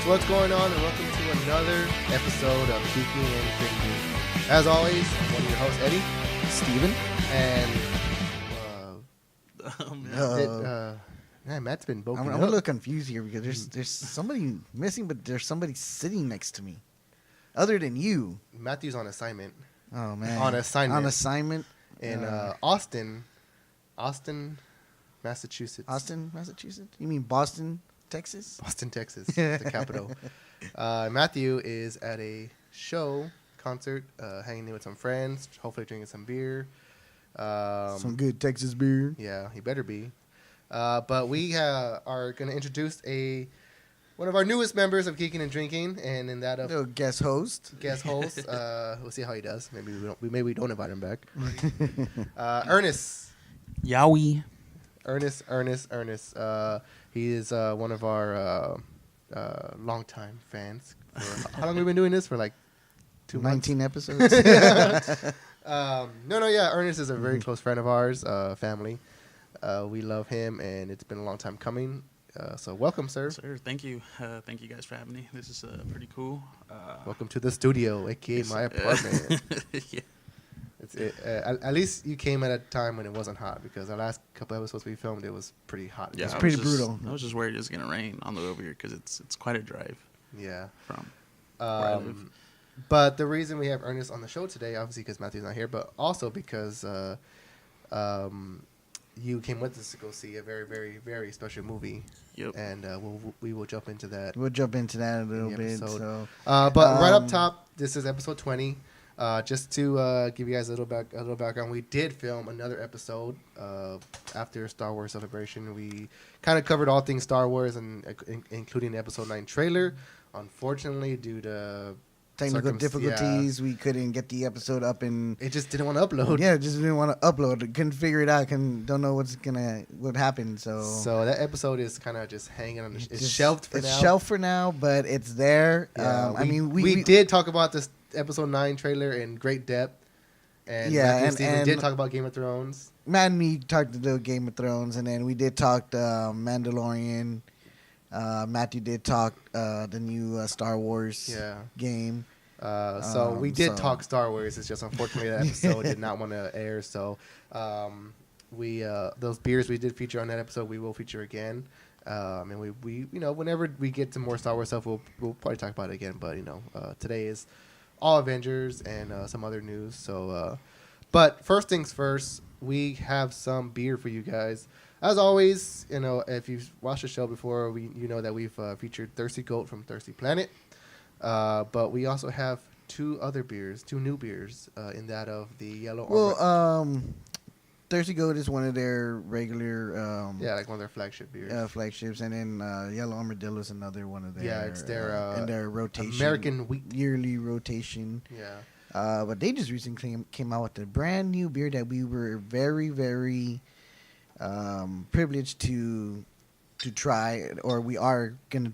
guys, what's going on? And welcome to another episode of Geeking and Drinking. As always, I'm one of your hosts, Eddie, Steven, and Matt's been boking I'm a little confused here because there's somebody missing, but there's somebody sitting next to me, other than you. Matthew's on assignment. Oh man, On assignment in Austin, Massachusetts. Austin, Massachusetts. You mean Boston, Texas? Boston, Texas, the capital. Matthew is at a concert, hanging with some friends, hopefully drinking some beer. Some good Texas beer. Yeah, he better be. But we are going to introduce one of our newest members of Geeking and Drinking, and in that of guest host. We'll see how he does. Maybe we don't invite him back. Ernest. Yowie. Ernest. He is one of our longtime fans. How long have we been doing this? For like 19 episodes. Ernest is a very close friend of ours, family. We love him, and it's been a long time coming. So welcome, sir. Sir, thank you. Thank you guys for having me. This is pretty cool. Welcome to the studio, aka my apartment. Yeah. At least you came at a time when it wasn't hot, because our last couple episodes we filmed, it was pretty hot. Yeah, it's pretty brutal. I was just worried it was gonna rain on the way over here because it's quite a drive. Yeah. From where I live. But the reason we have Ernest on the show today, obviously because Matthew's not here, but also because you came with us to go see a very, very, very special movie. Yep. And we will jump into that. We'll jump into that a little bit. So, but right up top, this is episode 20. Just to give you guys a little background, we did film another episode after Star Wars Celebration. We kind of covered all things Star Wars, and including the episode 9 trailer. Unfortunately, due to technical difficulties, we couldn't get the episode up, and it just didn't want to upload. Yeah, it just didn't want to upload. Couldn't figure it out. Don't know what happened. So that episode is kind of just hanging on. It's shelved for now. It's shelved for now, but it's there. Yeah, we did talk about this episode 9 trailer in great depth, and we did talk about Game of Thrones. Matt and me talked about Game of Thrones, and then we did talk Mandalorian. Matthew did talk the new Star Wars game. So we did talk Star Wars. It's just unfortunately that episode did not want to air. So those beers we did feature on that episode, we will feature again. And we whenever we get to more Star Wars stuff, we'll probably talk about it again. But today is all Avengers and some other news. So, but first things first, we have some beer for you guys. As always, if you've watched the show before, you know that we've featured Thirsty Goat from Thirsty Planet. But we also have two new beers, in that of the Yellow Armor. Thirsty Goat is one of their regular... like one of their flagship beers. Flagships, and then Yellow Armadillo is another one of their... Yeah, it's their... in their rotation. American wheat. Yearly rotation. Yeah. But they just recently came out with a brand new beer that we were very, very privileged to try, or we are going to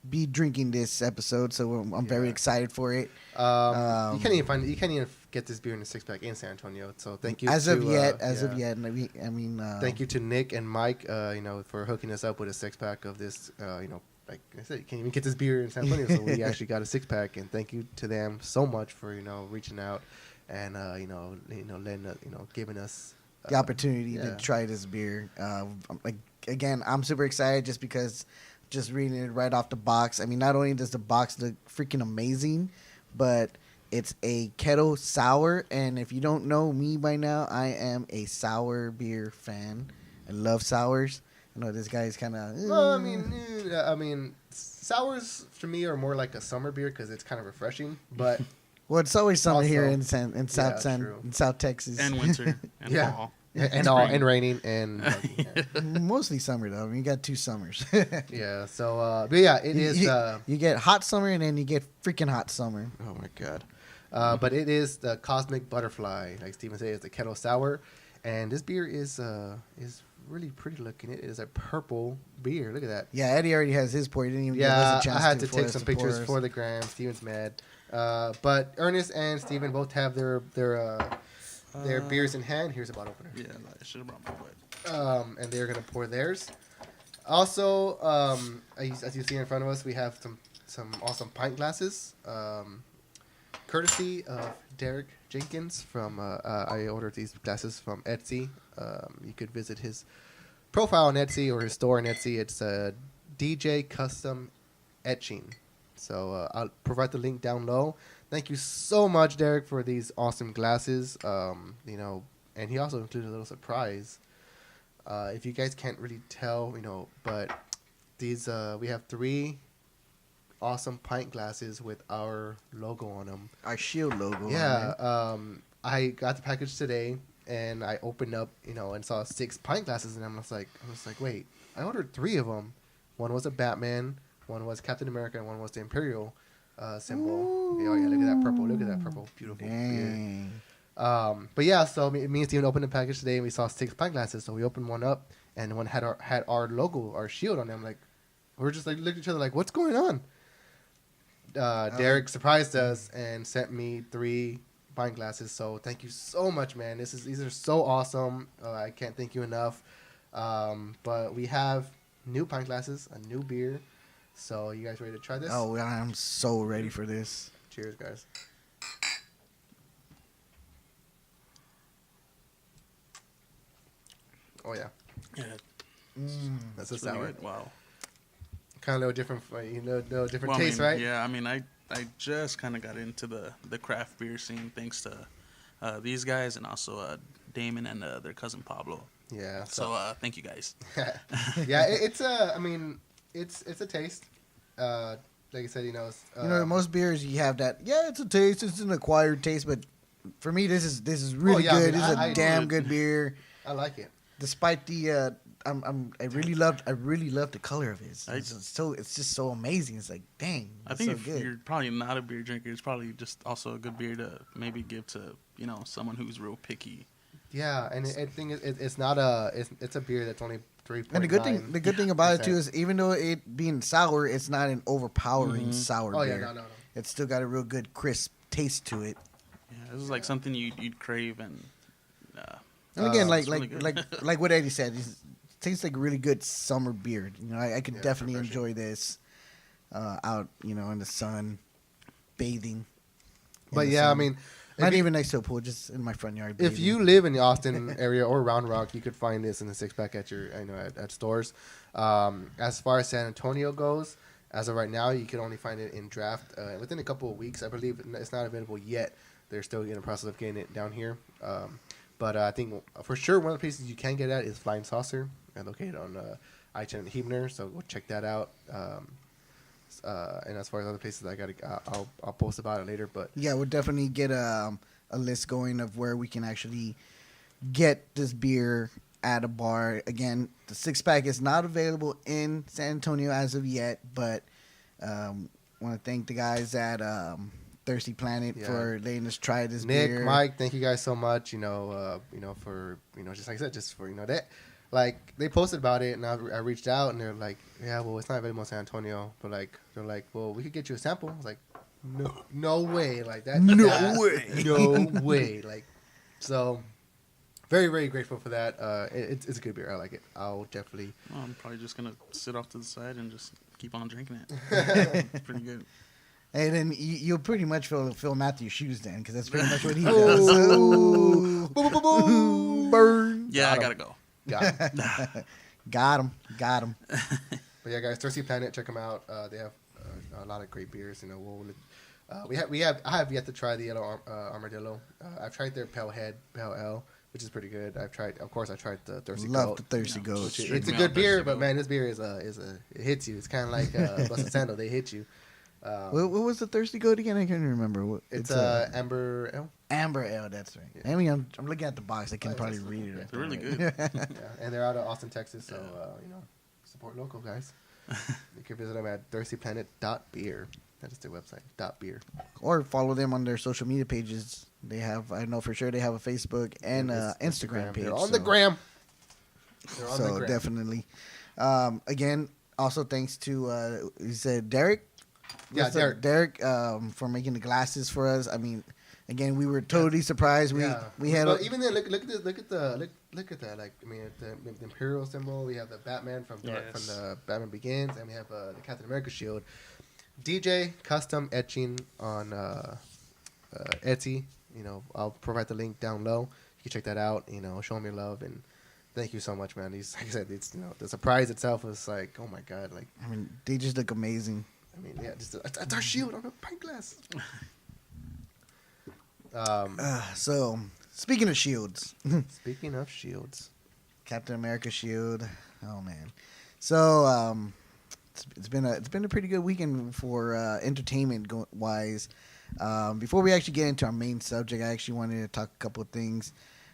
be drinking this episode, so I'm very excited for it. You can't even get this beer in a 6-pack in San Antonio. So thank you. As of yet, thank you to Nick and Mike, for hooking us up with a 6-pack of this. Like I said, you can't even get this beer in San Antonio, so we actually got a 6-pack, and thank you to them so much for reaching out and giving us the opportunity to try this beer. Again, I'm super excited just because. Just reading it right off the box. I mean, not only does the box look freaking amazing, but it's a kettle sour. And if you don't know me by now, I am a sour beer fan. I love sours. I know this guy's kind of... Well, I mean, sours to me are more like a summer beer because it's kind of refreshing. But well, it's always summer here in South Texas. And winter and fall. And raining and mostly summer though. I mean, you got 2 summers. Yeah. So, but yeah, it is. You get hot summer and then you get freaking hot summer. Oh my god! But it is the Cosmic Butterfly, like Steven said, it's the kettle sour, and this beer is really pretty looking. It is a purple beer. Look at that. Yeah, Eddie already has his pour. He didn't even give us a chance. I had to take some pictures for the gram. Steven's mad, but Ernest and Steven both have their beers in hand. Here's a bottle opener. Yeah, I should have brought my foot. And they're going to pour theirs. Also, as you see in front of us, we have some some awesome pint glasses, courtesy of Derek Jenkins from. I ordered these glasses from Etsy. You could visit his profile on Etsy or his store on Etsy. It's DJ Custom Etching. So I'll provide the link down low. Thank you so much, Derek, for these awesome glasses. And he also included a little surprise. If you guys can't really tell, but these we have 3 awesome pint glasses with our logo on them. Our shield logo. Yeah. I got the package today, and I opened up, and saw 6 pint glasses, and I was like, wait, I ordered 3 of them. One was a Batman, one was Captain America, and one was the Imperial symbol. Oh yeah, look at that purple. Look at that purple. Beautiful. Dang. But yeah, so me and Steven opened the package today, and we saw 6 pint glasses. So we opened one up, and one had our logo, our shield on them. Like, we're just like looking at each other like, what's going on? Derek surprised us and sent me 3 pint glasses. So thank you so much, man. These are so awesome. I can't thank you enough. But we have new pint glasses, a new beer. So you guys ready to try this? Oh, I'm so ready for this. Cheers, guys. Oh yeah, Yeah, that's a it's really sour. good. Wow. Kind of a little different, little different Well, taste, right? Yeah, I mean, I just kind of got into the craft beer scene thanks to these guys and also Damon and their cousin Pablo. Yeah. So thank you guys. Yeah, it's a taste. Like I said, it's, most beers you have that. Yeah, it's a taste. It's an acquired taste, but for me, this is really good. I mean, this is a damn good beer. I like it. Despite the, I really love the color of it. It's just so amazing. It's like, dang, I think so if good. you're probably not a beer drinker, it's probably just also a good beer to maybe give to someone who's real picky. Yeah, and I think it's not it's a beer that's only 3.9. And the good thing about it too is even though it being sour, it's not an overpowering sour Oh beer. yeah, no. It's still got a real good crisp taste to it. Yeah, this is like something you'd crave and. And again, it's really good. like what Eddie said, it tastes like a really good summer beer. I could definitely refreshing. enjoy this out, in the sun, bathing. But yeah, I mean, not even next to a pool, just in my front yard. if bathing. you live in the Austin area or Round Rock, you could find this in a 6-pack at your at stores. As far as San Antonio goes, as of right now, you can only find it in draft within a couple of weeks. I believe it's not available yet. They're still in the process of getting it down here. But I think for sure one of the places you can get at is Flying Saucer, located on I-10 and Huebner. So go check that out. And as far as other places, I'll post about it later. But yeah, we'll definitely get a list going of where we can actually get this beer at a bar. Again, the 6-pack is not available in San Antonio as of yet, but want to thank the guys at Thirsty Planet for letting us try this beer. Nick, Mike, thank you guys so much. For just like I said, just for that. Like they posted about it, and I reached out, and they're like, "Yeah, well, it's not available in San Antonio." But they're like, "Well, we could get you a sample." I was like, "No way!" Like that. No way! Like, so very, very grateful for that. It's a good beer. I like it. I'll definitely. Well, I'm probably just gonna sit off to the side and just keep on drinking it. It's pretty good. And then you'll pretty much fill Matthew's shoes then, because that's pretty much what he does. Boom, boom, boom, boom. Burn. Yeah, I gotta go. Got him. Got him. But yeah, guys, Thirsty Planet, check them out. They have a lot of great beers. I have yet to try the Yellow Armadillo. I've tried their Pale Ale, which is pretty good. I tried the Thirsty Love Goat. the Thirsty Goat. It's a good beer, but man, this beer is it hits you. It's kind of like Busted Sandal. They hit you. What was the Thirsty Goat again? I can't remember. It's Amber Ale. Amber Ale, that's right. Yeah. I mean, I'm looking at the box. I can probably read it. It's really good. Yeah, and they're out of Austin, Texas. So support local guys. You can visit them at thirstyplanet.beer. That is their website. .beer. Or follow them on their social media pages. They have, I know for sure, they have a Facebook and Instagram page. They're on the gram. They're on the gram. Definitely. Again, also thanks to you said Derek. Yeah, Derek for making the glasses for us. I mean, again, we were totally surprised. We had. But even then, look at that. Like, I mean, the Imperial symbol. We have the Batman from the Batman Begins, and we have the Captain America shield. DJ Custom Etching on Etsy. I'll provide the link down low. You can check that out. Show them your love and thank you so much, man. Like I said, it's the surprise itself was like, oh my god, like I mean, they just look amazing. I mean, yeah, it's our shield on a pint glass. So, speaking of shields, Speaking of shields, Captain America shield. Oh man. So, it's been a pretty good weekend for entertainment wise. Before we actually get into our main subject, I actually wanted to talk a couple of things.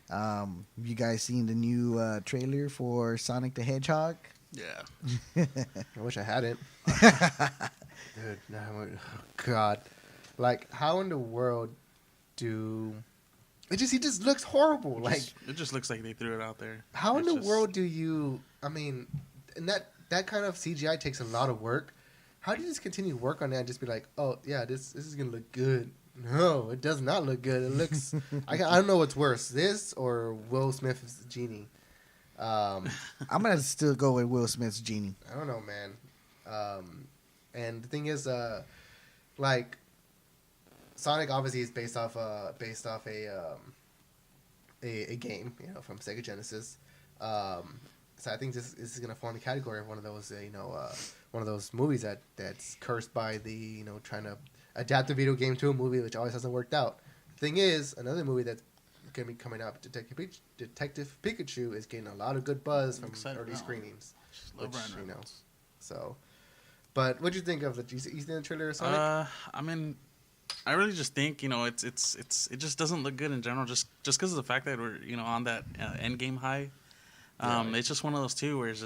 You guys seen the new trailer for Sonic the Hedgehog? Yeah. I wish I hadn't. Dude, no, oh god, like how in the world do he just looks horrible. It just looks like they threw it out there. How in It's the just- world do you? I mean, and that kind of CGI takes a lot of work. How do you just continue to work on that and just be like, oh yeah, this is gonna look good? No, it does not look good. It looks. I don't know what's worse, this or Will Smith's Genie. I'm gonna still go with Will Smith's Genie. I don't know, man. And the thing is, like Sonic obviously is based off a game, from Sega Genesis. So I think this is gonna form the category of one of those, one of those movies that's cursed by the, trying to adapt a video game to a movie, which always hasn't worked out. Thing is, another movie that's gonna be coming out, Detective Pikachu, is getting a lot of good buzz from early now. screenings. Just love Which, Ryan Reynolds. So, but what'd you think of the? You seen the trailer of Sonic? I mean, I really just think it just doesn't look good in general. Just because of the fact that we're on that Endgame high. It's just one of those too where it's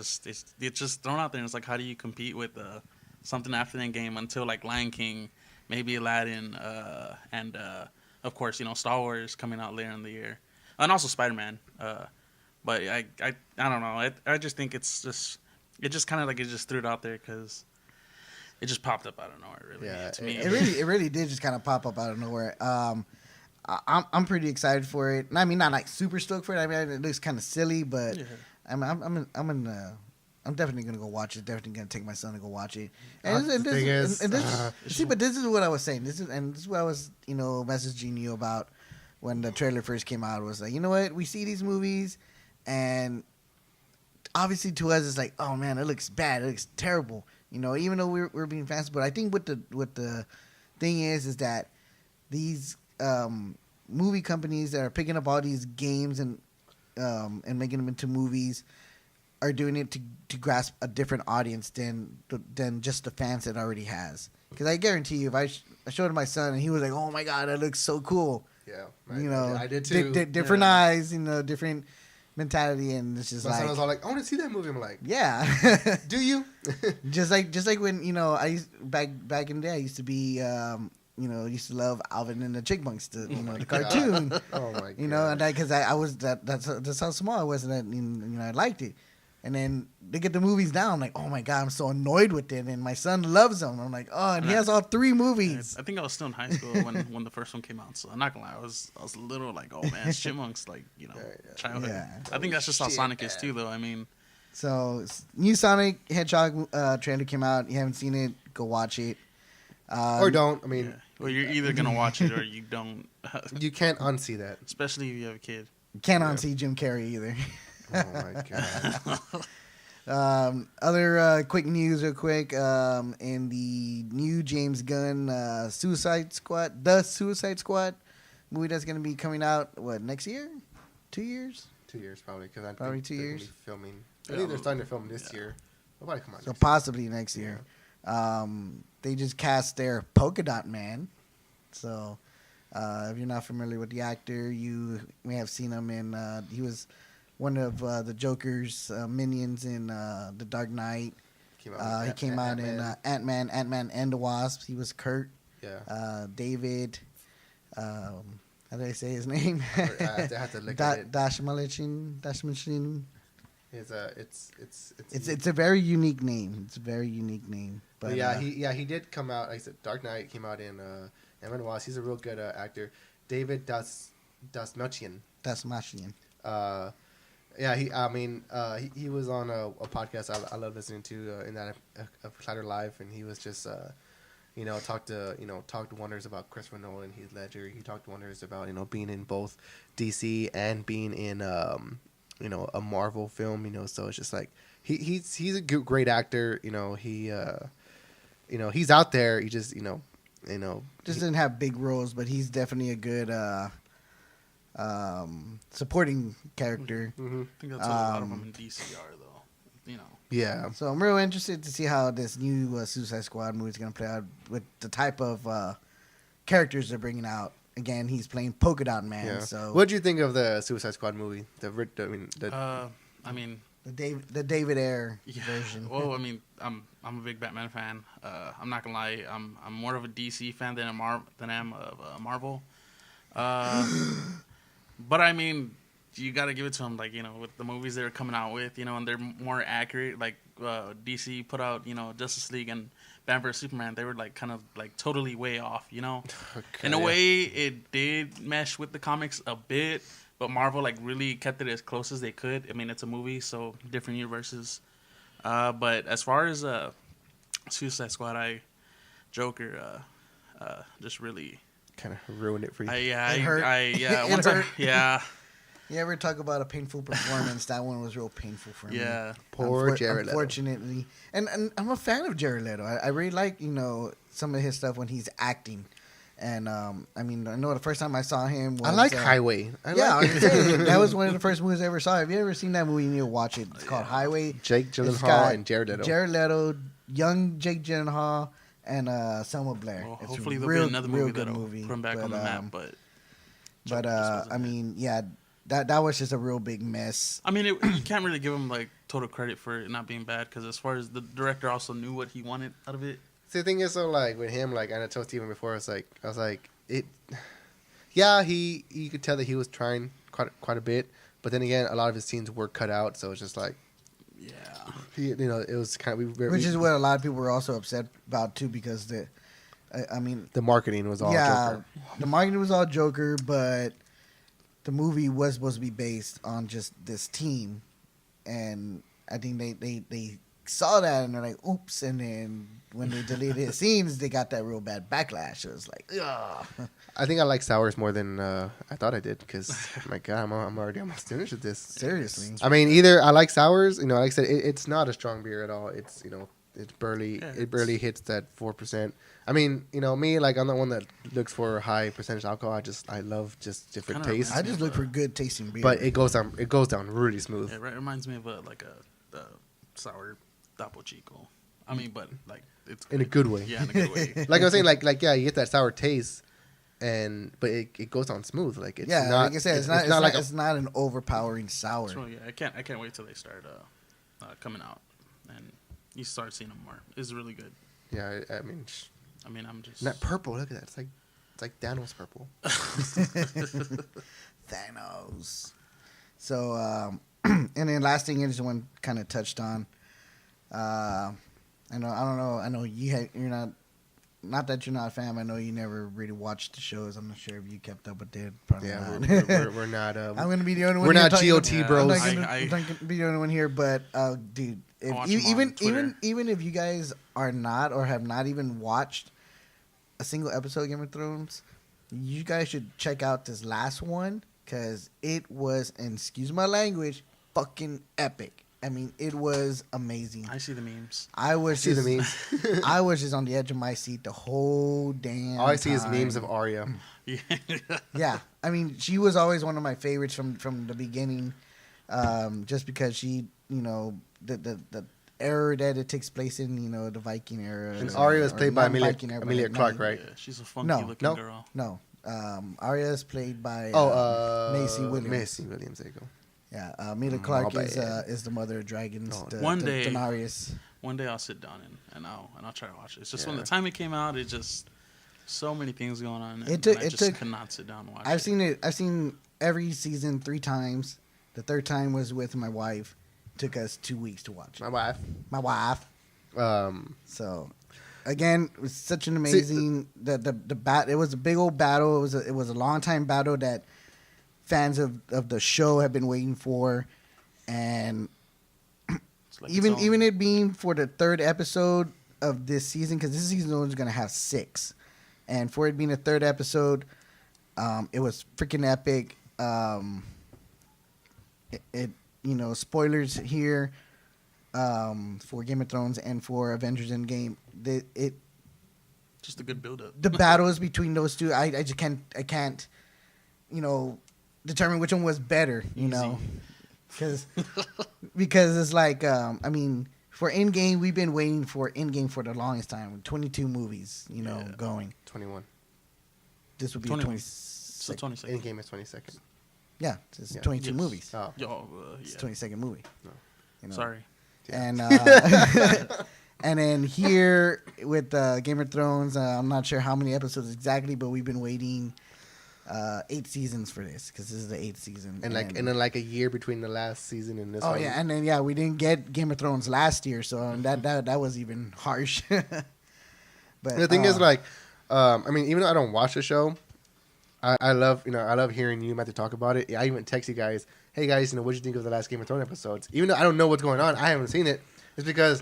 just thrown out there. And it's like, how do you compete with something after the Endgame until like Lion King, maybe Aladdin, and of course Star Wars coming out later in the year, and also Spider-Man. But I don't know. I just think it just kind of like it just threw it out there because it just popped up out of nowhere. Really, Yeah, to me. It really did just kind of pop up out of nowhere. I'm pretty excited for it. I mean, not like super stoked for it. I mean, it looks kind of silly, but Yeah. I'm definitely gonna go watch it. Definitely gonna take my son to go watch it. The thing is, see, but this is what I was saying. This is what I was messaging you about when the trailer first came out. Was like, you know what? We see these movies, and obviously to us it's like, oh man, it looks bad. It looks terrible. Even though we're being fans, but I think what the thing is that these movie companies that are picking up all these games and making them into movies are doing it to grasp a different audience than just the fans it already has. Because I guarantee you, if I showed it to my son and he was like, "Oh my god, that looks so cool," yeah, I did too. different eyes, different mentality, and it's just My like, son was all like, I want to see that movie. I'm like, yeah. do you? just like when I used back in the day, I used to be used to love Alvin and the Chipmunks, the cartoon. Oh my god. And because I was that's how small I was, and I liked it. And then they get the movies now. I'm like, oh my god, I'm so annoyed with it. And my son loves them. I'm like, oh, and he has all 3 movies. I think I was still in high school when the first one came out. So I'm not gonna lie, I was a little like, oh man, it's Chipmunks, like childhood. Yeah. I think that's just how Shit, Sonic is too, though. I mean, So new Sonic Hedgehog trailer came out. You haven't seen it? Go watch it. Or don't. I mean, yeah. Well, you're either gonna watch it or you don't. you can't unsee that. Especially if you have a kid. Can't Yeah. unsee Jim Carrey either. Oh my god. Other quick news, real quick. In the new James Gunn The Suicide Squad movie that's going to be coming out, next year? 2 years? 2 years probably, because I Probably think 2 they're gonna years. be filming. I think they're starting to film this year. Nobody come on. So possibly next year. They just cast their Polka Dot Man. So if you're not familiar with the actor, you may have seen him in. He was one of the Joker's minions in The Dark Knight. He came out in Ant-Man and the Wasp. He was Kurt. Yeah. David. How did I say his name? I have to look at it. Dashmachin. It's a very unique name. It's a very unique name. But he did come out. Like I said, Dark Knight came out in Ant-Man Wasp. He's a real good actor. David Dastmalchian. Yeah, he was on a podcast I love listening to in that Clatter Live, and he was just talked wonders about Christopher Nolan, Heath Ledger. He talked wonders about being in both DC and being in a Marvel film. So it's just like he's a great actor. He's out there. He just just didn't have big roles, but he's definitely a good supporting character. Mm-hmm. I think that's what a lot of them in DC are, though. Yeah. So I'm real interested to see how this new Suicide Squad movie is going to play out with the type of characters they're bringing out. Again, he's playing Polka Dot Man. Yeah. So what did you think of the Suicide Squad movie? The David Ayer version. Well, I'm a big Batman fan. I'm not gonna lie. I'm more of a DC fan than I am of Marvel. But you got to give it to them, with the movies they're coming out with, and they're more accurate. Like DC put out, Justice League and Batman vs Superman. They were kind of totally way off, Okay, In a way, it did mesh with the comics a bit, but Marvel really kept it as close as they could. It's a movie, so different universes. But as far as Suicide Squad, Joker just really kind of ruined it for you. It hurt. You ever talk about a painful performance? That one was real painful for me. Yeah. Poor Jared Leto. Unfortunately. And I'm a fan of Jared Leto. I really like, some of his stuff when he's acting. And, I know the first time I saw him was... I like Highway. That was one of the first movies I ever saw. Have you ever seen that movie? You need to watch it. It's called Highway. Jake Gyllenhaal and Jared Leto. Jared Leto, young Jake Gyllenhaal, and Selma Blair. Well, it's hopefully there'll be another movie that'll movie. put him back on the map. But that was just a real big mess. you can't really give him total credit for it not being bad, because as far as the director also knew what he wanted out of it. See, the thing is, so with him, and I told Steven before, I was like, yeah, you could tell that he was trying quite a bit, but then again, a lot of his scenes were cut out, so it's just it was kind of which is what a lot of people were also upset about too, because the marketing was all Joker. The marketing was all Joker, but the movie was supposed to be based on just this team, and I think they saw that and they're like, oops, and then when they deleted his scenes, they got that real bad backlash. It was like, ugh. I think I like sours more than I thought I did, because my God, I'm already almost finished with this. Seriously. Either I like sours, like I said, it's not a strong beer at all. It's it barely hits that 4%. Me, I'm the one that looks for high percentage alcohol. I love just different tastes. I just look for good tasting beer. But it goes down really smooth. It reminds me of a sour Topo Chico. But it's good. In a good way. Yeah, in a good way. Like I was saying, yeah, you get that sour taste, but it goes down smooth. It's not, like I said, it's not an overpowering sour. So, yeah, I can't wait till they start coming out and you start seeing them more. It's really good. Yeah, I'm just... And that purple, look at that. It's like Thanos purple. Thanos. So, and then last thing I just want to kind of touched on. I know you're not that you're not a fan. I know you never really watched the shows. I'm not sure if you kept up with it. Probably not. We're not. I'm gonna be the only one. We're not GOT bros. I'm not gonna be the only one here. But dude, even if you guys are not or have not even watched a single episode of Game of Thrones, you guys should check out this last one, because it was, and excuse my language, fucking epic. It was amazing. I see the memes. I was just on the edge of my seat the whole damn All I see is time. memes of Arya. Yeah. She was always one of my favorites from the beginning, just because she, the era that it takes place in, the Viking era. And Arya is played by Emilia Clarke, right? Yeah, she's a funky looking girl. No. Arya is played by Macy Williams. Macy Williams, there you go. Yeah, Emilia Clarke is the mother of dragons. One day, Daenerys. One day I'll sit down and I'll try to watch it. It's just when the time it came out, it just so many things going on. I just could not sit down and watch it. I've seen every season 3 times. The third time was with my wife. Took us 2 weeks to watch it. My wife. So, again, it was such an amazing it was a big old battle. It was a long time battle that fans of the show have been waiting for, and even it being for the third episode, of this season, because this season is going to have 6. And for it being a 3rd episode, it was freaking epic. Spoilers here for Game of Thrones and for Avengers Endgame. Just a good build up. The battles between those two, I just can't, determine which one was better, because it's like, for Endgame, we've been waiting for Endgame for the longest time. 22 movies, going. 21. This would be 21. 22nd. So 22nd. Endgame is 22nd. Yeah, it's Yeah. 22 Yes. movies. Oh, It's Yeah. 22nd movie. No. Sorry. And and then here with Game of Thrones, I'm not sure how many episodes exactly, but we've been waiting 8 seasons for this, because this is the 8th season. and then like a year between the last season and this oh one. yeah, and then we didn't get Game of Thrones last year, so that was even harsh. But And the thing is, even though I don't watch the show, I love hearing you, Matt, to talk about it. I even text you guys, hey guys, what did you think of the last Game of Thrones episodes? Even though I don't know what's going on, I haven't seen it. It's because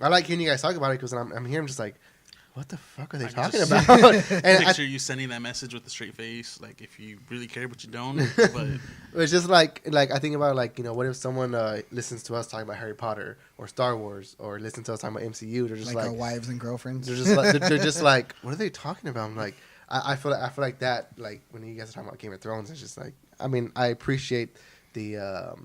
I like hearing you guys talk about it, because I'm here, I'm just like, what the fuck are they talking just about? And Picture you sending that message with a straight face, like if you really care, but you don't. But it's just like I think about what if someone listens to us talking about Harry Potter or Star Wars, or listens to us talking about MCU? They're just like our wives and girlfriends. they're just like, what are they talking about? I'm like, I feel like that, like when you guys are talking about Game of Thrones, it's just like, I appreciate the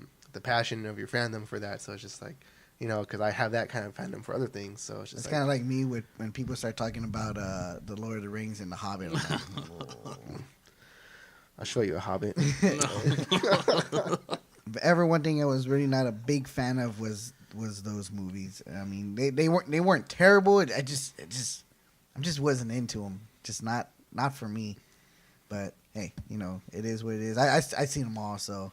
passion of your fandom for that. So it's just like, because I have that kind of fandom for other things. So it's just kind of like me when people start talking about the Lord of the Rings and the Hobbit. I'm like, whoa. I'll show you a Hobbit. But one thing I was really not a big fan of was those movies. I mean, they weren't terrible. I just wasn't into them. Just not for me. But hey, it is what it is. I seen them all, so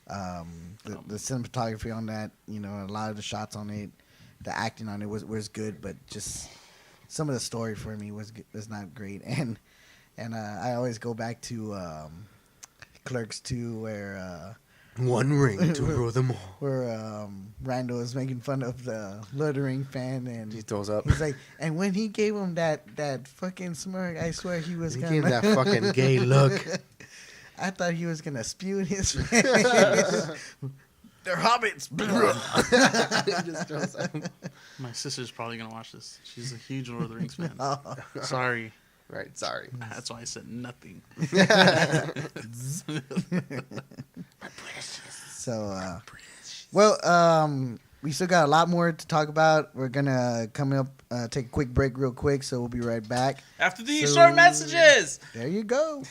the cinematography on that, a lot of the shots on it, the acting on it was good, but just some of the story for me was not great. And I always go back to Clerks 2, where One ring to rule them all. where Randall is making fun of the Lord of the Ring fan, and He throws up. he's like, and when he gave him that fucking smirk, I swear he was He gonna. gave him that fucking gay look. I thought he was gonna spew in his face. They're hobbits. He just throws up. my sister's probably gonna watch this. She's a huge Lord of the Rings fan. Oh. Sorry, Right, sorry. that's why I said nothing. So, we still got a lot more to talk about. We're gonna come up, take a quick break real quick, so we'll be right back. After these So- short messages. There you go.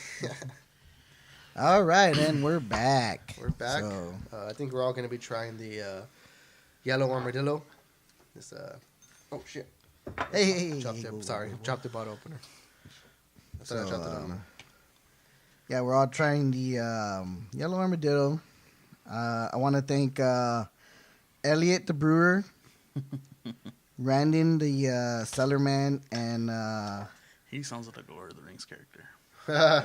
All right, and we're back. We're back. So, I think we're all going to be trying the yellow armadillo. This, oh, shit. hey, Dropped the bottle opener. I thought I dropped it on. Yeah, we're all trying the yellow armadillo. I want to thank Elliot the brewer, Randon the cellarman, and He sounds like a Lord of the Rings character.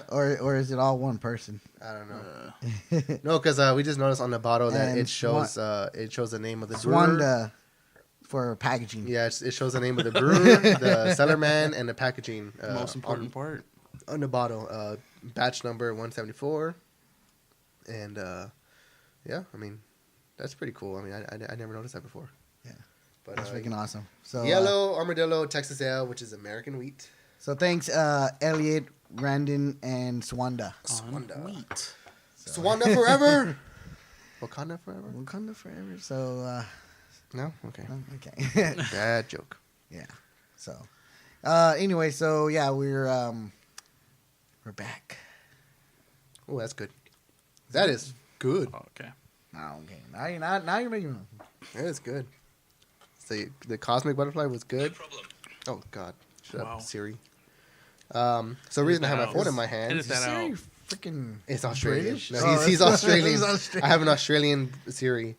or is it all one person? I don't know. No, because we just noticed on the bottle that And it shows the name of the brewer. Swanda for packaging. Yeah, it shows the name of the brewer, the cellarman, and the packaging. Most important part. On the bottle, batch number 174, and yeah, I mean, that's pretty cool. I mean, I never noticed that before. Yeah. But That's freaking awesome. So yellow armadillo Texas ale, which is American wheat. So thanks, Elliot, Randon, and Swanda. Swanda. On wheat. Swanda forever. Wakanda forever. Wakanda forever. So No, okay. okay. Bad joke. Yeah. So anyway, so yeah, we're back. Oh, that's good. That is good. Oh, okay. Oh, okay. Now you're making me. That is good. So the cosmic butterfly was good. Oh God, shut Wow. up, Siri. So the reason I have my out. phone in my hand. Edit that Siri out. freaking It's Australian. British? No, Oh, he's that's- Australian. he's Australian. I have an Australian Siri.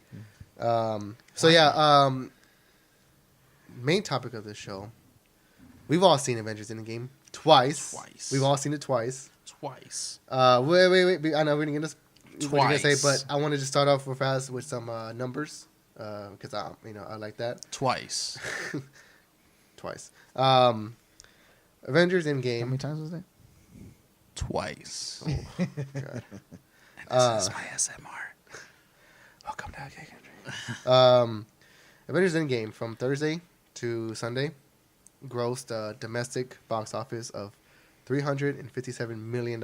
So yeah, main topic of this show. We've all seen Avengers Endgame twice. We've all seen it twice. Twice. Wait. I know we're gonna get what you're gonna say, Twice. but I wanted to start off real fast with some numbers because I like that. Twice. Twice. Avengers Endgame. How many times was that? Twice. Oh, God. And this is my SMR. Welcome to Okay Country. Avengers Endgame from Thursday to Sunday grossed a domestic box office of $357 million.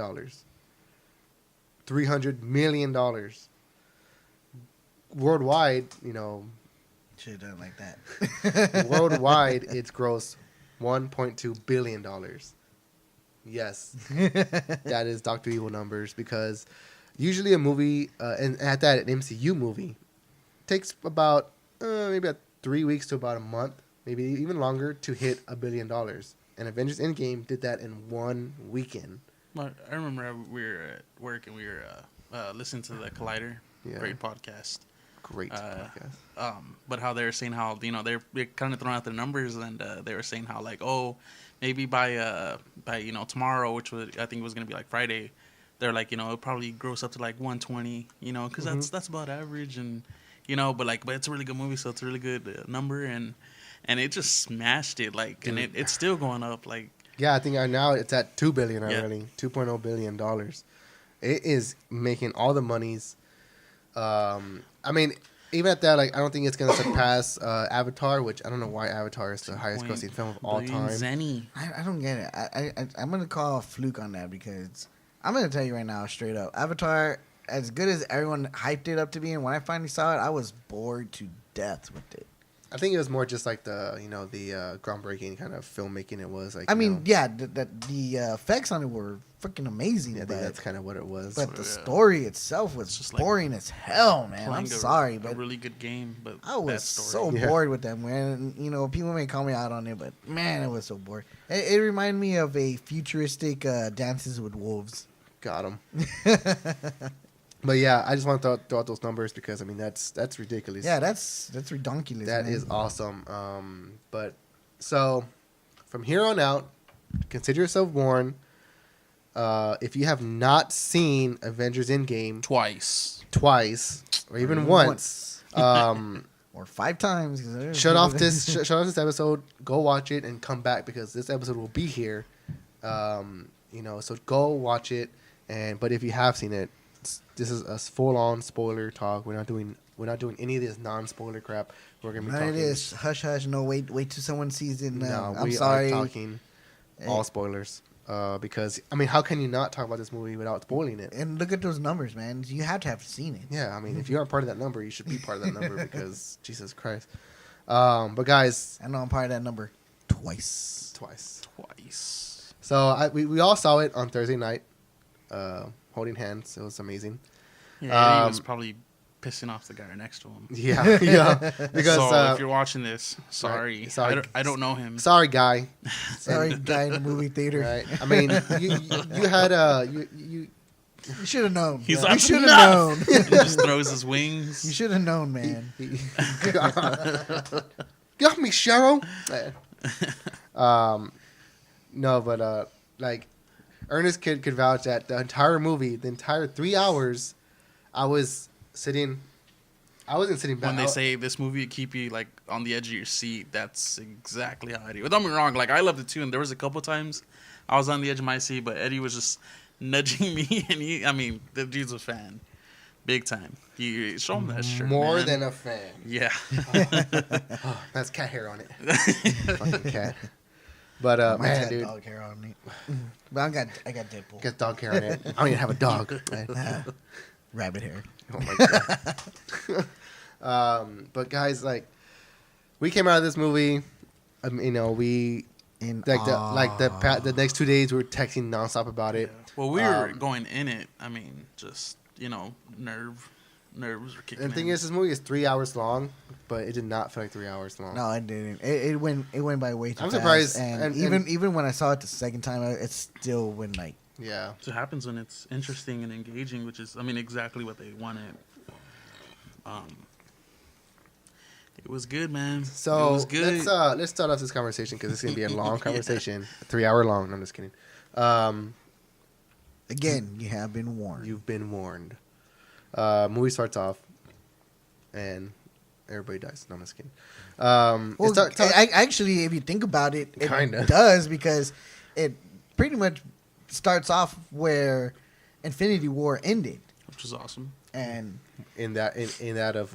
$300 million. Worldwide, you know, Should have done it like that. worldwide, it's grossed $1.2 billion. Yes, that is Dr. Evil numbers, because usually a movie, and at that, an MCU movie, takes about maybe about 3 weeks to about a month, maybe even longer, to hit $1 billion. And Avengers Endgame did that in 1 weekend. I remember we were at work and we were listening to the Collider, Yeah. great podcast. Great podcast. But how they were saying how, you know, they're kind of throwing out their numbers, and they were saying how, like, oh, maybe by you know, tomorrow, which was, I think was gonna be like Friday, they're like, you know, it'll probably gross up to like 120, you know, because that's about average, and you know, but it's a really good movie, so it's a really good number, and it just smashed it, like, Dude. and it's still going up, like. Yeah, I think now it's at $2 billion Yeah. already. $2.0 billion. It is making all the monies. I mean, even at that, like, I don't think it's gonna surpass Avatar, which I don't know why Avatar is the highest grossing film of all time. Zenny. I don't get it. I'm gonna call a fluke on that, because I'm gonna tell you right now, straight up, Avatar, as good as everyone hyped it up to be, and when I finally saw it, I was bored to death with it. I think it was more just like the groundbreaking kind of filmmaking it was. Like, I you mean, know, yeah, the effects on it were freaking amazing. I think but that's kind of what it was. but the Yeah. story itself was It's just like boring as hell, man. I'm Playing sorry, a but really good game, but I was bad so story. Yeah. bored with that, man. And, you know, people may call me out on it, but man, it was so boring. It reminded me of a futuristic Dances with Wolves. Got him. But yeah, I just want to throw out those numbers because I mean that's ridiculous. Yeah, that's ridiculous. That man. is awesome. But so from here on out, consider yourself warned. If you have not seen Avengers Endgame Twice. or even once, or 5 times. 'cause there's shut people off that- this episode. Go watch it and come back because this episode will be here. You know, so go watch it. But if you have seen it, this is a full-on spoiler talk. We're not doing any of this non-spoiler crap. We're gonna be None talking. of this hush hush. No, wait till someone sees it. No, I'm we sorry. are talking all spoilers. Because I mean, how can you not talk about this movie without spoiling it? And look at those numbers, man. You have to have seen it. Yeah, I mean, if you aren't part of that number, you should be part of that number because Jesus Christ. But guys, I know I'm part of that number twice. twice. So we all saw it on Thursday night, holding hands. It was amazing. Yeah, he was probably pissing off the guy next to him. Yeah, yeah. Because So if you're watching this, sorry. Right, sorry. I don't know him. sorry, guy. Sorry, guy in the movie theater. Right. I mean, you had you You should have known. He's bro. like, You should have "Enough!" known. He just throws his wings. You should have known, man. Got me, Cheryl. No, but like Ernest could vouch that the entire movie, the entire 3 hours, I wasn't sitting back. When they say this movie would keep you like on the edge of your seat, that's exactly how I do. But don't get me wrong, like I loved it too, and there was a couple times I was on the edge of my seat, but Eddie was just nudging me, and I mean, the dude's a fan, big time. You show him that shirt, more man. than a fan. Yeah. Oh, that's cat hair on it. Fucking cat. But Mine's man, got dude, dog hair on me. But I got Deadpool. got dog hair on it. I don't even have a dog. Man. Rabbit hair. Oh my god. But guys, like, we came out of this movie. You know, we In the next 2 days we were texting nonstop about it. Well, we were going in it. I mean, just nerves were kicking. And the thing in. is, this movie is 3 hours long, but it did not feel like 3 hours long. No, it didn't. It went by way too I'm fast. surprised, And, and even when I saw it the second time, it still went like. Yeah. So it happens when it's interesting and engaging, which is, I mean, exactly what they wanted. It was good, man. So it was good. let's start off this conversation because it's gonna be a long conversation, 3 hour long. No, I'm just kidding. Again, you have been warned. You've been warned. Movie starts off, and everybody dies. No, I'm just kidding. Well, actually, if you think about it, it Kinda. does, because it pretty much starts off where Infinity War ended, which was awesome. and in that of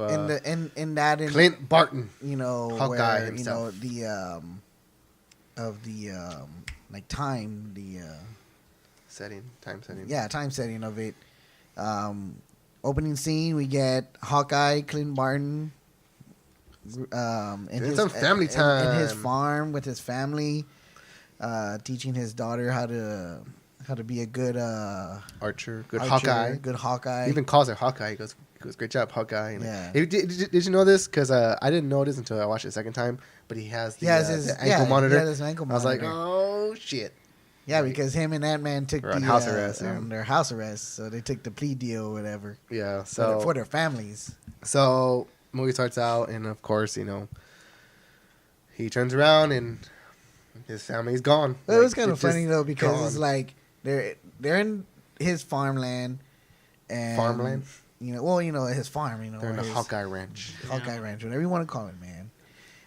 Clint Barton, you know, Hawkeye where himself. you know the like time time setting. Yeah, time setting of it. Opening scene, we get Hawkeye, Clint Barton, in some family time in his farm with his family, teaching his daughter how to be a good archer, good Hawkeye. good Hawkeye. He even calls her Hawkeye. He goes, great job, Hawkeye. And Yeah. Did you know this? Because I didn't know this until I watched it a second time. But he has the ankle monitor. He has his ankle monitor. I was like, oh shit. Yeah, because him and Ant-Man took on house arrest. on their house arrest, so they took the plea deal or whatever. Yeah, so for their families. So movie starts out, and of course, you know, he turns around and his family's gone. Well, it was kind of funny though, because it's like they're in his farmland, and farmland. You know, well, you know, his farm. You know, they're in the Hawkeye Ranch. Hawkeye Ranch, whatever you want to call it, man.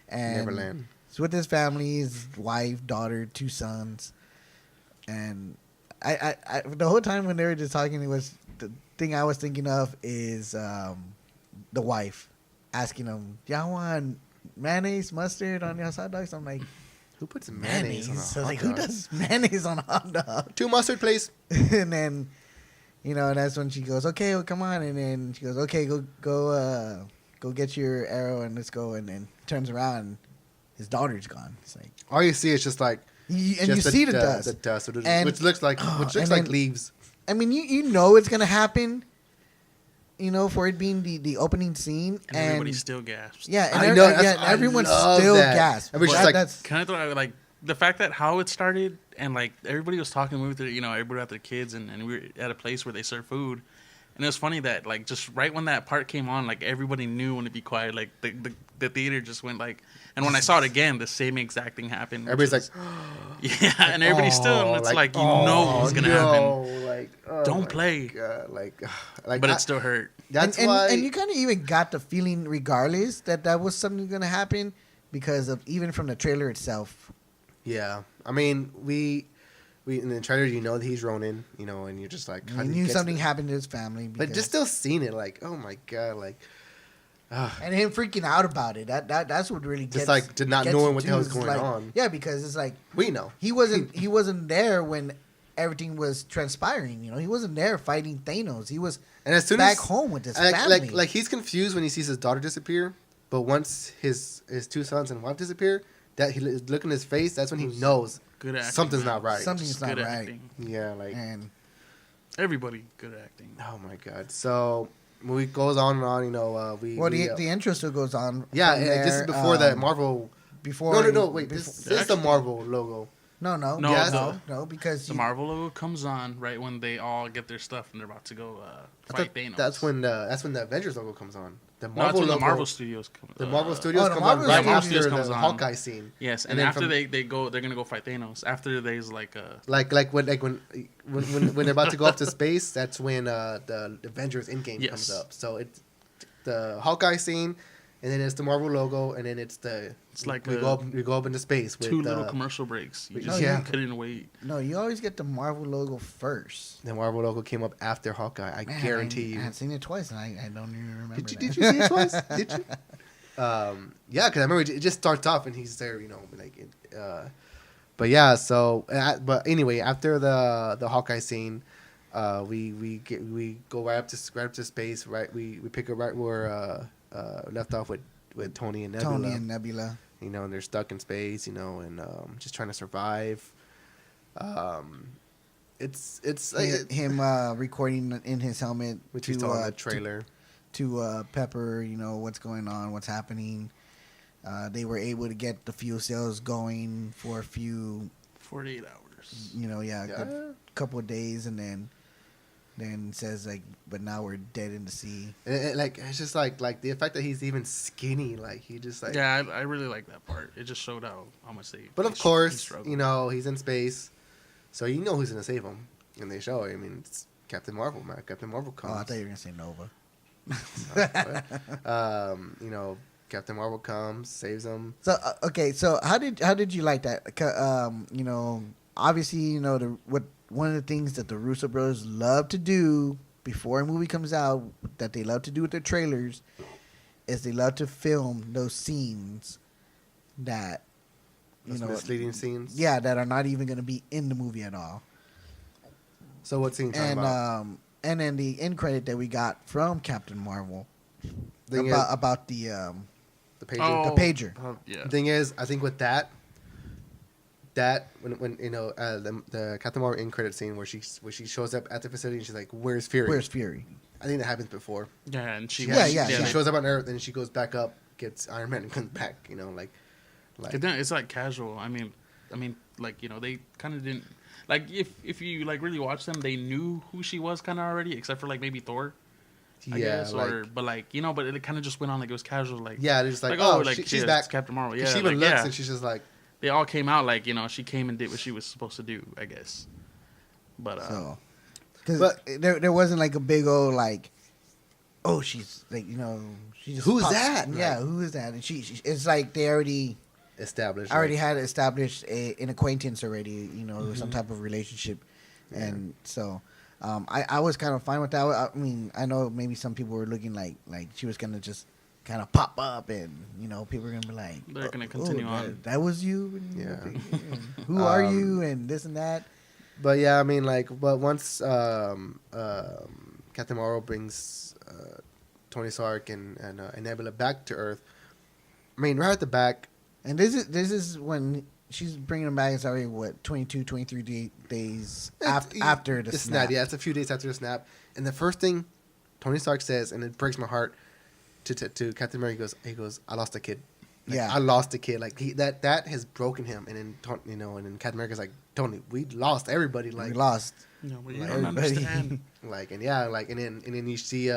And Neverland. it's with his family, his wife, daughter, 2 sons. And I the whole time when they were just talking, it was the thing I was thinking of is the wife asking him, "Y'all want mayonnaise, mustard on your hot dogs?" I'm like, who puts mayonnaise on a So hot like, dog? who does mayonnaise on a hot dog? 2 mustard, please. And then, you know, that's when she goes, "Okay, well, come on." And then she goes, "Okay, go get your arrow and let's go." And then turns around, and his daughter's gone. It's like, all you see is just like. you see the dust. The dust, And- which looks like then- leaves. I mean, you know it's gonna happen. You know, for it being the opening scene, And everybody still gasps. yeah, and I know, I everyone's love still that. gasped. Everybody's just like- That's Kind of thought like the fact that how it started, and like everybody was talking with their, you know, everybody had their kids, and we were at a place where they serve food, and it was funny that like just right when that part came on, like everybody knew when to be quiet. Like the theater just went like, and when I saw it again, the same exact thing happened. Everybody's like, yeah, and everybody still, and it's like you know what's gonna happen. Like, Don't play. God, like, But it still hurt. That's and, why. and you kind of even got the feeling, regardless, that was something gonna happen because of even from the trailer itself. Yeah, I mean, we in the trailer, you know that he's Ronin, you know, and you're just like, You knew something happened to his family, but just still seeing it, like, oh my god, like, and him freaking out about it. That's what really just gets, like to not gets knowing you what the too, hell's is going like- on. Yeah, because it's like We know he wasn't there when everything was transpiring. You know, he wasn't there fighting Thanos. He was and as soon back as home with his like, family. like he's confused when he sees his daughter disappear, but once his 2 sons and wife disappear, that he look in his face, that's when he knows Good acting. something's man. not right. Something's Just not good right. acting. Yeah, like, And Everybody good acting. oh my god. So movie goes on and on. You know, the intro still goes on. yeah, from and this is there, before that Marvel. Before No, wait. This is the Marvel logo. No, No, because The Marvel logo comes on right when they all get their stuff and they're about to go I fight thought Thanos. that's when the Avengers logo comes on. The No, Marvel that's when logo. the Marvel Studios come. The Marvel Studios the come Marvel on right Studios after comes the on. Hawkeye scene. Yes, And and then after from- they're gonna go fight Thanos. After there's like a Like when they're about to go off to space, that's when the Avengers Endgame Yes. comes up. So it's the Hawkeye scene, and then it's the Marvel logo, and then it's like we go up into space with two little commercial breaks. You just Yeah. couldn't wait. no, you always get the Marvel logo first. the Marvel logo came up after Hawkeye. I Man, guarantee you. I had seen it twice, and I don't even remember. Did you see it twice? Did you? Yeah, because I remember it just starts off and he's there, you know, like. But yeah, so but anyway, after the Hawkeye scene, we go right up to space. Right, we pick up right where left off with Tony and Nebula. You know, and they're stuck in space. You know, and just trying to survive. It's like him recording in his helmet, which we saw in the trailer. to Pepper, you know, what's going on, what's happening. They were able to get the fuel cells going for a few, 48 hours. you know, a couple of days, and then says like, but now we're dead in the sea. Like it's just like the fact that he's even skinny, like he just like. Yeah, I really like that part. It just showed how much they. But they of course, struggled. you know, he's in space, so you know who's gonna save him, and they show. I mean, it's Captain Marvel, man. Captain Marvel Oh, I comes. thought you were gonna say Nova. You know, Captain Marvel comes, saves them. So okay, so how did you like that? Obviously, one of the things that the Russo brothers love to do before a movie comes out, that they love to do with their trailers, is they love to film those scenes that Those misleading scenes. Yeah, that are not even going to be in the movie at all. So what scene you talking about? And then the end credit that we got from Captain Marvel about the pager. Oh, the pager. Yeah. Thing is, I think with that when the Captain Marvel end credit scene where she shows up at the facility and she's like, "Where's Fury?" Where's Fury? I think that happens before. Yeah, and she She shows up on Earth and she goes back up, gets Iron Man and comes back. It's like casual. I mean, they kind of didn't like if you like really watch them, they knew who she was kind of already, except for like maybe Thor. I guess, but it kind of just went on like it was casual, like they're just like she's back, Captain Marvel. Yeah, she even looks and she's just like, they all came out like she came and did what she was supposed to do, I guess. But because there wasn't like a big old like, oh, she's like she just who's pops, that? Yeah, who is that? And she it's like they already established, had established an acquaintance already, some type of relationship, and so. I was kind of fine with that. I mean, I know maybe some people were looking like she was gonna just kind of pop up, and people were gonna be like, they're gonna continue on. That was you. And, Yeah. who are you? And this and that. But yeah, I mean, but once Captain Marvel brings Tony Stark and Nebula back to Earth, I mean, right at the back, and this is when. She's bringing them back. It's already 22, 23 days after the snap. Yeah, it's a few days after the snap. And the first thing Tony Stark says, and it breaks my heart, to Captain America, he goes, "I lost a kid. I lost a kid. Like that has broken him." And then and then Captain America's like, "Tony, we lost everybody. Like we lost. No, but you don't understand." and then you see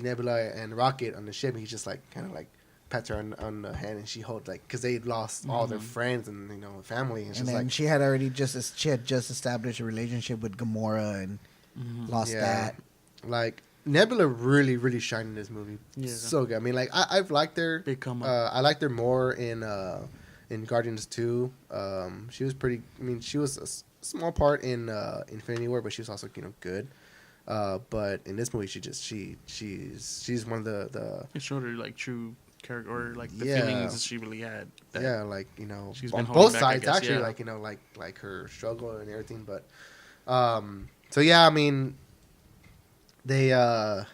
Nebula and Rocket on the ship. And he's just like kind of like. Pats her on the hand and she holds because they lost all their friends and family and then she had just established a relationship with Gamora and lost that. Like Nebula really shined in this movie. Yeah. So good. I mean, I've liked her. Big come up. I liked her more in Guardians 2. She was pretty. I mean, she was a small part in Infinity War, but she was also good. But in this movie, she's one of the. It showed her like true. Character or like the feelings that she really had. She's on both sides actually. Like her struggle and everything. But so yeah, I mean, they it's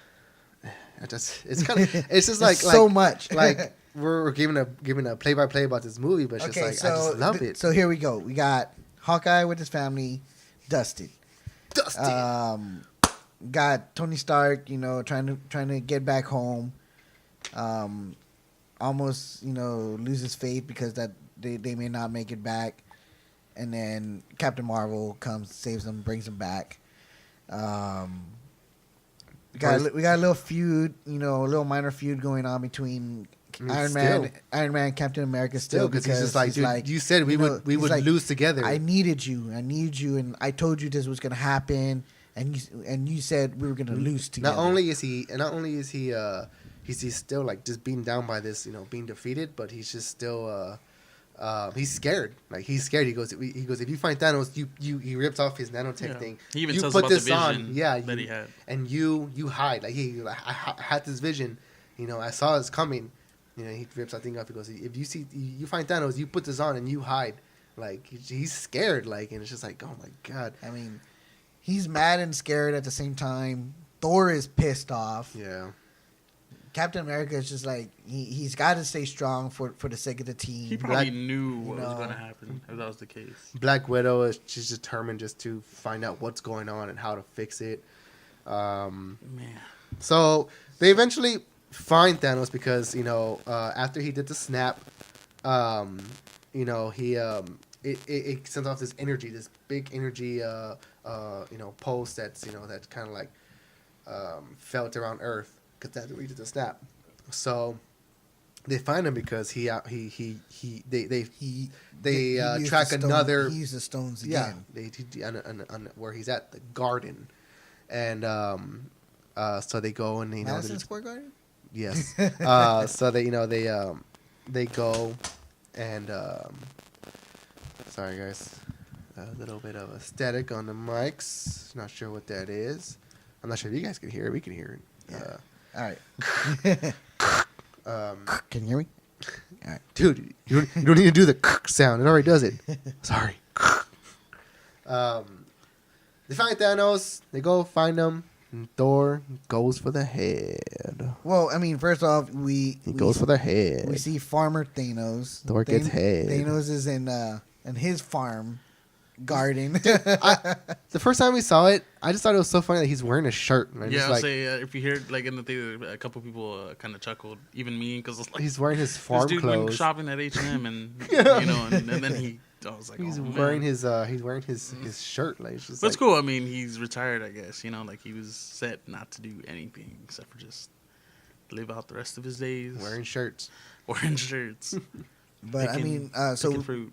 kind of it's just like so much like we're giving a play by play about this movie, but it's just like I just love it. So here we go. We got Hawkeye with his family, dusted. Got Tony Stark, trying to get back home. Almost, loses faith because that they may not make it back, and then Captain Marvel comes, saves them, brings them back. We got a little feud, a little minor feud going on between Iron Man, Captain America still because he's just like, dude, you said we would lose together. I needed you, and I told you this was gonna happen, and you said we were gonna lose together. Not only is he he's still like just being down by this, being defeated, but he's just still he's scared. Like he's scared. He goes, if you find Thanos, he rips off his nanotech thing. He even you tells put about this the vision on, that he had, and you hide. Like I had this vision. I saw this coming. He rips that thing off. He goes, if you find Thanos, you put this on and you hide. Like he's scared. Like, and it's just like, oh my god. I mean, he's mad and scared at the same time. Thor is pissed off. Yeah. Captain America is just like he's got to stay strong for the sake of the team. He probably knew what was going to happen if that was the case. Black Widow she's determined just to find out what's going on and how to fix it. Man. So they eventually find Thanos because after he did the snap, he it sends off this energy, this big energy pulse that's that's kind of like felt around Earth. Because that's what he did the snap. So they find him because they track another. He used the stones again. Yeah, on where he's at, the garden, and so they go and Madison Square Garden. Yes. So they they go and sorry guys, a little bit of a static on the mics. Not sure what that is. I'm not sure if you guys can hear it. We can hear it. Yeah. All right. Can you hear me? All right. Dude, you don't need to do the sound. It already does it. Sorry. They find Thanos. They go find him. And Thor goes for the head. Well, I mean, first off, He goes for the head. we see Farmer Thanos. Thor gets head. Thanos is in his farm garden. The first time we saw it, I just thought it was so funny that he's wearing a shirt. And I'm Yeah, just I'll like, say if you hear like in the theater, a couple people kind of chuckled, even me, because like he's wearing his this farm dude went clothes. shopping at H&M and Yeah. you know, and then I was like, He's oh, wearing man. his shirt. Like, it's just But it's like, cool. I mean, he's retired, I guess. You know, like he was set not to do anything except for just live out the rest of his days wearing shirts. wearing shirts. But I picking- mean, picking so fruit.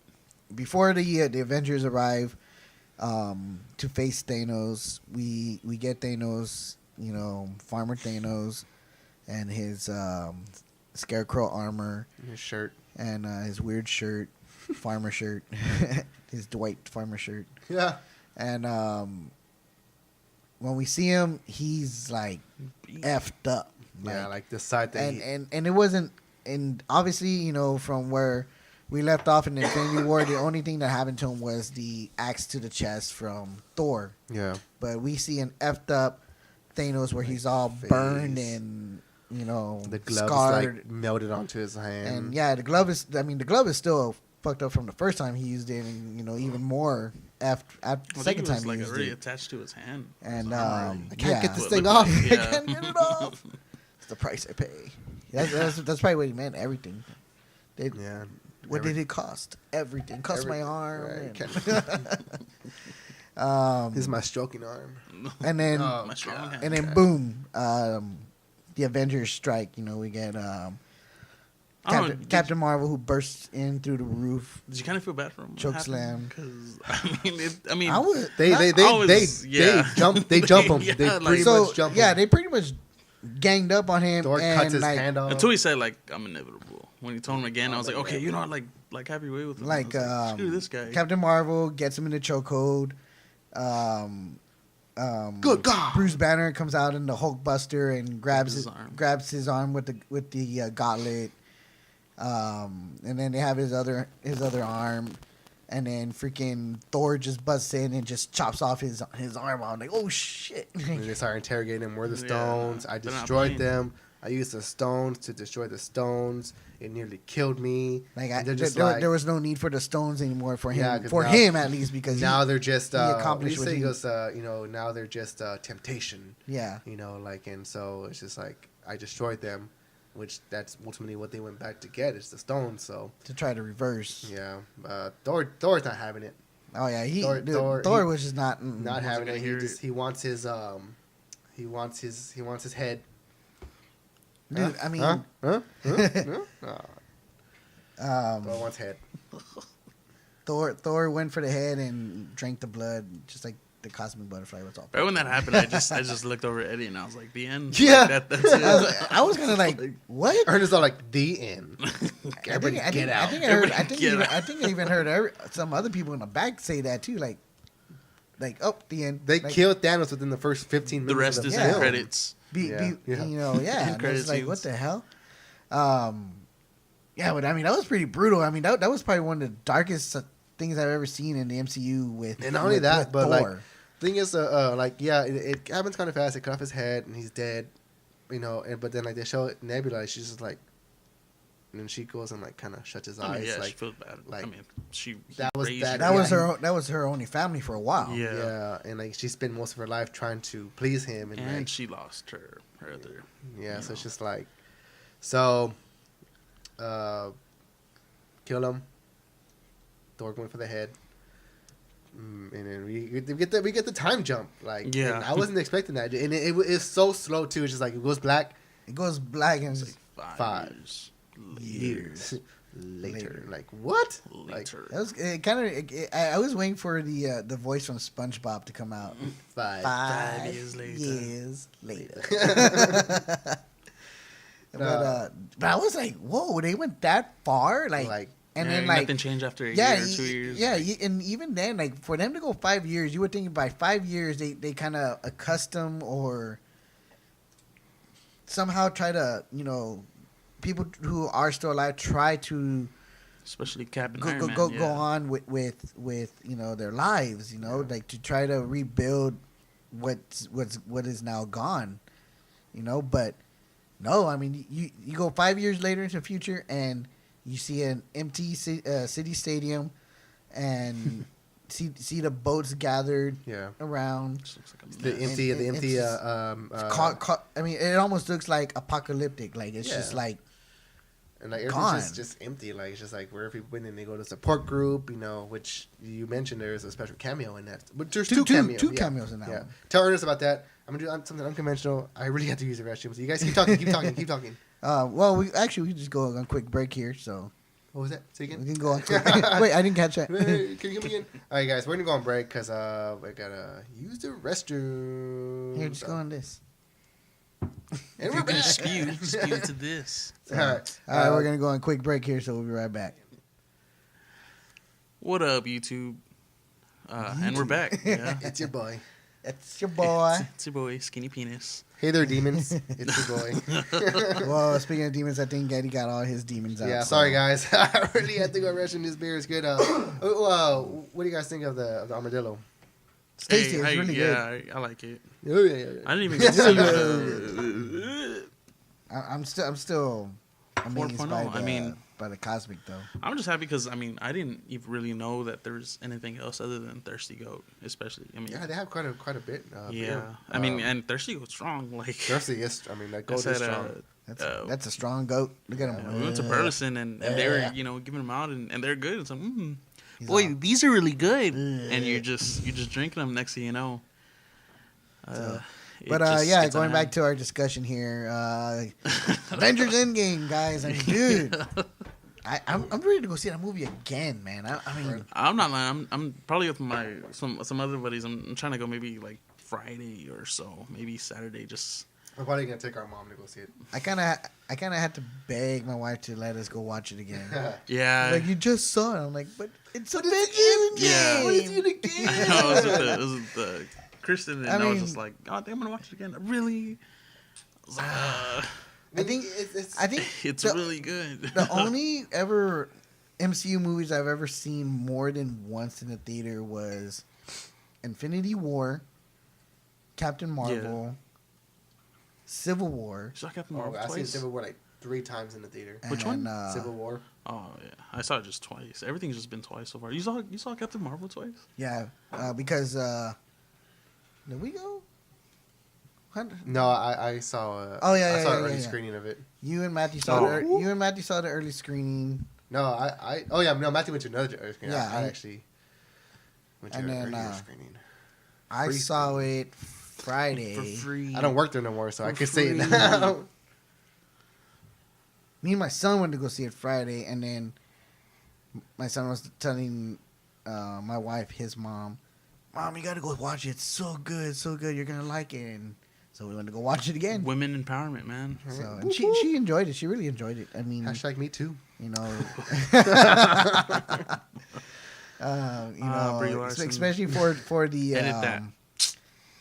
before the Avengers arrive to face Thanos, we get Thanos, you know, Farmer Thanos, and his scarecrow armor His shirt. and his weird shirt, farmer shirt, his Dwight farmer shirt, Yeah. and when we see him, he's like effed up. Yeah, like the side that And it wasn't, and obviously, you know, from where we left off in Infinity War, the only thing that happened to him was the axe to the chest from Thor. yeah. But we see an effed up Thanos where he's all Face. burned and, you know, The glove scarred. like melted onto his hand. And yeah, the glove is still fucked up from the first time he used it, and, you know, even more after I the think second it time was he like used already it. attached to his hand. And I can't yeah. get this What thing looked off. like- I yeah. can't get it off. It's the price I pay. That's probably what he meant. Everything. Yeah. What did it cost? Everything. Cost my arm. Right. and, This is my stroking arm. and then Oh, My strong God. hand. and then boom, the Avengers strike. You know, we get I don't know, Captain Marvel who bursts in through the roof. Did you kind of feel bad for him? Choke slam. Because I mean, I was They jump him. Yeah, they like- pretty so much jump yeah, him. they pretty much ganged up on him. Thor and cuts his like, hand off. until he said like I'm inevitable. When he told him again, I was like, okay, you know, like have your way with him. Like, I was screw this guy. Captain Marvel gets him in the chokehold. Good God. Bruce Banner comes out in the Hulk Buster and grabs Grabs his arm with the gauntlet. And then they have his other arm, and then freaking Thor just busts in and just chops off his arm out. Like, oh shit! And they start interrogating him. Where are the Yeah, stones? I they're not destroyed playing. them. I used the stones to destroy the stones. It nearly killed me. Like, And they're just like, there was no need for the stones anymore for him. Yeah, 'cause for now- him at least, because now they're just he accomplished what what he he- goes, now they're just temptation. yeah. Like, and so it's just like I destroyed them, which that's ultimately what they went back to get is the stones. So To try to reverse. yeah, Thor's not having it. Oh yeah, Thor was just not. Not Wasn't having gonna it. hear He wants his head. Dude, I mean, Huh? No? um, Thor wants head. Thor went for the head and drank the blood, just like the cosmic butterfly was all. Right when that happened, I just looked over at Eddie and I was like, the end. Yeah. Like, that's it. I was gonna like what? Ernest all like the end. Everybody I get out. think I heard. Everybody I think I even heard some other people in the back say that too. Like oh, the end. They like, killed Thanos within the first 15 The minutes. rest of is the in film. credits. Yeah. You know, yeah. End And credit it's like, scenes. what the hell? Yeah, but I mean, that was pretty brutal. I mean, that was probably one of the darkest things I've ever seen in the MCU with. And not only with that, but like, Thor. thing is, it happens kind of fast. They cut off his head and he's dead, but then like they show Nebula, she's just like, and then she goes and like kind of shuts his I mean, eyes. yeah, she like feels bad. like, I mean, she that was raised that- her. that was her only family for a while. Yeah. yeah, and like she spent most of her life trying to please him, and And like, she lost her other. yeah, you so know. it's just like, so, kill him. Thor went for the head. And then we get the time jump. Like, Yeah. and I wasn't expecting that, and it's so slow too. It's just like it goes black It goes black and It's it's like 5 years years later. Later. Like what? Like later. that was it kind of. I was waiting for the voice from SpongeBob to come out. 5. 5 years later. Years later. went that far, like and then like nothing changed after a yeah, year or 2 years. yeah, and even then, like for them to go 5 years, you would think by 5 years they kind of accustom or somehow try to, you know, people who are still alive try to Especially Captain go Iron go Man, go, yeah. go on with you know their lives, you know, like to try to rebuild what is now gone, you know. But no, I mean you go 5 years later into the future and you see an empty city stadium and see the boats gathered around. Just looks like a The mess. empty. I mean, it almost looks like apocalyptic. Like it's just like And like gone. everything's just empty. Like it's just like wherever people went and they go to support group, you know, which you mentioned there's a special cameo in that. But there's two cameos. Two cameos in that Yeah. one. Tell Ernest about that. I'm gonna do something unconventional. I really have to use the restroom. So you guys keep talking, keep talking. Well, we can just go on a quick break here, so What was that? Say we again. can go on. Wait, I didn't catch that. Hey, can you come again? All right, guys, we're gonna go on break because we gotta use the restroom. Here, just go on this. And we're back. Spew to this. All right, All right, we're gonna go on a quick break here, so we'll be right back. What up, YouTube? And we're back. Yeah. It's your boy. It's your boy. It's your boy, Skinny Penis. Hey there, demons. It's your boy. Well, speaking of demons, I think Eddie got all his demons out. Yeah, so- sorry guys. I really had to go restroom. This beer is good. What do you guys think of the armadillo? It's tasty. It's really good. Yeah, I like it. Oh yeah. I didn't even get to see I'm still amazed 4.0. by the cosmic though. I'm just happy because, I didn't even really know that there's anything else other than Thirsty Goat, especially. Yeah, they have quite a bit. Yeah. beer. And Thirsty Goat's strong. Like, Thirsty is. I mean, that I goat said, is strong. That's a strong goat. Look at him. we went to Burleson and they were, giving them out and they're good. It's like, He's boy, all- these are really good. And you're just drinking them next thing you know. But yeah, going back to our discussion here, Avengers Endgame, guys. I mean, dude, I'm ready to go see that movie again, man. I mean, I'm not lying. I'm probably with some other buddies. I'm trying to go maybe like Friday or so, maybe Saturday. Just We're probably gonna take our mom to go see it. I kind of had to beg my wife to let us go watch it again. yeah. Like, you just saw it. I'm like, but it's Avengers Endgame. Yeah. What is it again? I know, it was with the Kristen, and I was mean- just like, oh, I think I'm gonna watch it again. Really? I was like, I think it's the- really good. The only ever MCU movies I've ever seen more than once in the theater was Infinity War, Captain Marvel, Civil War. You saw Captain Marvel I've seen twice? Civil War like 3 times in the theater. Which one? Civil War. Oh yeah, I saw it just twice. Everything's just been twice so far. You saw Captain Marvel twice? Yeah, because did we go? No, I saw. Oh, yeah, I yeah, saw yeah, an early yeah. screening of it. You and Matthew saw you and Matthew saw the early screening. No, Oh yeah, no. Matthew went to another early screening. Yeah, I actually went to and an then, earlier screening. I Free saw it Friday. For free. I don't work there no more, so I For can say it free. now. Me and my son went to go see it Friday, and then my son was telling my wife, his mom, "Mom, you gotta go watch it. It's so good, so good. You're gonna like it." And so we went to go watch it again. Women empowerment, man. So and she enjoyed it. She really enjoyed it. I mean, Hashtag me too. you know, Brie Larson. especially for the Edit that.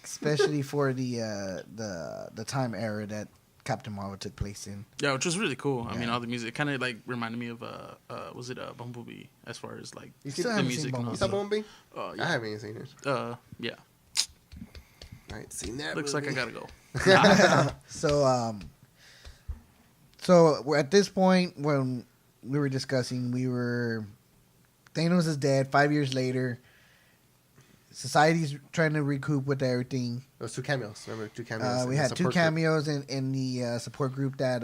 especially for the time era that Captain Marvel took place in. Yeah, which was really cool. I mean, Yeah. all the music kind of like reminded me of was it Bumblebee as far as like You Still see the haven't music seen and all You Bumblebee. saw Bumblebee? Oh I yeah. haven't even seen it. Yeah. I ain't seen that. Looks like I movie. gotta go. So we're at this point when we were discussing, Thanos is dead. 5 years later, society's trying to recoup with everything. Those 2 cameos. Remember 2 cameos? We in the had 2 support group. cameos in the support group that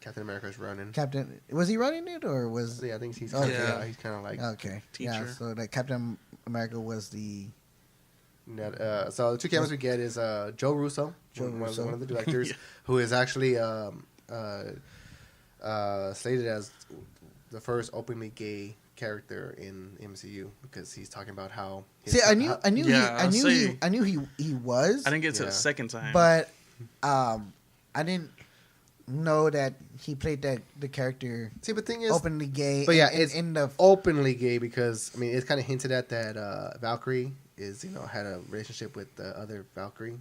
Captain America's running. Captain was he running it or was Yeah, I think he's. Okay. Yeah, he's kind of like. okay? Yeah, Teacher. so that Captain America was the So the 2 cameos we get is Joe Russo, Joe one Russo. of the directors, Yeah. who is actually slated as the first openly gay character in MCU because he's talking about how. See, I knew Yeah, I'll say- he was. I didn't get to Yeah. the second time. But I didn't. know that he played the character. See, but the thing is, openly gay. But yeah, it's it's openly gay because I mean it's kind of hinted at that Valkyrie is had a relationship with the other Valkyrie.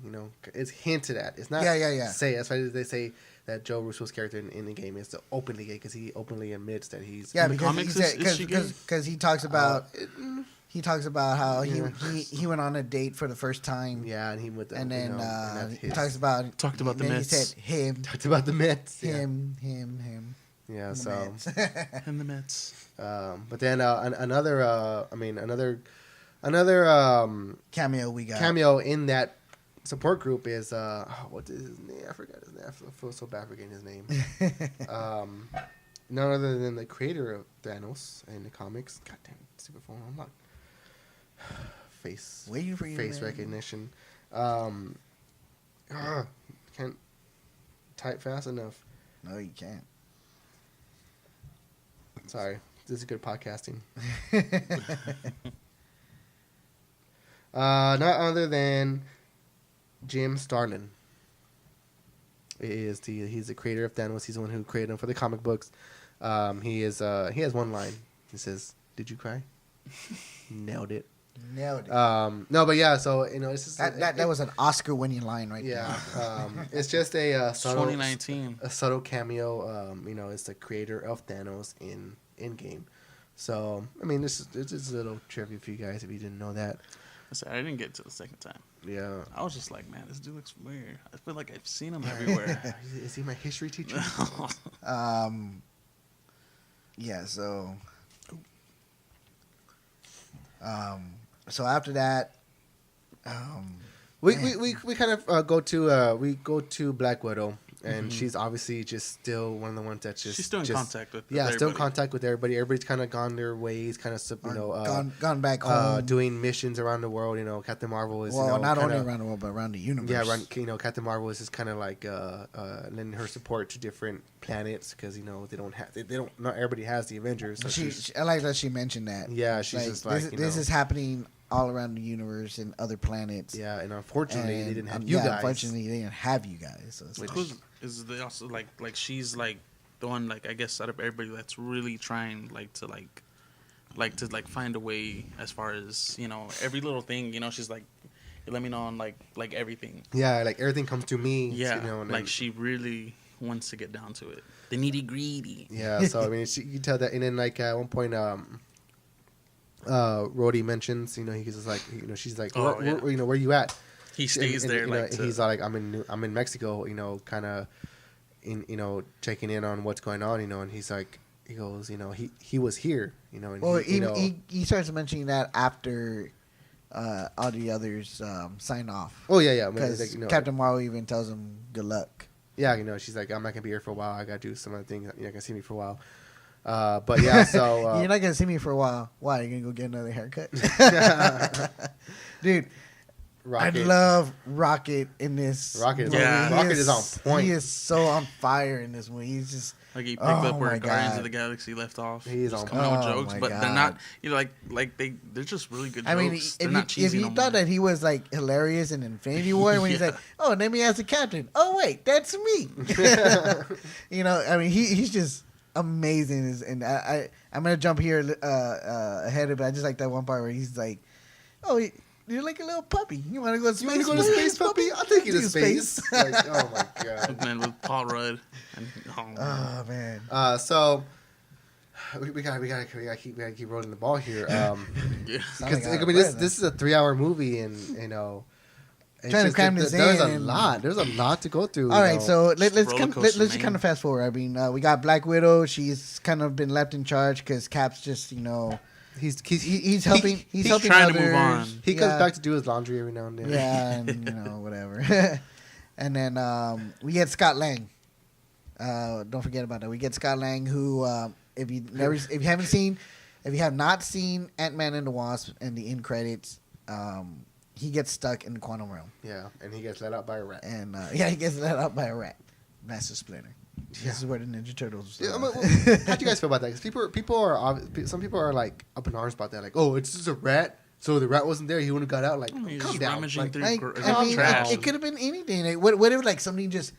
It's hinted at. It's not. Yeah. Say that's why they say that Joe Russo's character in the game is openly gay because he openly admits that he's because he talks about. He talks about how he went on a date for the first time. Yeah, and he went. And then he talked about the Mets. He said him. Talked about the Mets. Him. Yeah. The So. And the Mets. But then another cameo we got. Cameo in that support group is what is his name? I forgot his name. I feel so bad forgetting his name. None other than the creator of Thanos in the comics. Goddamn stupid phone. I'm not. Waiting for you, face man. recognition. Can't type fast enough. No, you can't. Sorry, this is good podcasting. Not other than Jim Starlin. He's the creator of Thanos. He's the one who created him for the comic books. He has one line. He says, "Did you cry?" Nailed it. Nailed it. No, but yeah. So it's just that was an Oscar-winning line right there. Yeah. It's just a subtle, 2019. a subtle cameo. It's the creator of Thanos in Endgame. So I mean, this is a little trivia for you guys if you didn't know that. I didn't get to the second time. Yeah. I was just like, man, this dude looks weird. I feel like I've seen him everywhere. Is he my history teacher? Yeah. So. So after that, we kind of go to Black Widow, and she's obviously just still one of the ones that's she's still in contact with still in contact with everybody. Everybody's kind of gone their ways, kind of gone back home, doing missions around the world. Captain Marvel is not only around the world but around the universe. Yeah, Captain Marvel is just kind of like lending her support to different planets because not everybody has the Avengers. So I like that she mentioned that. Yeah, she's just like this is happening all around the universe and other planets. Yeah, and unfortunately they didn't have you guys. Unfortunately they didn't have you guys. So it's is they also like she's like the one I guess out of everybody that's really trying to find a way as far as every little thing she's like let me know on like everything. Yeah, like everything comes to me. Yeah, and she really wants to get down to it. The nitty greedy. Yeah, so I mean you tell that, and then at one point Rhodey mentions he's just like she's like where you at? He stays there he's like I'm in Mexico kind of in checking in on what's going on and he's like he goes he was here and he starts mentioning that after all the others sign off. Oh yeah because Captain Marvel even tells him good luck. Yeah, she's like I'm not gonna be here for a while. I gotta do some other things. You're not gonna see me for a while. But yeah, so you're not gonna see me for a while. Why? You're gonna go get another haircut, dude. Rocket. I love Rocket in this. Rocket movie. Is on point. He is so on fire in this movie. He's just like he picked up where Guardians of the Galaxy left off. He's on coming out with jokes, but they're not. They're just really good jokes. I mean, if you thought that he was like hilarious in Infinity War when he's like, "Oh, name me as the captain." Oh wait, that's me. I mean, he's just amazing. And I'm gonna jump here ahead of it. I just like that one part where he's like, "Oh, you're like a little puppy. You want to go to space? You want to go to space, puppy? I'll take you to space." Like, oh my god, man, with Paul Rudd. Oh man. So we gotta keep rolling the ball here. Because I mean, this is a 3-hour movie, and trying to cram this in. There's a lot to go through. All right, so let's just kind of fast forward. I mean, we got Black Widow. She's kind of been left in charge because Cap's just he's helping. He's helping trying others. to move on. He comes back to do his laundry every now and then. Yeah, and whatever. And then we get Scott Lang. Don't forget about that. We get Scott Lang, who if you have not seen Ant-Man and the Wasp and the end credits, he gets stuck in the quantum realm. Yeah, and he gets let out by a rat. And he gets let out by a rat. Master Splinter. Yeah. This is where the Ninja Turtles. Yeah, how do you guys feel about that? Because some people are like up in arms about that. Like, oh, it's just a rat. So the rat wasn't there. He wouldn't have got out. Like, calm down. Rummaging through trash. It could have been anything. Like, what if like something just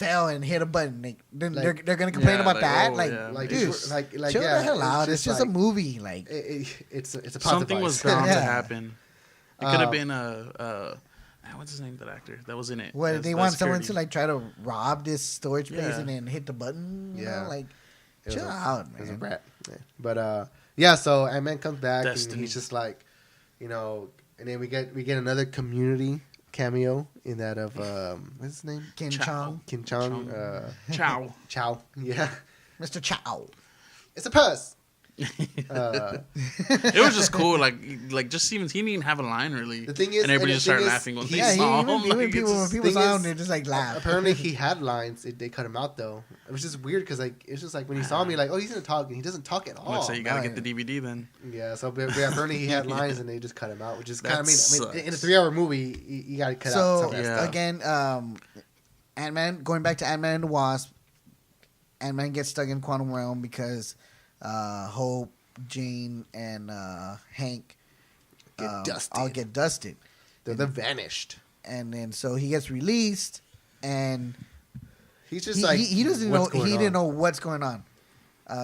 fell and hit a button. They're Like- gonna complain about that. oh, like, yeah. Like, dude, like chill yeah, the hell out. It's just a like- movie. Like, it's a plot Something was device. bound Yeah. to happen. It could have Um, been what's his name? That actor that was in it. what as they the want someone security. to like try to rob this storage place Yeah. and then hit the button. You Yeah. know, like It was chill a- out, It was a man. rat. Yeah. But yeah, so Ant-Man comes back and Destiny. he's just like, you know, and then we get another Community cameo in that of what's his name? Kin Chow. Chong, Kim Chong. Chow. Chow. Yeah. Mr. Chow. It's a puss. It was just cool. Like just even he didn't even have a line really. The thing is- and everybody and just the thing started is, laughing when he- they Yeah, saw him. even Like, when it's people just- saw him, is- they just like laugh. Apparently he had lines. They cut him out though. It was just weird because like it's just like when he saw me like, oh, he's gonna talk and he doesn't talk at all. Looks like you gotta no, get the DVD then. Yeah, so but apparently he had lines and they just cut him out, which is kind of That I mean, in a sucks. 3-hour movie, you gotta cut out So some of that Yeah. stuff. again, Ant-Man, going back to Ant-Man and the Wasp, Ant-Man gets stuck in quantum realm because Hope, Jane, and Hank Get dusted. all get dusted, They're vanished. and then so he gets released, and He's just he, like he doesn't know what's going he didn't on? know what's going on.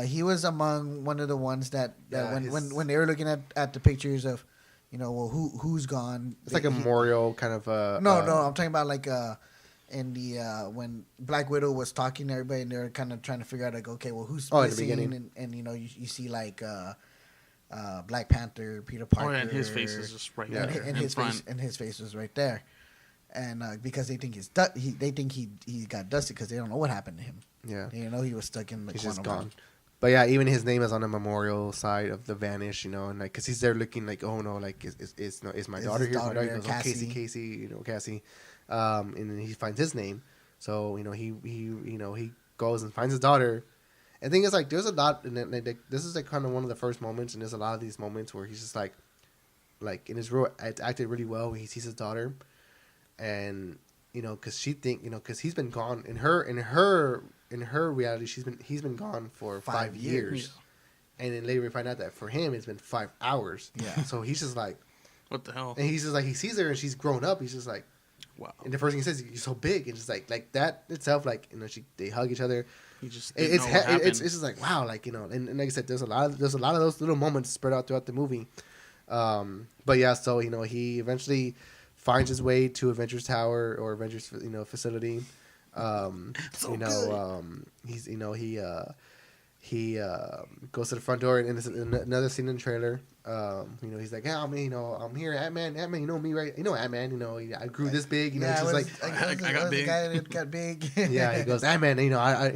He was among one of the ones that Yeah, when they were looking at the pictures of, you know, well who's gone. It's like a memorial kind of. No, I'm talking about like in the when Black Widow was talking to everybody and they were kind of trying to figure out like, okay, well who's Oh, in the missing, beginning. and you know you see like Black Panther, Peter Parker, Oh yeah, and his face is just right Yeah. there and in his front. face and his face was right there, and because they think they think he got dusted because they don't know what happened to him. Yeah, They know he was stuck in the he's quantum just realm. gone. But yeah, even his name is on the memorial side of the vanish, you know, and like, cause he's there looking like, oh no, like is my Is daughter his here? My daughter daughter there, goes, oh, Casey, Cassie? Casey, you know, Cassie, and then he finds his name, so you know he goes and finds his daughter. And the thing is, like, there's a lot, and then, like, this is like kind of one of the first moments, and there's a lot of these moments where he's just like in his role, it's acted really well when he sees his daughter, and you know, cause she think, you know, cause he's been gone in her reality, he's been gone for 5 years. And then later we find out that for him it's been 5 hours. Yeah. So he's just like, What the hell? and he's just like, he sees her and she's grown up. He's just like, Wow. and the first thing he says, "You're so big," and just like that itself, like, you know, they hug each other. He just It- didn't It's know what happened. it's just like, wow, like, you know, and like I said, there's a lot of those little moments spread out throughout the movie. But yeah, so you know, he eventually finds his way to Avengers Tower or Avengers, you know, facility. So you know, he's, you know, he goes to the front door, and it's another scene in the trailer. You know, he's like, yeah, I mean, you know, I'm here, Ant-Man, you know me, right? You know, Ant-Man, you know, I grew this big, you know, it's just like, I got the big. guy that got big. yeah, he goes, Ant-Man, you know, I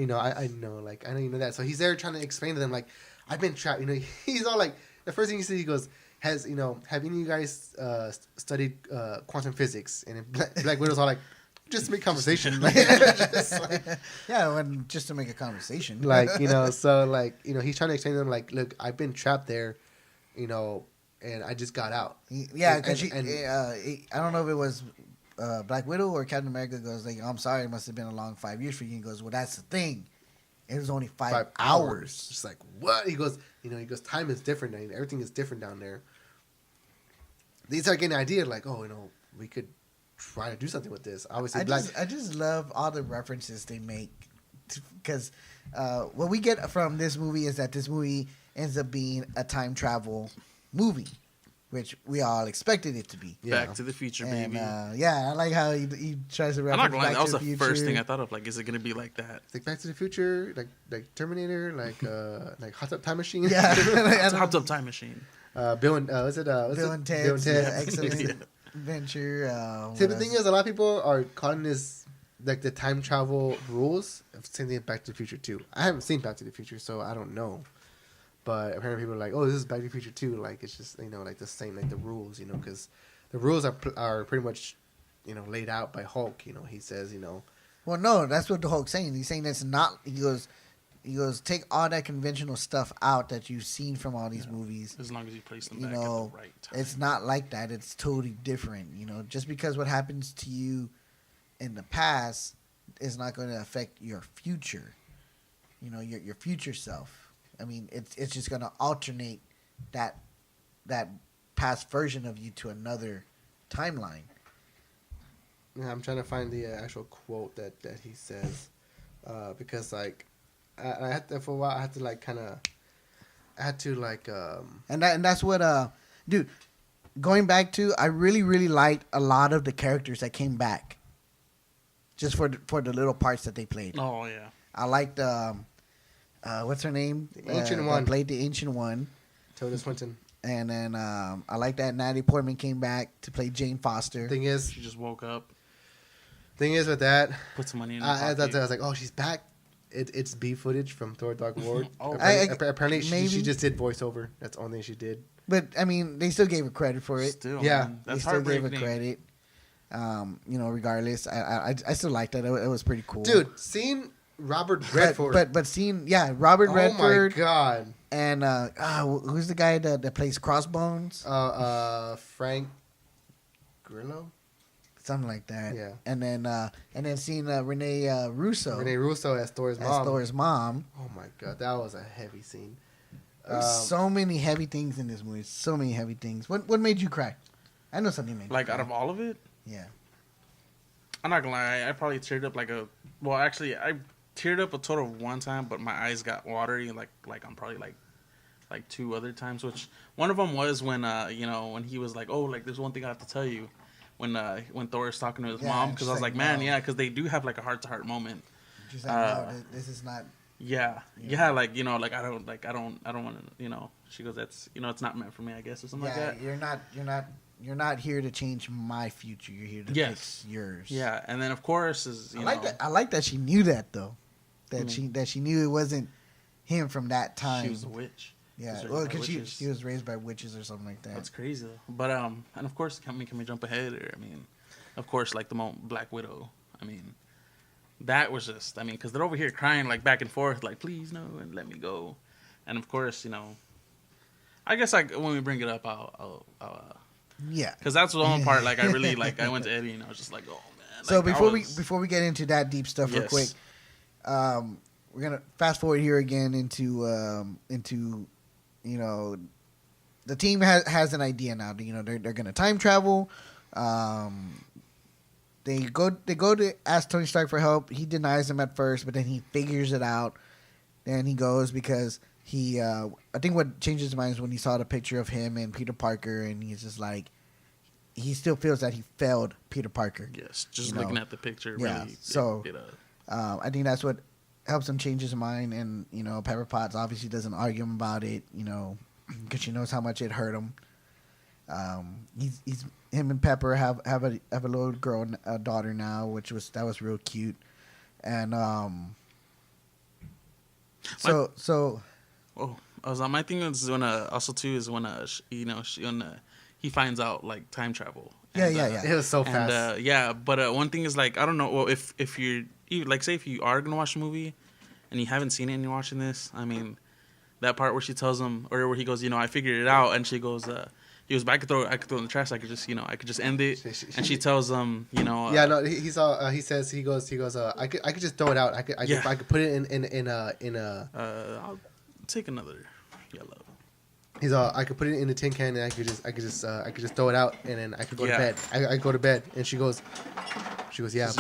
know, like, I know you know that. So he's there trying to explain to them, like, I've been trapped, you know, he's all like, the first thing he says, he goes, have any of you guys studied quantum physics? And Black Widow's all like, just make conversation. Like, just like, Yeah, just to make a conversation. like, you know, so like, you know, he's trying to explain to them, like, look, I've been trapped there, you know, and I just got out. Yeah, because And- I don't know if it was Black Widow or Captain America goes like, I'm sorry, it must have been a long 5 years for you. He goes, well, that's the thing. It was only 5 hours. Just like, what? He goes, you know, time is different. And everything is different down there. They start getting an idea, like, oh, you know, we could try to do something with this. Obviously, I just love all the references they make. Because what we get from this movie is that this movie ends up being a time travel movie, which we all expected it to be. Yeah. Back to the Future, And baby. yeah, I like how he tries to I'm reference not gonna lie, Back that was to the the first Future. thing I thought of. Like, is it gonna be like that? like Back to the Future, like Terminator, like Hot Tub Time Machine. Yeah, It's a hot tub time machine. Bill and what's it? Bill and Ted's Bill and Ted's. Excellent Yeah. Adventure. See, the thing is, a lot of people are calling this like the time travel rules. Same thing with Back to the Future 2. I haven't seen Back to the Future, so I don't know. But apparently, people are like, "Oh, this is Back to the Future 2." Like, it's just, you know, like the same, like the rules, you know, because the rules are pretty much, you know, laid out by Hulk. You know, he says, you know, Well, no, that's what the Hulk's saying. He's saying that's not. He goes, take all that conventional stuff out that you've seen from all these movies. As long as you place them You back know, at the right time. it's not like that. It's totally different. You know, just because what happens to you in the past is not going to affect your future. You know, your future self. I mean, it's just going to alternate that past version of you to another timeline. yeah, I'm trying to find the actual quote that he says. because like I had to, for a while I had to like kind of I had to like and that's what dude. Going back to, I really liked a lot of the characters that came back, just for the little parts that they played. Oh yeah. I liked what's her name? The Ancient One. That played the Ancient One. Tilda Swinton. And then I like that Natalie Portman came back to play Jane Foster. Thing is, She just woke up, with that, put some money in her I pocket. was like, oh, she's back. It's B footage from Thor: Dark World. Oh. Apparently maybe. she just did voiceover. That's the only thing she did. But I mean, they still gave her credit for it. Still, Yeah. man, They that's still gave her heartbreaking. credit. Regardless, I still liked that. It was pretty cool, Dude, seeing Robert Redford. But seeing Robert Redford Oh my god. and who's the guy that plays Crossbones? Frank Grillo. Something like that. Yeah. And then seeing Renee Russo Renee Russo as Thor's as mom. Thor's mom. Oh my god, that was a heavy scene. There's so many heavy things in this movie. So many heavy things. What made you cry? I know something made Like you out cry. of all of it, Yeah. I'm not gonna lie. I probably teared up well, actually, I teared up a total of one time, but my eyes got watery. Like I'm probably like two other times. Which one of them was when when he was like, oh, like there's one thing I have to tell you. When Thor is talking to his Yeah, mom, and because she's I was like, like, man, no. yeah, because they do have like a heart to heart moment. She's like, no, this is not. Yeah, Yeah. like like I don't want to, She goes, that's it's not meant for me, I guess, or something like that. You're not here to change my future. You're here to Yes. fix yours. Yeah, and then of course is I like that. I like that she knew that though. That Mhm. she knew it wasn't him from that time. she was a witch. Yeah, She was well, raised by because witches. she was raised by witches or something like that. That's crazy though. But and of course, can we jump ahead? Or of course, like the Black Widow. That was just because they're over here crying like back and forth, like please no and let me go, and of course I guess when we bring it up, I'll Yeah. because that's the one part like I really like. I went to Eddie and I was just like, oh man. So Like, before we get into that deep stuff real Yes. quick, we're gonna fast forward here again into the team has an idea now. They're gonna time travel. They go to ask Tony Stark for help. He denies them at first, but then he figures it out. Then he goes because he I think what changed his mind is when he saw the picture of him and Peter Parker, and he's just like he still feels that he failed Peter Parker. yes, just you know. looking at the picture. Yeah, Really, so- it, I think that's what helps him change his mind, and Pepper Potts obviously doesn't argue him about it, because she knows how much it hurt him. He's him and Pepper have a little girl, a daughter now, that was real cute, and so Oh, my thing is when also too is when he finds out like time travel. Yeah, And, yeah. It was so fast. And but one thing is like I don't know. Well, if you're like say if you are gonna watch the movie and you haven't seen it and you're watching this, that part where she tells him or where he goes, I figured it out, and she goes, he was, but I could throw it in the trash. I could just end it. And she tells him, yeah, no, he goes, I could just throw it out. I could put it in a. I'll take another yellow. He's I could put it in a tin can and I could just throw it out and then I could go to bed. I go to bed and she goes, yeah,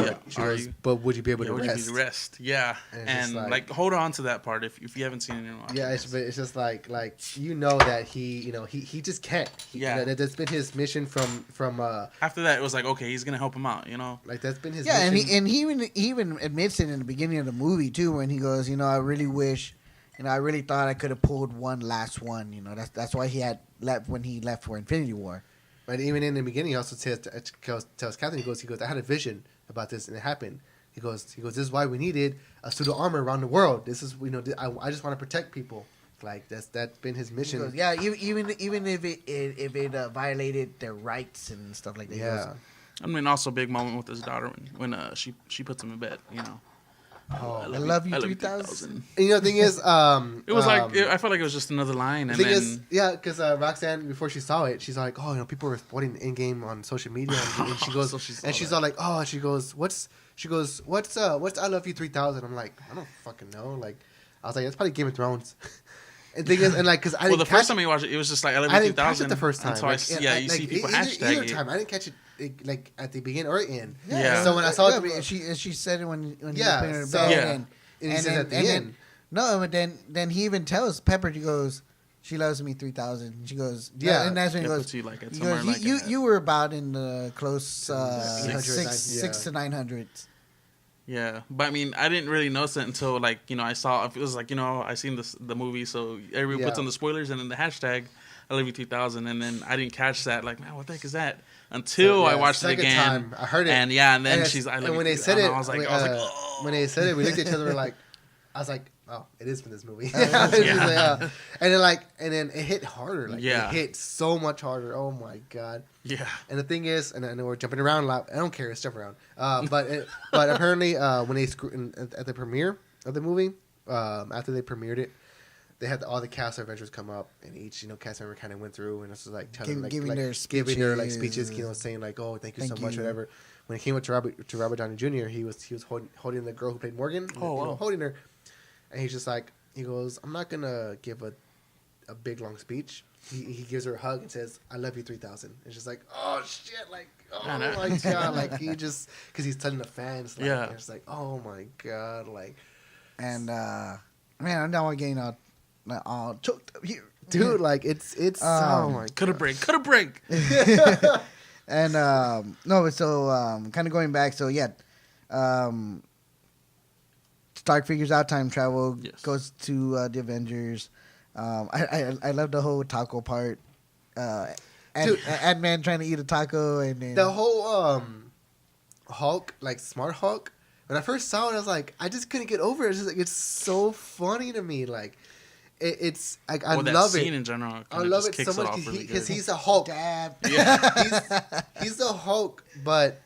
but would you be able to rest? Yeah, And it's like hold on to that part if you haven't seen it in a while. Yeah, it's just like that he just can't. That's been his mission from. After that, it was like okay, he's gonna help him out. Like that's been his. yeah, mission. and he even admits it in the beginning of the movie too, when he goes, I really wish. I really thought I could have pulled one last one. That's why he had left when he left for Infinity War. But even in the beginning, he also tells Catherine, he goes, I had a vision about this and it happened. He goes, this is why we needed a suit of armor around the world. This is, I just want to protect people. Like that's been his mission. He goes, yeah, even if it violated their rights and stuff like that. Yeah. Also a big moment with his daughter when she puts him in bed. Oh, I love you 3000. The thing is, it was I felt like it was just another line, and then because Roxanne before she saw it, she's like, oh, people were reporting the Endgame on social media, and she goes, she's all like, oh, she goes, what's I love you 3000? I'm like, I don't fucking know. Like, I was like, it's probably Game of Thrones. And thing is, and like, cause I well, didn't the first time you watched it, it was just like I didn't catch it the first time. So Like, you see people hashtag either it. time. I didn't catch it like at the beginning or end. Yeah. So when I saw it, she said it when Yeah, you put her in so- bed, Yeah. and he and says then- at the and then- end. no, but then he even tells Pepper, he goes, she loves me 3,000. She goes, Yeah. and that's when he Yeah, goes, puts you like at he somewhere goes, like you were about in the close 800, six to 900. Yeah, but I mean, I didn't really notice it until like I saw it was like I seen the movie, so everybody puts Yeah. on the spoilers and then the hashtag I love you 2000, and then I didn't catch that. Like, man, what the heck is that? Until So, I watched it second again. time, I heard it, and then it's- she's I love and when you they said 2000, it, I was like, oh. when they said it, we looked at each other like, I was like, oh, it is from this movie. Yeah. And then it hit harder. Like, Yeah. it hit so much harder. Oh my god. Yeah. And the thing is, and I know we're jumping around a lot. I don't care. It's jump around. But apparently, when they at the premiere of the movie, after they premiered it, they had all the cast of Avengers come up, and each cast member kind of went through, and this was like telling Giving their giving their speeches, saying like, oh, thank you so much, you. whatever. When it came up to Robert Downey Jr., he was holding the girl who played Morgan, wow. holding her, and he's just like, he goes, I'm not gonna give a big long speech. He gives her a hug and says, I love you 3,000. It's just like, oh shit, like, oh my god, like he just, because he's telling the fans, like, Yeah. it's like, oh my god, like, And man, I'm now getting all choked up here, dude, like it's oh my Cut a break. And no, so kind of going back. So yeah, Stark figures out time travel, Yes. goes to the Avengers. I love the whole taco part. Dude. Ant-Man trying to eat a taco, and then the whole Hulk, like Smart Hulk. When I first saw it, I was like, I just couldn't get over it. It's just like, it's so funny to me. Like, it's like I that love scene it. in general. I love it so much because he's a Hulk. dab. Yeah. He's a Hulk, but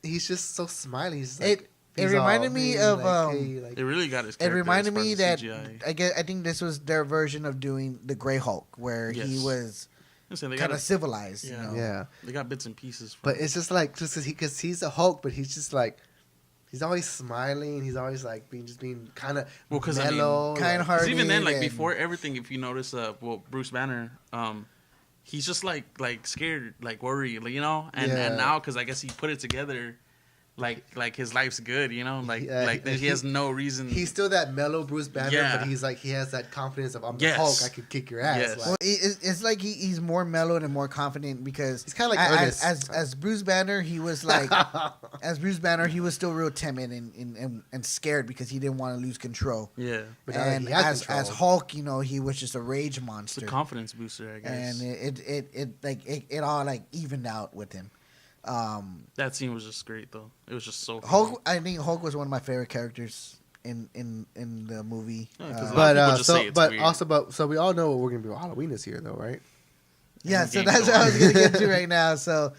he's just so smiley. He's like, It reminded me of It really got his it character reminded as far me as that CGI. I think this was their version of doing the Gray Hulk, where he Yes. was Listen, they kind got of civilized. Yeah. You know? yeah. They got bits and pieces. But it's just like because he's a Hulk, but he's just like he's always smiling. He's always like being kind of mellow, kind of like, hard. even then, like and- before everything, if you notice, Bruce Banner, he's just like scared, like worried, like, and Yeah. now because I guess he put it together, like his life's good, he has no reason. He's still that mellow Bruce Banner, Yeah. but he's like he has that confidence of I'm the Yes. Hulk. I could kick your ass. Yes. Like, Well, it's like he's more mellowed and more confident because He's kinda like Ernest. as Bruce Banner, he was like as Bruce Banner, he was still real timid and scared because he didn't want to lose control. yeah, but now that And he has control, as Hulk, he was just a rage it's a monster, confidence booster, I guess. and it all like evened out with him. That scene was just great, though. It was just so funny. Hulk, I think Hulk was one of my favorite characters in the movie. Yeah, 'cause a lot but of people just say it's weird. so we all know what we're gonna do on Halloween this year, though, right? Yeah, so Endgame that's what I was going. gonna get to right now. So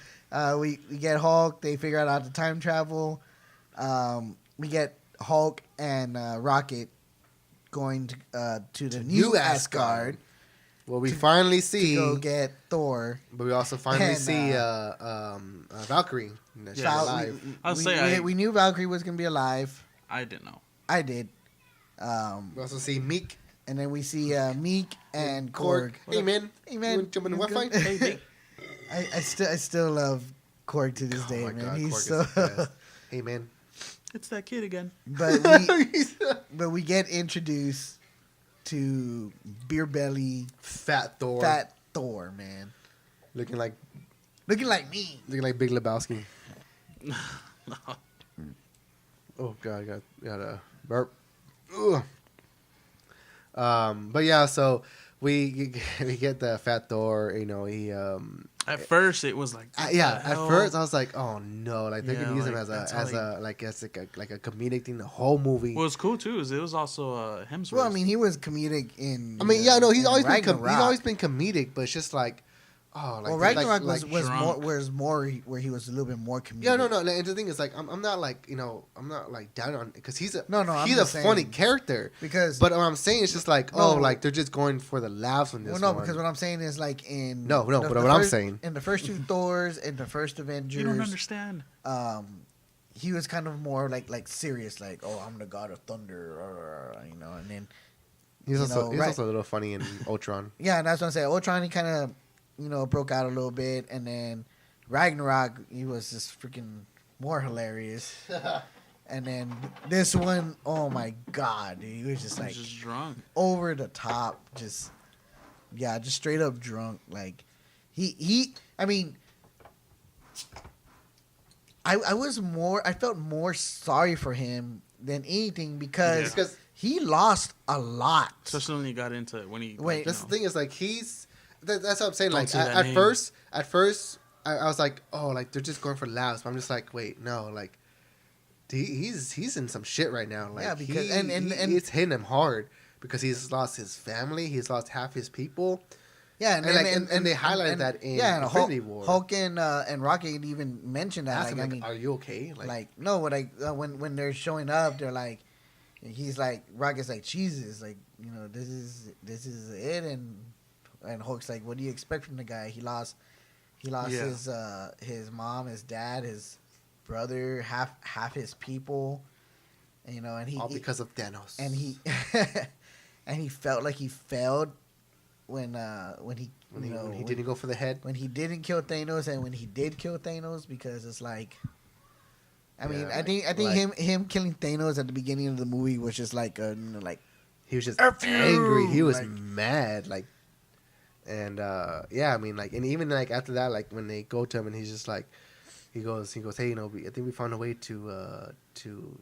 we get Hulk. They figure out how to time travel. We get Hulk and Rocket going to the new Asgard Well, we finally to see, go get Thor. but we also finally and, see Valkyrie. She's Yeah. alive. I'll say we knew Valkyrie was gonna be alive. I didn't know. I did. We also see Meek And then we see Meek and Korg. Hey man, Hey man, you wanna jump in the you Wi-Fi? good? Hey, hey. I still love Korg to this Oh day, my man. God, He's Korg is so. the best. Hey man, It's that kid again. but we get introduced to Beer Belly Fat Thor, Fat Thor, man, looking like looking like me. Big Lebowski. Oh god, I got a burp. Ugh. But yeah, so we get the Fat Thor. He At first, it was like, what yeah. the At hell? first, I was like, oh no, like they're Yeah, gonna use him like, as that's how a comedic thing the whole movie. What was cool too is it was also Hemsworth. Well, I mean, he was comedic in. He's always been Ragnarok. he's always been comedic, but it's just like, oh, like Well, Ragnarok was drunk. more where he was a little bit more comedic. yeah, no. And the thing is, like, I'm not like I'm not like down on because he's a I'm he's a just funny saying. character. Because But what I'm saying is just like, No. like they're just going for the laughs on this. well, no, one. because what I'm saying is like in No, but what I'm saying- in the first two Thors and the first Avengers, you don't understand. he was kind of more like serious, like, oh, I'm the god of thunder, and then He's also right? also a little funny in Ultron. Yeah, and that's what I'm saying. Ultron, he kind of, broke out a little bit, and then Ragnarok, he was just freaking more hilarious. And then this one, oh my god, dude, he was just like just drunk. over the top, just straight up drunk. Like I mean, I felt more sorry for him than anything because he lost a lot. Especially when he got into it. That's the thing is like that's what I'm saying. Like at first, I was like, oh, like they're just going for laughs. But I'm just like, wait, no, like he's in some shit right now. Like, yeah, because and it's hitting him hard because he's lost his family, he's lost half his people. Yeah, and they highlighted that in Infinity War. Hulk and Rocket even mentioned that. Like, I mean, are you okay? No, when they're showing up, they're like, he's like, Rocket's like, Jesus, like, this is it, and Hulk's like, what do you expect from the guy? He lost his mom, his dad, his brother, half his people, and he all because of Thanos, and he and he felt like he failed. When he didn't go for the head, when he didn't kill Thanos, and when he did kill Thanos, because it's like, I think him killing Thanos at the beginning of the movie was just like like he was just angry, he was mad, like, and I mean, like, and even like after that, like when they go to him and he's just like, he goes, hey, I think we found a way to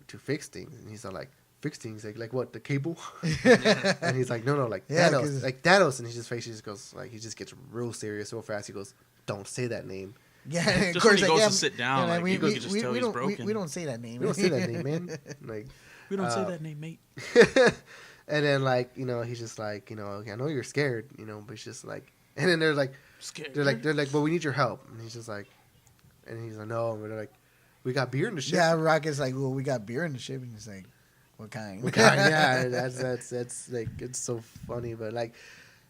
fix things, and he's all like, fix things, like what, the cable? And he's like, no, like Thanos, and his face just goes, like, he just gets real serious real fast. He goes, don't say that name. Yeah, and just when he goes to sit down, like, you can just tell he's broken. We don't say that name. We don't say that name, man. Like, we don't say that name, mate. And then, like, he's just like, okay, I know you're scared, but it's just like, and then they're like, scared. They're like, well, we need your help, and he's just like, no, and they're like, we got beer in the ship. Yeah, Rocket's like, well, we got beer in the ship, and he's like, what kind? Yeah, that's like, it's so funny, but like,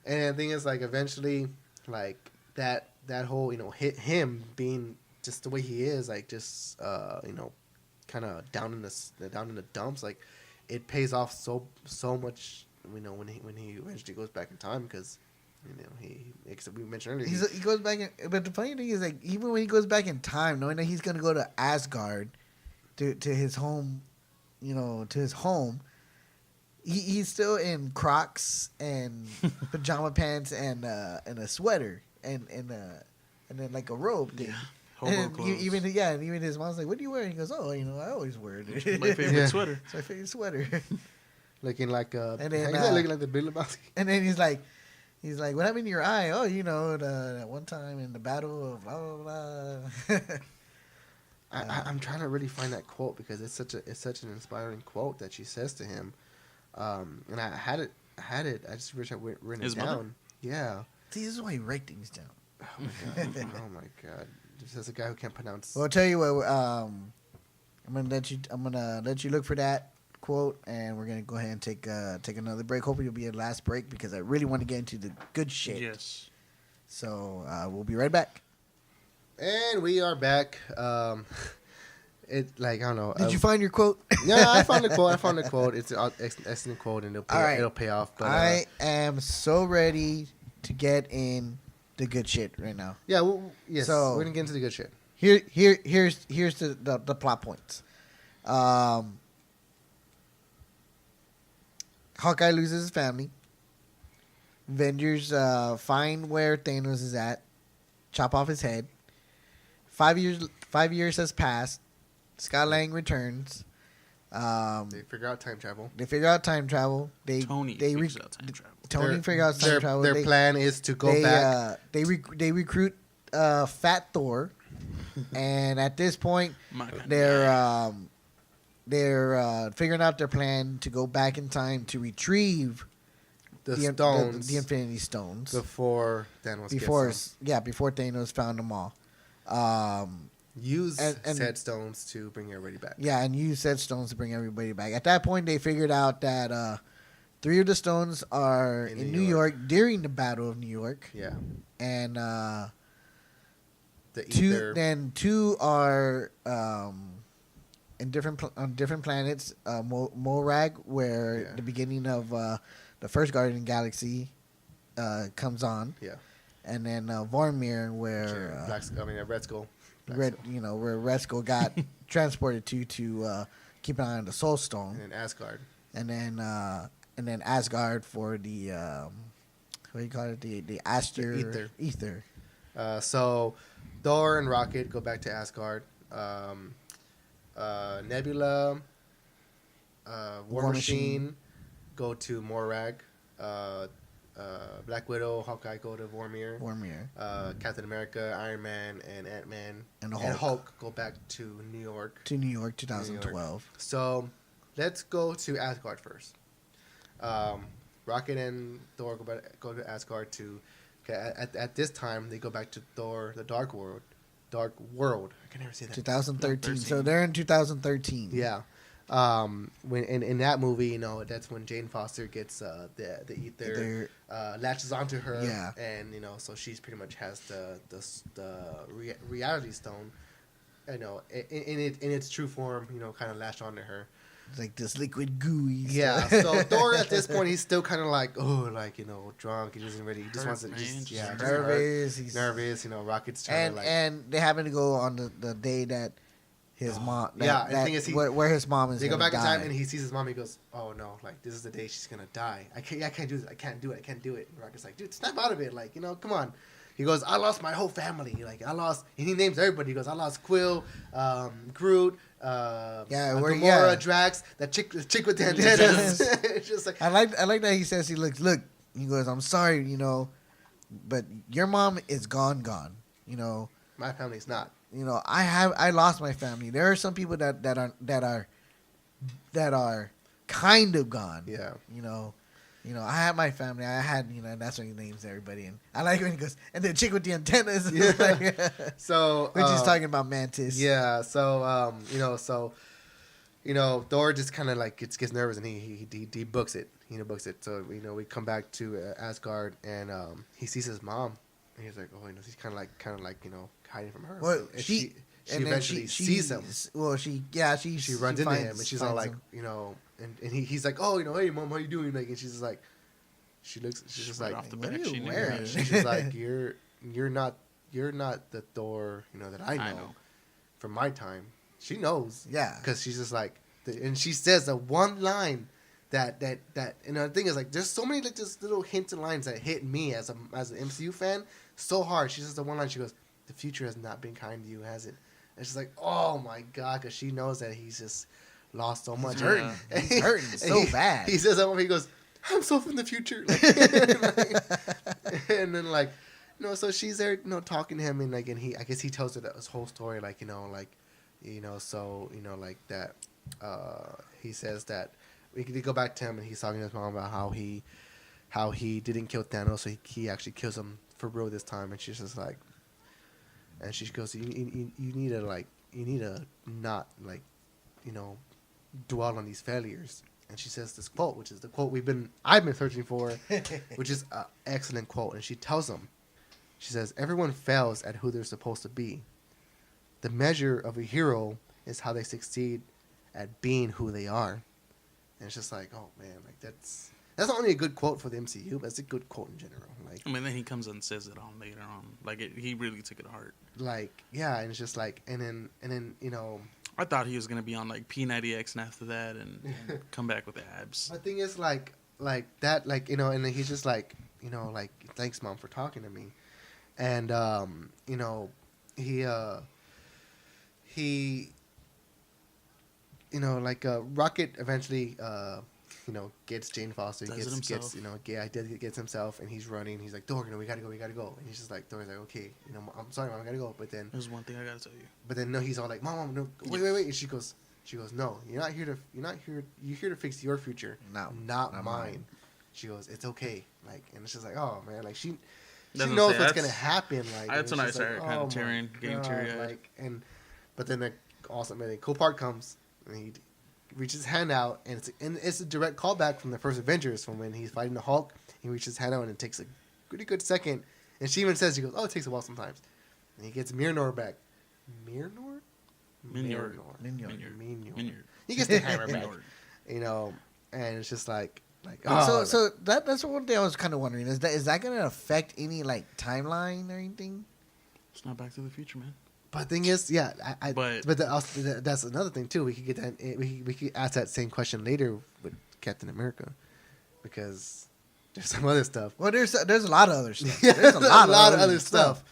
and the thing is, like, eventually, like that whole hit him being just the way he is, like, just kind of down in the dumps, like, it pays off so much, when he eventually goes back in time, because we mentioned earlier, he goes back in, but the funny thing is, like, even when he goes back in time, knowing that he's gonna go to Asgard to his home. To his home, he's still in Crocs and pajama pants and a sweater and then like a robe thing. Hobo clothes. Even his mom's like, "What do you wear?" And he goes, "Oh, I always wear it. My favorite sweater. It's my favorite sweater." Looking like and then looking like the Big Lebowski. And then he's like, "What happened to your eye?" "Oh, that one time in the battle of blah blah blah." I'm trying to really find that quote because it's such an inspiring quote that she says to him, and I had it. I just wish I written it down. Mother? Yeah. See, this is why you write things down. Oh my god! Just as a guy who can't pronounce. Well, I'll tell you what. I'm gonna let you look for that quote, and we're gonna go ahead and take another break. Hopefully, it'll be a last break because I really want to get into the good shit. Yes. So we'll be right back. And we are back. It, like, I don't know. Did you find your quote? Yeah, I found the quote. It's an excellent quote, and it'll pay off. But I am so ready to get in the good shit right now. Yeah, yes. So, we're gonna get into the good shit. Here's the plot points. Hawkeye loses his family. Avengers find where Thanos is at, chop off his head. 5 years has passed. Scott Lang returns. They figure out time travel. Tony figures out time travel. Tony figures out time travel. Their plan is to go back. They recruit Fat Thor, and at this point, they're figuring out their plan to go back in time to retrieve the stones, the Infinity Stones, before Thanos. Before Thanos found them all. Use said stones to bring everybody back. Yeah, and use said stones to bring everybody back. At that point, they figured out that 3 of the stones are in New York during the Battle of New York. Yeah, and two are on different planets. Morag, where the beginning of the first Guardian of the Galaxy comes on. Yeah. And then Vormir, where Red Skull. where Red Skull got transported to keep an eye on the Soul Stone. And then Asgard. And then Asgard for the what do you call it? The Aster Ether. So Thor and Rocket go back to Asgard. Nebula, War Machine go to Morag. Black Widow, Hawkeye go to Vormir. Captain America, Iron Man, and Ant-Man and Hulk go back to New York. 2012. So let's go to Asgard first. Rocket and Thor go to Asgard at this time they go back to Thor, the Dark World. I can never say that. 2013. So they're in 2013. Yeah. When in that movie, that's when Jane Foster gets the ether, latches onto her, and so she's pretty much has the reality stone, in its true form, kind of latched onto her. It's like this liquid gooey. Yeah. So Thor at this point, he's still kind of like drunk. He doesn't really. He just wants to nervous. He's nervous. Rocket's trying to and they happen to go on the day that his mom. The thing is, where his mom is. They go back in time and he sees his mom. He goes, "Oh no! This is the day she's gonna die. I can't do this. I can't do it. And Rocket's like, "Dude, snap out of it! Come on." He goes, "I lost my whole family. And he names everybody. He goes, "I lost Quill, Groot, Gamora, Drax, that chick with the antennas." It's just like I like that he says look. He goes, "I'm sorry, but your mom is gone. My family's not. I lost my family. There are some people that are kind of gone. Yeah. I had my family. I had, and that's when he names everybody. And I like when he goes, and the chick with the antennas. So, which is talking about Mantis. Yeah. So, Thor just kind of gets nervous and he books it. Books it. So, we come back to Asgard and he sees his mom. And he's like, he's kind of like hiding from her. Well, and she eventually sees him. Well, she runs into him and she's all like, and he's like, hey mom, how you doing? And she's just like, she's just like, off the back. She's just like, you're not the Thor, that I know from my time. She knows, because she's just like, and she says the one line that the thing is there's so many just little hints and lines that hit me as an MCU fan so hard. She says the one line, she goes, "The future has not been kind to you, has it?" And she's like, "Oh my God," because she knows that he's just lost so much. He's hurting so bad. He says that when he goes, "I'm so from the future," and then so she's there, talking to him, and and I guess he tells her his whole story, that. He says that we could go back to him, and he's talking to his mom about how he didn't kill Thanos, so he actually kills him for real this time, and she's just like, and she goes, you need to not dwell on these failures. And she says this quote, which is the quote I've been searching for, which is an excellent quote. And she tells him, she says, "Everyone fails at who they're supposed to be. The measure of a hero is how they succeed at being who they are." And it's just like, oh man, that's not only a good quote for the MCU, but it's a good quote in general. Then he comes and says it on later on. He really took it to heart. And it's just like, and then I thought he was gonna be on P90X and after that and come back with the abs. The thing is like that, and then he's just like, "Thanks, Mom, for talking to me," and he Rocket eventually gets Jane Foster, gets himself, and he's running. He's like, "Thor, we gotta go," and he's just like, Thor's like, "Okay, I'm sorry, Mom, I gotta go," but then there's one thing I gotta tell you. But then no, he's all like, "Mom, no, wait," and she goes, "No, you're here to fix your future, not mine." She goes, "It's okay," and it's just like, oh man, she knows what's gonna happen. That's when I started kind of getting teary-eyed. But then the cool part comes, and he reaches his hand out, and it's a direct callback from the first Avengers, from when he's fighting the Hulk. He reaches his hand out, and it takes a pretty good second. And she even says, she goes, "Oh, it takes a while sometimes." And he gets Mjolnir back. Mjolnir. He gets the hammer back. And it's just like, Like, Oh, so that's one thing I was kind of wondering. Is that going to affect any like timeline or anything? It's not Back to the Future, man. But the thing is, yeah, But that's another thing too. We could get that. We could ask that same question later with Captain America, because there's some other stuff. Well, there's a lot of other stuff. Yeah, There's a lot of other stuff.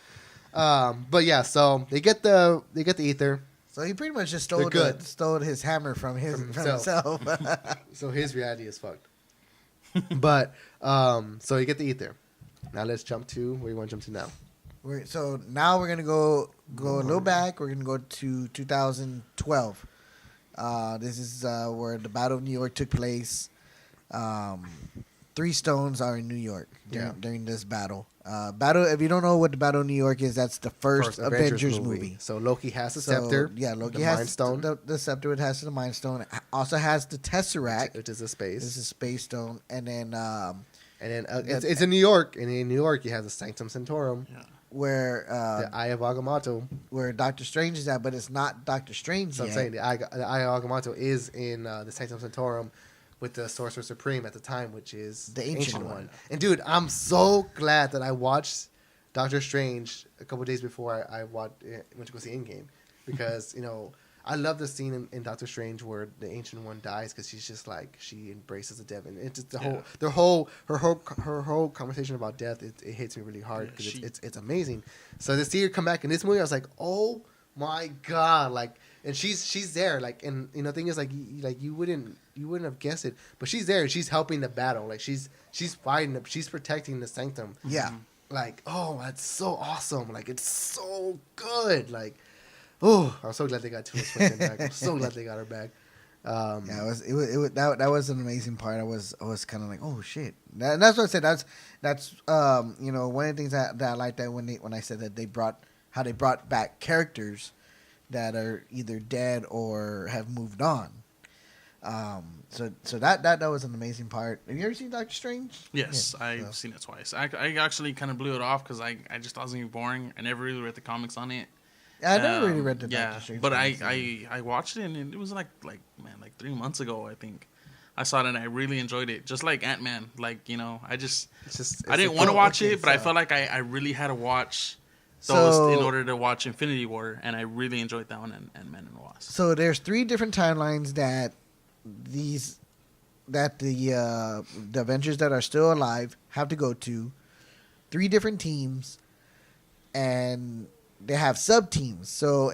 But yeah, so they get the ether. So he pretty much just stole his hammer from himself. So his reality is fucked. But so you get the ether. Now let's jump to where you want to jump to now. So now we're gonna go a little back. We're gonna go to 2012. This is where the Battle of New York took place. 3 stones are in New York during this battle. If you don't know what the Battle of New York is, that's the first Avengers movie. So Loki has the scepter. Yeah, Loki the has Mind Stone. The scepter. It has the Mind Stone. It also has the Tesseract, which is a space. This is a space stone, and then it's in New York. And in New York, you have the Sanctum Sanctorum. Yeah. Where the Eye of Agamotto, where Doctor Strange is at, but it's not Doctor Strange so yet. I'm saying the Eye of Agamotto is in the Sanctum Sanctorum with the Sorcerer Supreme at the time, which is the ancient one. And dude, I'm so glad that I watched Doctor Strange a couple days before I went to go see Endgame, because I love the scene in Doctor Strange where the Ancient One dies, because she's just like, she embraces the death, and it's just her whole conversation about death. It hits me really hard because it's amazing. So to see her come back in this movie, I was like, oh my god, like, and she's there, like, and the thing is, like you wouldn't have guessed it, but she's there. She's helping the battle, like she's fighting, she's protecting the Sanctum. Yeah, like, oh, that's so awesome. Like, it's so good. Like. Oh, I'm so glad they got Tilda Swinton back. I'm so glad they got her back. That was an amazing part. I was kind of like, oh shit. That's what I said. That's one of the things that I liked, that when I said that they brought back characters that are either dead or have moved on. So that was an amazing part. Have you ever seen Doctor Strange? Yes, yeah, I've seen it twice. I actually kind of blew it off because I just thought it was gonna be boring. I never really read the comics on it. I never really read the Doctor Strange. But I watched it, and it was like 3 months ago, I think. I saw it and I really enjoyed it. Just like Ant-Man. Like, I didn't want to watch it, but I felt like I really had to watch those in order to watch Infinity War, and I really enjoyed that one, and Ant-Man and the Wasp. So there's 3 different timelines that the Avengers that are still alive have to go to. 3 different teams, and they have sub teams. So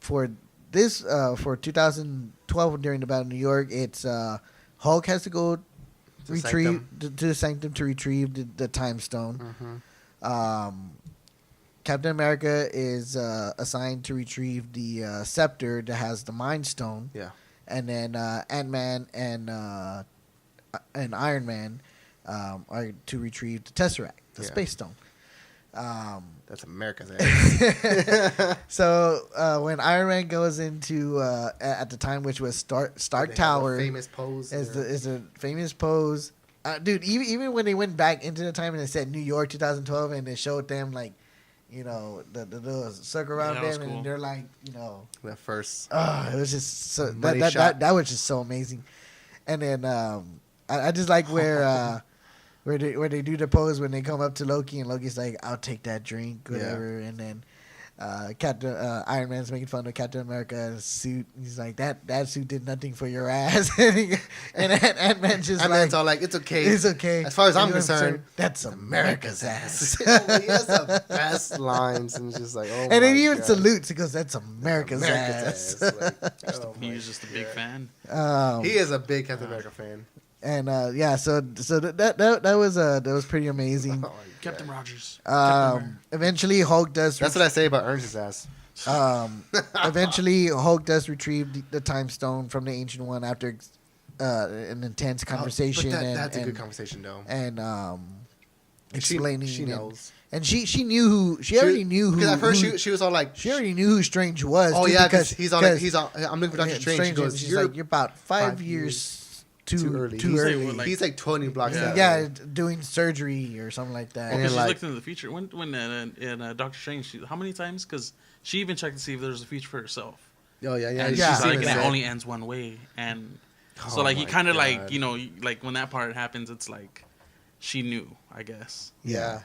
for 2012 during the Battle of New York, it's Hulk has to go to the Sanctum to retrieve the Time Stone. Mm-hmm. Captain America is assigned to retrieve the scepter that has the Mind Stone. Yeah, and then Ant-Man and Iron Man are to retrieve the Tesseract, the Space Stone. That's America's ass. So when Iron Man goes into at the time, which was Stark Tower, famous pose is a famous pose, dude. Even when they went back into the time and they said New York 2012, and they showed them like, the little circle around them, cool. And they're like, the first. It was just so that was just so amazing. And then I just like where. Where they do the pose when they come up to Loki, and Loki's like, "I'll take that drink," whatever. Yeah. And then Iron Man's making fun of Captain America's suit. He's like, "That suit did nothing for your ass." and Ant-Man's just all like, "It's okay. It's okay." As far as I'm concerned, that's America's ass. He has the best lines, and it's just like, oh. And then he even salutes. He goes, "That's America's ass." He was just a big fan. He is a big Captain America fan. And so that was pretty amazing. Oh, Captain Rogers. Eventually Hulk does. That's what I say about Ernst's ass. Eventually Hulk does retrieve the Time Stone from the Ancient One after an intense conversation. But that's a good conversation, though. And explaining. She knows. And she knew who. She already knew who. Because at first she was all like. She already knew who Strange was. Oh yeah, because he's on. I'm looking for Doctor Strange. She goes, she's like, you're about 5 years. Too early. He's like 20 blocks out. Yeah, doing surgery or something like that. Well, because she's looked into the future. When in Doctor Strange, how many times? Because she even checked to see if there's a future for herself. Oh yeah. And she's like, it only ends one way. And So like he my kind of God. like like when that part happens, it's like she knew, I guess. Yeah.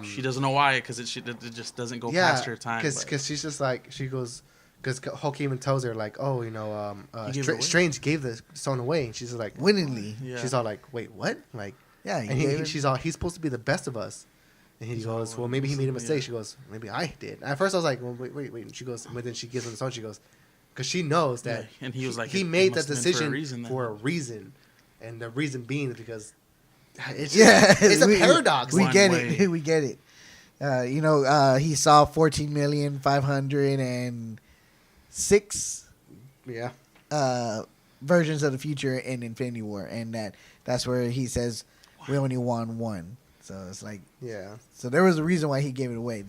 She doesn't know why, because it just doesn't go yeah, past her time. because she's just like, she goes, because Hulk even tells her like, oh, He gave it away. Strange gave the stone away, and she's like, Willingly. Yeah. she's all like, wait, what? Like, Yeah, and she's all, he's supposed to be the best of us. And he He's goes, all, well, maybe he made a mistake. yeah. She goes, maybe I did. At first, I was like, well, wait. And she goes, but then she gives him the song. She goes, because she knows that. Yeah, and he was like, he it made that must have been decision for a reason, and the reason being is because it's it's a paradox. We One get way. it. We get it. He saw 14,506 Yeah, versions of the future in Infinity War, and that's where he says we only won one. So it's like, yeah. so there was a reason why he gave it away.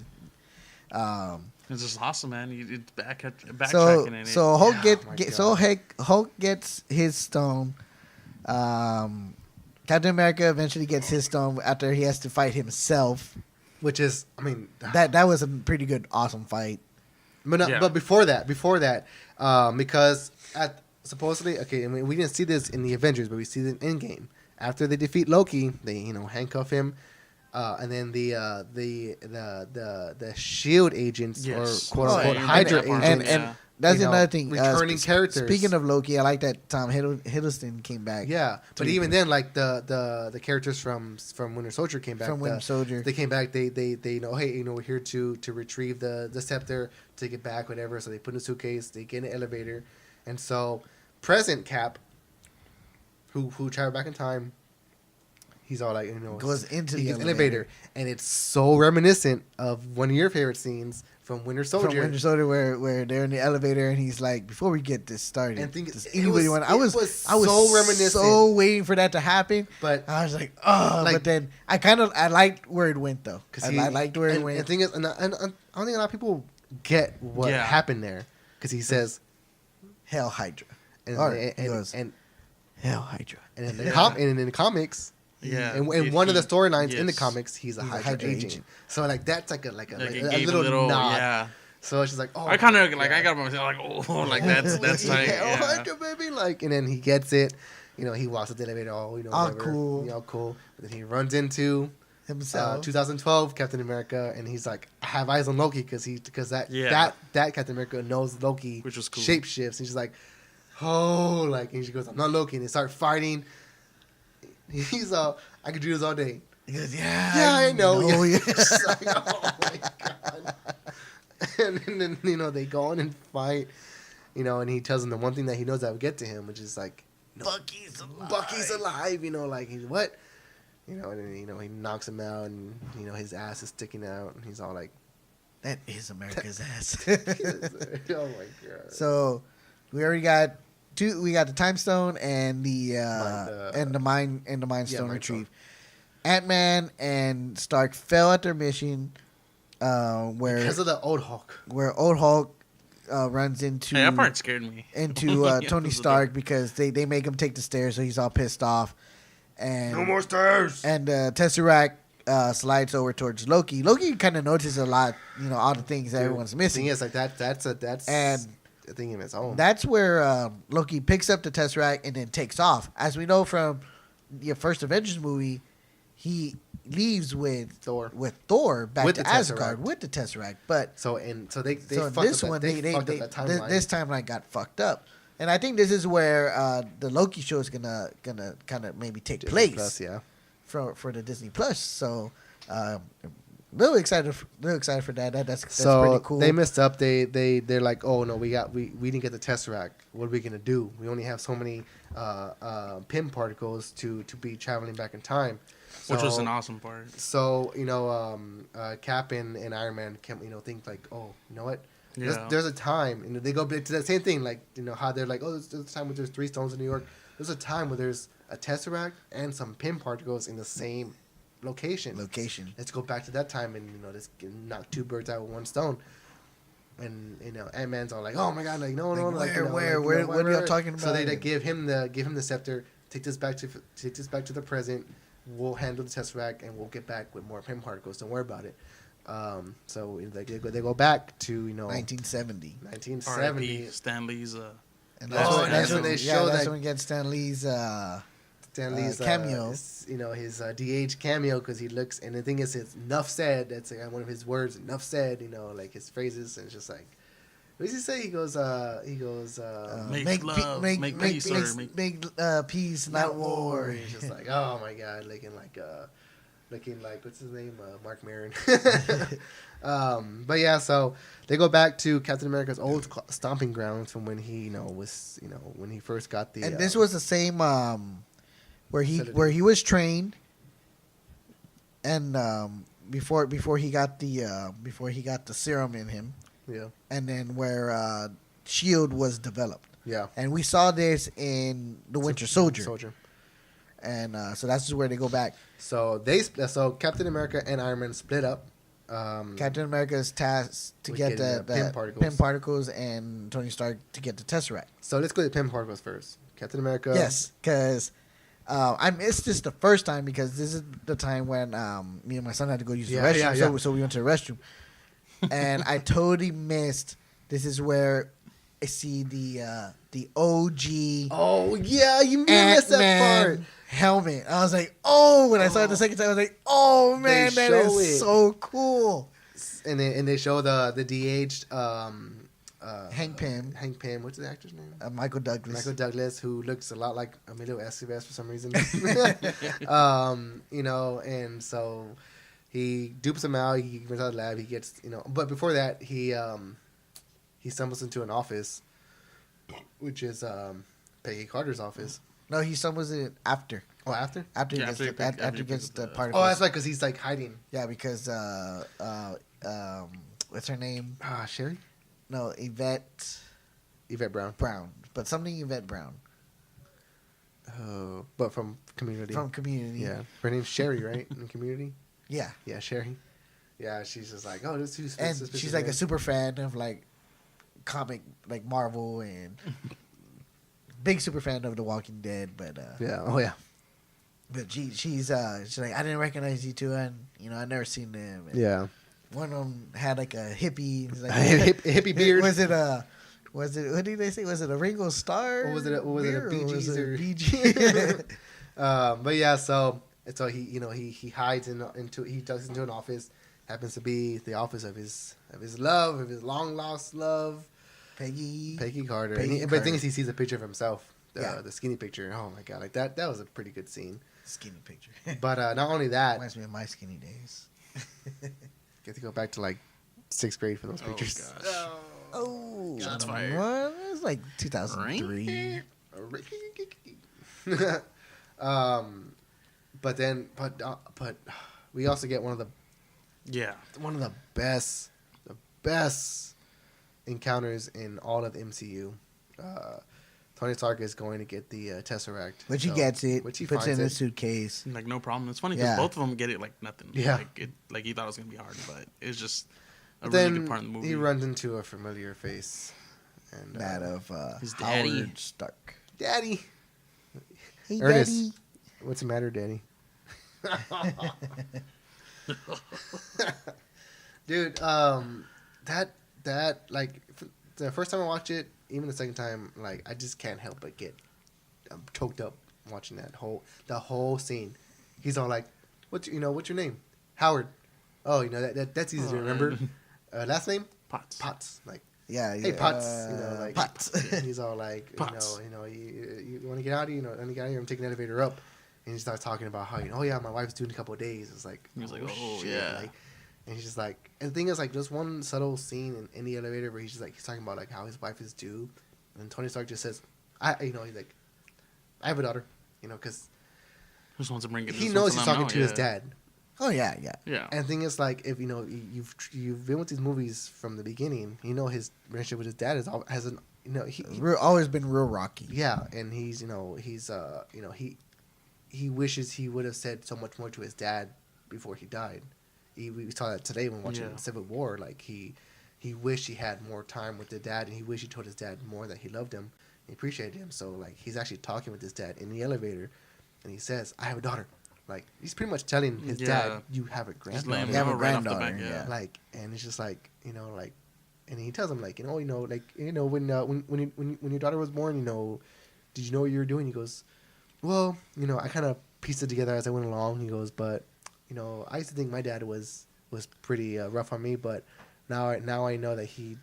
It's just awesome, man. You backtracking So in it. so Hulk Yeah, oh my Hulk gets his stone. Captain America eventually gets his stone after he has to fight himself. Which is, I mean, That was a pretty good, awesome fight. but before that, because supposedly, okay, I mean, we didn't see this in the Avengers, but we see it in Endgame. After they defeat Loki, they handcuff him, and then the Shield agents, Yes. or quote unquote and- Hydra and- agents, And that's another thing. returning characters. Speaking of Loki, I like that Tom Hiddleston came back. yeah, but even then, like the characters from Winter Soldier came back. From Winter Soldier. They came back. They hey, we're here to retrieve the scepter, take it back, whatever. So they put in a suitcase. They get in an elevator, and so present Cap, who traveled back in time, he's all like, Goes into the elevator, and it's so reminiscent of one of your favorite scenes from Winter Soldier. From Winter Soldier, where they're in the elevator and he's like, "Before we get this started, And think- does it anybody was- want?" I was so reminiscent. so waiting for that to happen. But I was like, "Oh!" Like- but then I liked where it went though. because I liked where it And went. the thing is, and I don't think a lot of people get what Yeah. happened there, because he says, Hell Hydra, and Or and, he and, goes, and, Hell Hydra. and in the Yeah. and in the comics. Yeah. And If one of the he- storylines in the yes. comics, he's a Hydra agent. So like that's like a Like, a it gave little nod. yeah. So it's just like, oh, I kind of like yeah. I got myself like like that's tight. Yeah, Yeah. Hydra, baby, like, and then he gets it. He walks up the elevator, All whatever, cool. all cool. But then he runs into Himself. 2012 Captain America, and he's like, I have eyes on Loki, because that Captain America knows Loki, Which was cool. shapeshifts. He's like, oh, like, and she goes, I'm not Loki, and they start fighting. He's I could do this all day. He goes, Yeah, I know. Yeah. It's like, oh my god. And then they go on and fight, and he tells him the one thing that he knows that would get to him, which is like, Bucky's alive. Bucky's alive. Like, he's what? And then, he knocks him out, and his ass is sticking out, and he's all like, That is America's ass. oh my god. So we already got two. We got the time stone and the mind stone Mind retrieve. Ant-Man and Stark fell at their mission. Where Because of the old Hulk. where old Hulk runs into Hey, that part scared me. into Yeah, Tony this is Stark because they make him take the stairs, so he's all pissed off. And No more stairs. And Tesseract slides over towards Loki. Loki kind of notices a lot, all the things that everyone's The missing. thing is, like, that's And a thing in its own. that's where Loki picks up the Tesseract and then takes off. As we know from the first Avengers movie, he leaves with Thor. back With to the Asgard Tesseract. with the Tesseract. But So they so fucked this up one, that, they fucked up that timeline. this timeline got fucked up. And I think this is where the Loki show is gonna kind of maybe take Disney place Plus, yeah. for the Disney Plus. So really excited for that. That's So pretty cool. they messed up. They're like, oh no, we didn't get the Tesseract. What are we gonna do? We only have so many pin particles to be traveling back in time. Which was So- an awesome part. So Cap and Iron Man can think like, oh, you know what? Yeah. There's a time, and they go back to that same thing, like how they're like, oh, there's a time where there's 3 stones in New York. There's a time where there's a Tesseract and some pin particles in the same location. Let's go back to that time and let's knock 2 birds out with 1 stone. And Ant-Man's all like, oh my god, like no, Like, like, where, what are y'all talking about? So they give him the scepter. Take this back to the present. We'll handle the Tesseract and we'll get back with more pin particles. Don't worry about it. So they go back to 1970. 1970. R.I.P. Stan Lee's And that's when they show that's that when we get Stan Lee's cameo. His DH cameo, because he looks, and the thing is, it's enough said. That's one of his words. Enough said. Like his phrases, and it's just like, what does he say? He goes, make love, make peace, make peace, not war. And it's just like, oh my god, looking like what's his name, Mark Maron. But yeah, so they go back to Captain America's old stomping grounds from when he, was, when he first got the. And this was the same where he was trained, and before he got the serum in him. Yeah. And then where Shield was developed. Yeah. And we saw this in the Winter Soldier. And so that's where they go back. So Captain America and Iron Man split up. Captain America is tasked to get the pin particles, and Tony Stark to get the Tesseract. So let's go to the pin particles first. Captain America. Yes, because I missed this the first time because this is the time when me and my son had to go use the restroom. Yeah. So we went to the restroom. And I totally missed. This is where I see the OG. Oh yeah, you missed that part. Helmet. I was like, oh, when I saw it the second time, I was like, oh man, that is so cool. And they show the de-aged Hank Pym. What's the actor's name? Michael Douglas, who looks a lot like Emilio Estevez for some reason. And so he dupes him out. He runs out of the lab. He gets, but before that, he stumbles into an office, which is Peggy Carter's office. No, he stumbles in after. Oh, after? After he gets the particles. Oh, that's right, because he's like hiding. Yeah, because what's her name? Sherry? No, Yvette Brown. But something Yvette Brown. Oh, but from Community. Yeah, her name's Sherry, right? In Community. Yeah. Yeah, Sherry. Yeah, she's just like, oh, this who's. And she's like a super fan of like comic, like Marvel, and big super fan of The Walking Dead. But yeah, oh yeah. But she's like, I didn't recognize you two, and I never seen them. And yeah. One of them had like a hippie, like, hippie beard. Was it? What did they say? Was it a Ringo Starr? Or was it a Bee Gees or BG? But yeah, so he hides he ducks into an office. Happens to be the office of his long lost love, Peggy Carter. But the thing is, he sees a picture of himself, the skinny picture. Oh my god, like that was a pretty good scene. Skinny picture. But not only that, reminds me of my skinny days. Get to go back to like 6th grade for those pictures. Oh, shots fired. What? It was like 2003. But we also get one of the best encounters in all of the MCU. Tony Stark is going to get the Tesseract, which he gets it. Which he puts finds it in a suitcase. Like no problem. It's funny because both of them get it like nothing. Yeah. Like he thought it was gonna be hard, but it's just a then really good part of the movie. He runs into a familiar face, and that of his daddy. Howard Stark. Daddy. Hey, Ernest. Daddy. What's the matter, Daddy? Dude, that like the first time I watched it, even the second time, like I just can't help but get choked up watching the whole scene. He's all like, what's your name? Howard. Oh, that's easy to remember. Last name? Potts. Like, hey Potts. Potts. He's all like, Potts. you want to get out of here? Let me get out of here. I'm taking the elevator up. And he starts talking about how, oh yeah, my wife's due in a couple of days. It's like, he was like, shit. Yeah. Like, and he's just like, and the thing is, like, there's one subtle scene in the elevator where he's talking about like how his wife is due, and Tony Stark just says, he's like, I have a daughter, because just wants to bring it. He knows he's talking to his dad. Oh yeah. And the thing is, like, if you've been with these movies from the beginning, his relationship with his dad hasn't, always been real rocky. Yeah, and he wishes he would have said so much more to his dad before he died. We saw that today when watching Civil War. Like he wished he had more time with the dad, and he wished he told his dad more that he loved him, he appreciated him. So like he's actually talking with his dad in the elevator, and he says, "I have a daughter." Like he's pretty much telling his dad, "You have a granddaughter." You have a granddaughter. Like, and it's just like and he tells him like, when your daughter was born, did you know what you were doing? He goes, well, I kind of pieced it together as I went along. He goes, but I used to think my dad was pretty rough on me, but now I know that he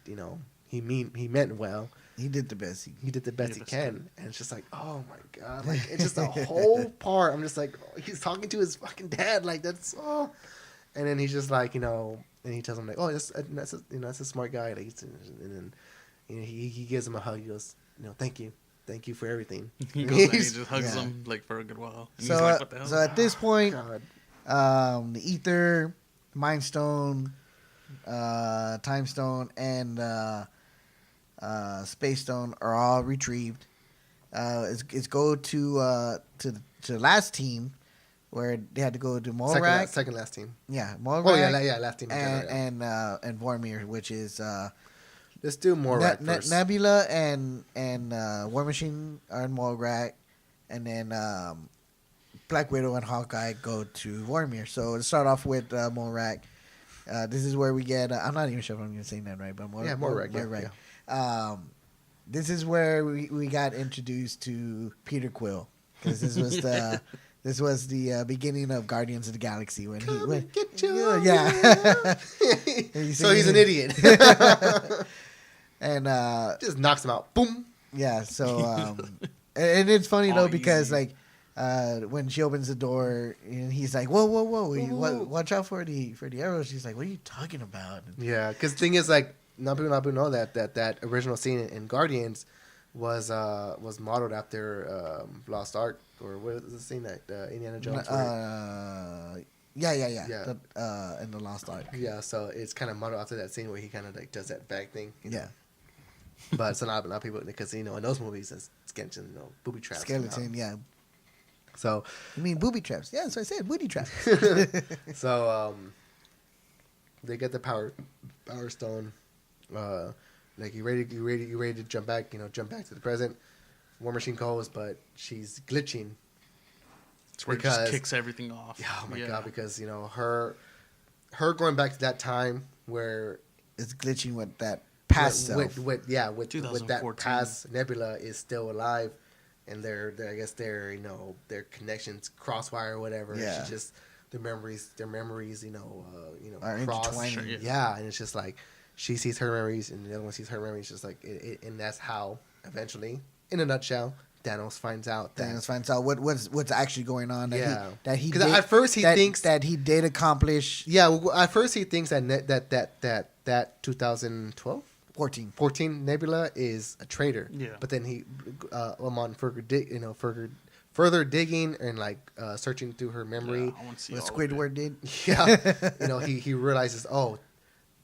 meant well. He did the best. He did the best he can, and it's just like, oh my god, like it's just a whole part. I'm just like, oh, he's talking to his fucking dad, like that's oh, and then he's just like, and he tells him like, oh, that's a smart guy, like, and then he gives him a hug. He goes, thank you for everything. He goes and he just hugs him like for a good while. And so he's like, what the hell? So at this point, God. the Ether, Mind Stone, Time Stone, and Space Stone are all retrieved. It's go to the last team where they had to go to Molrak. Second last team. Yeah, Molrak. Oh yeah, last team. And Vormir, which is let's do Molrak first. Nebula and War Machine are in Molrak, and then Black Widow and Hawkeye go to Vormir. So let's start off with Molrak. This is where we get. I'm not even sure if I'm going to say that right, but Molrak. Yeah. This is where we got introduced to Peter Quill, because this was the beginning of Guardians of the Galaxy when Come he went. Get you Yeah. So he's an idiot. And just knocks him out. Boom. yeah. So and it's funny though, because easy. like when she opens the door and he's like, whoa, watch out for the arrows. She's like, what are you talking about? Yeah, because the thing is, like, not people know that original scene in Guardians was modeled after Lost Ark, or what was the scene that Indiana Jones? Yeah. In the Lost Ark. Yeah, so it's kind of modeled after that scene where he kind of like does that bag thing. Yeah. But so not people, because in those movies it's skeleton, booby traps. Skeleton, yeah. So You mean booby traps? Yeah, so I said booby traps. so they get the power stone. Like you ready to jump back to the present. War Machine calls, but she's glitching. It's where it just kicks everything off. Yeah, oh my god, because her going back to that time where It's glitching with that past self. with that 2014. past Nebula is still alive, and their their connections crosswire or whatever. Yeah. It's just their memories Are cross. intertwining. Sure, Yeah, and it's just like she sees her memories, and the other one sees her memories. Just like and that's how eventually, in a nutshell, Thanos finds out what's actually going on. That he because at first he thinks that he did accomplish. Yeah, well, at first he thinks that 2012. 14 Nebula is a traitor. Yeah. But then he, on further digging and like searching through her memory, I want to see What all of it. Squidward did. yeah, he realizes, oh,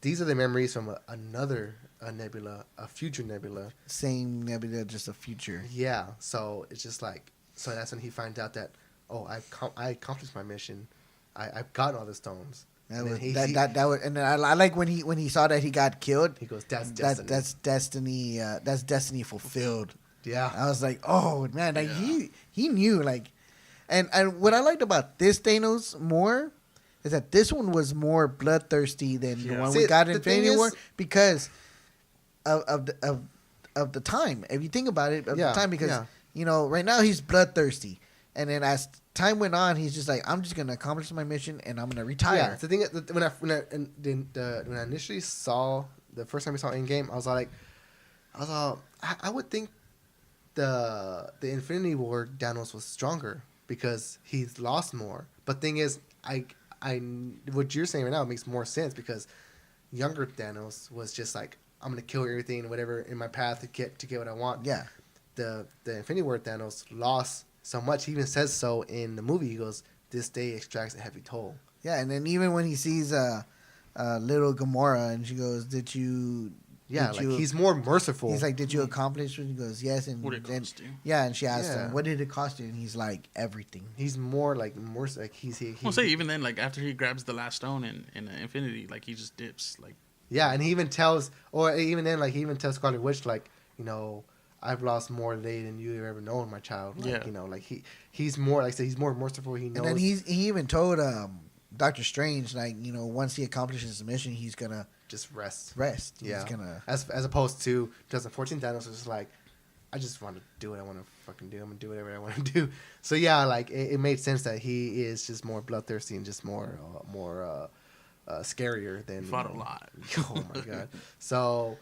these are the memories from another Nebula, a future Nebula. Same Nebula, just a future. Yeah. So it's just like, so that's when he finds out that, oh, I accomplished my mission. I've gotten all the stones. That And was, then that was, and then I like when he saw that he got killed. he goes, that's destiny. That's destiny. That's destiny fulfilled. Yeah. I was like, oh man, like Yeah. he knew, like, and what I liked about this Thanos more is that this one was more bloodthirsty than the Yeah. one See, we got in the thing Infinity War, is- because of the time. If you think about it, of Yeah, the time, because yeah. right now he's bloodthirsty, and then as time went on, he's just like, I'm just gonna accomplish my mission and I'm gonna retire. Yeah, the thing when I initially saw the first time I saw Endgame, I would think the Infinity War Thanos was stronger because he's lost more. But thing is, I what you're saying right now makes more sense, because younger Thanos was just like, I'm gonna kill everything, whatever in my path to get what I want. Yeah. The Infinity War Thanos lost so much. He even says so in the movie. He goes, "This day extracts a heavy toll." Yeah, and then even when he sees little Gamora, and she goes, "Did you?" Yeah, did like you, he's more merciful. He's like, "Did you accomplish?" And he goes, "Yes." And What did it then, cost you? yeah, and she asked Yeah. him, "What did it cost you?" And he's like, "Everything." He's more like he I'll say even then, like after he grabs the last stone in Infinity, like he just dips. Like yeah, and he even tells, or even then, like he even tells Scarlet Witch, like, I've lost more today than you've ever known, my child. Like, Yeah. like he's more, like I said, he's more merciful. He knows. And then he even told Doctor Strange, like, once he accomplishes the mission, he's gonna just rest. He's Yeah. gonna As opposed to 2014, Thanos was just like, I just want to do what I want to fucking do. I'm gonna do whatever I want to do. So yeah, like it made sense that he is just more bloodthirsty and just more scarier than. Fought a lot. Oh my god. So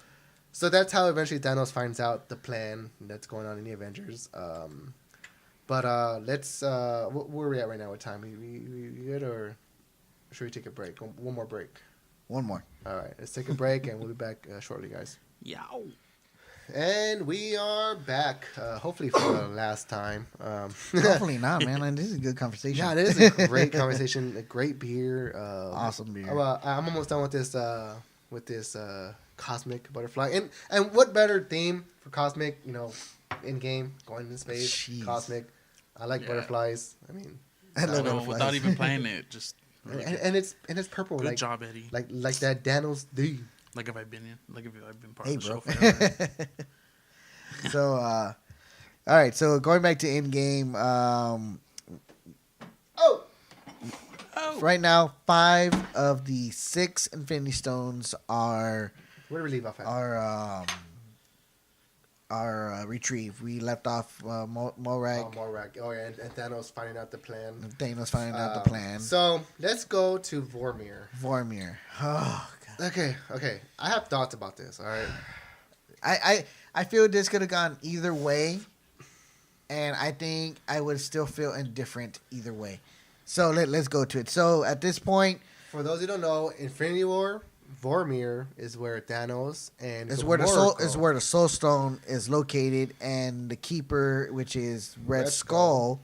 that's how eventually Thanos finds out the plan that's going on in the Avengers. But let's. Where are we at right now with time? We good or should we take a break? One more break. one more. All right, let's take a break and we'll be back shortly, guys. Yow. And we are back, hopefully for the last time. Hopefully not, man. Like, this is a good conversation. Yeah, it is a great conversation, a great beer. Awesome beer. I'm almost done with this cosmic butterfly. And what better theme for cosmic? You know, in game, going into space, Jeez. cosmic. I like butterflies. I mean, I love No, butterflies. without even playing it, just really and it's purple. good like, job, Eddie. Like that Daniel's D. Like if I've been part Hey, of the bro. show forever. So, all right. So going back to Endgame, Oh, right now 5 of the 6 Infinity Stones are where do we leave off at? retrieved. We left off Morag. Morag. Oh yeah, and Thanos finding out the plan. Thanos finding out the plan. So let's go to Vormir. Vormir. Oh god. Okay. I have thoughts about this. All right. I feel this could have gone either way, and I think I would still feel indifferent either way. So let's go to it. So at this point, For those who don't know, Infinity War, Vormir is where Thanos and is Gamora where the Soul Stone is located, and the Keeper, which is Red Skull,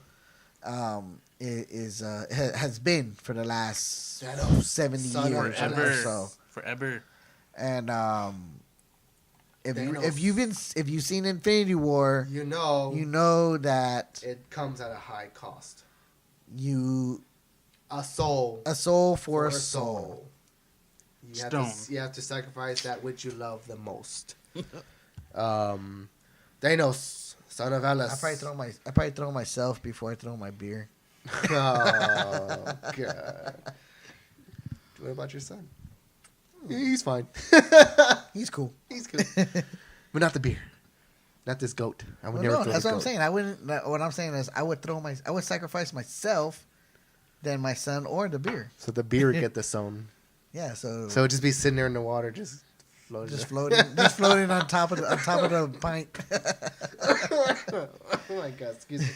has been for the last Thanos, 70 son of years or Forever. so. Forever. And Thanos. if you've seen Infinity War, You know that it comes at a high cost. you A soul. a soul for a soul. Stone. You have to sacrifice that which you love the most. Thanos, son of Alice. I probably throw myself before I throw my beer. Oh god. What about your son? He's fine. He's cool. He's good. But not the beer. Not this goat. I would Well, never no, throw that's this what I'm goat. saying. I wouldn't. What I'm saying is, I would sacrifice myself, than my son or the beer. So the beer would get the stone. Yeah. So So it'd just be sitting there in the water, just floating. just floating on top of the pint. Oh my god! Excuse me.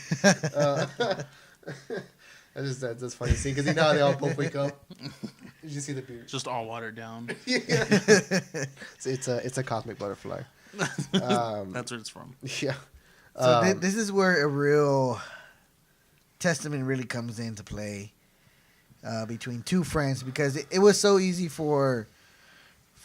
That's just funny to see because you know how they all both wake up. Did you see the beer? Just all watered down. It's a cosmic butterfly. That's where it's from. Yeah. So this is where a real testament really comes into play between two friends, because it was so easy for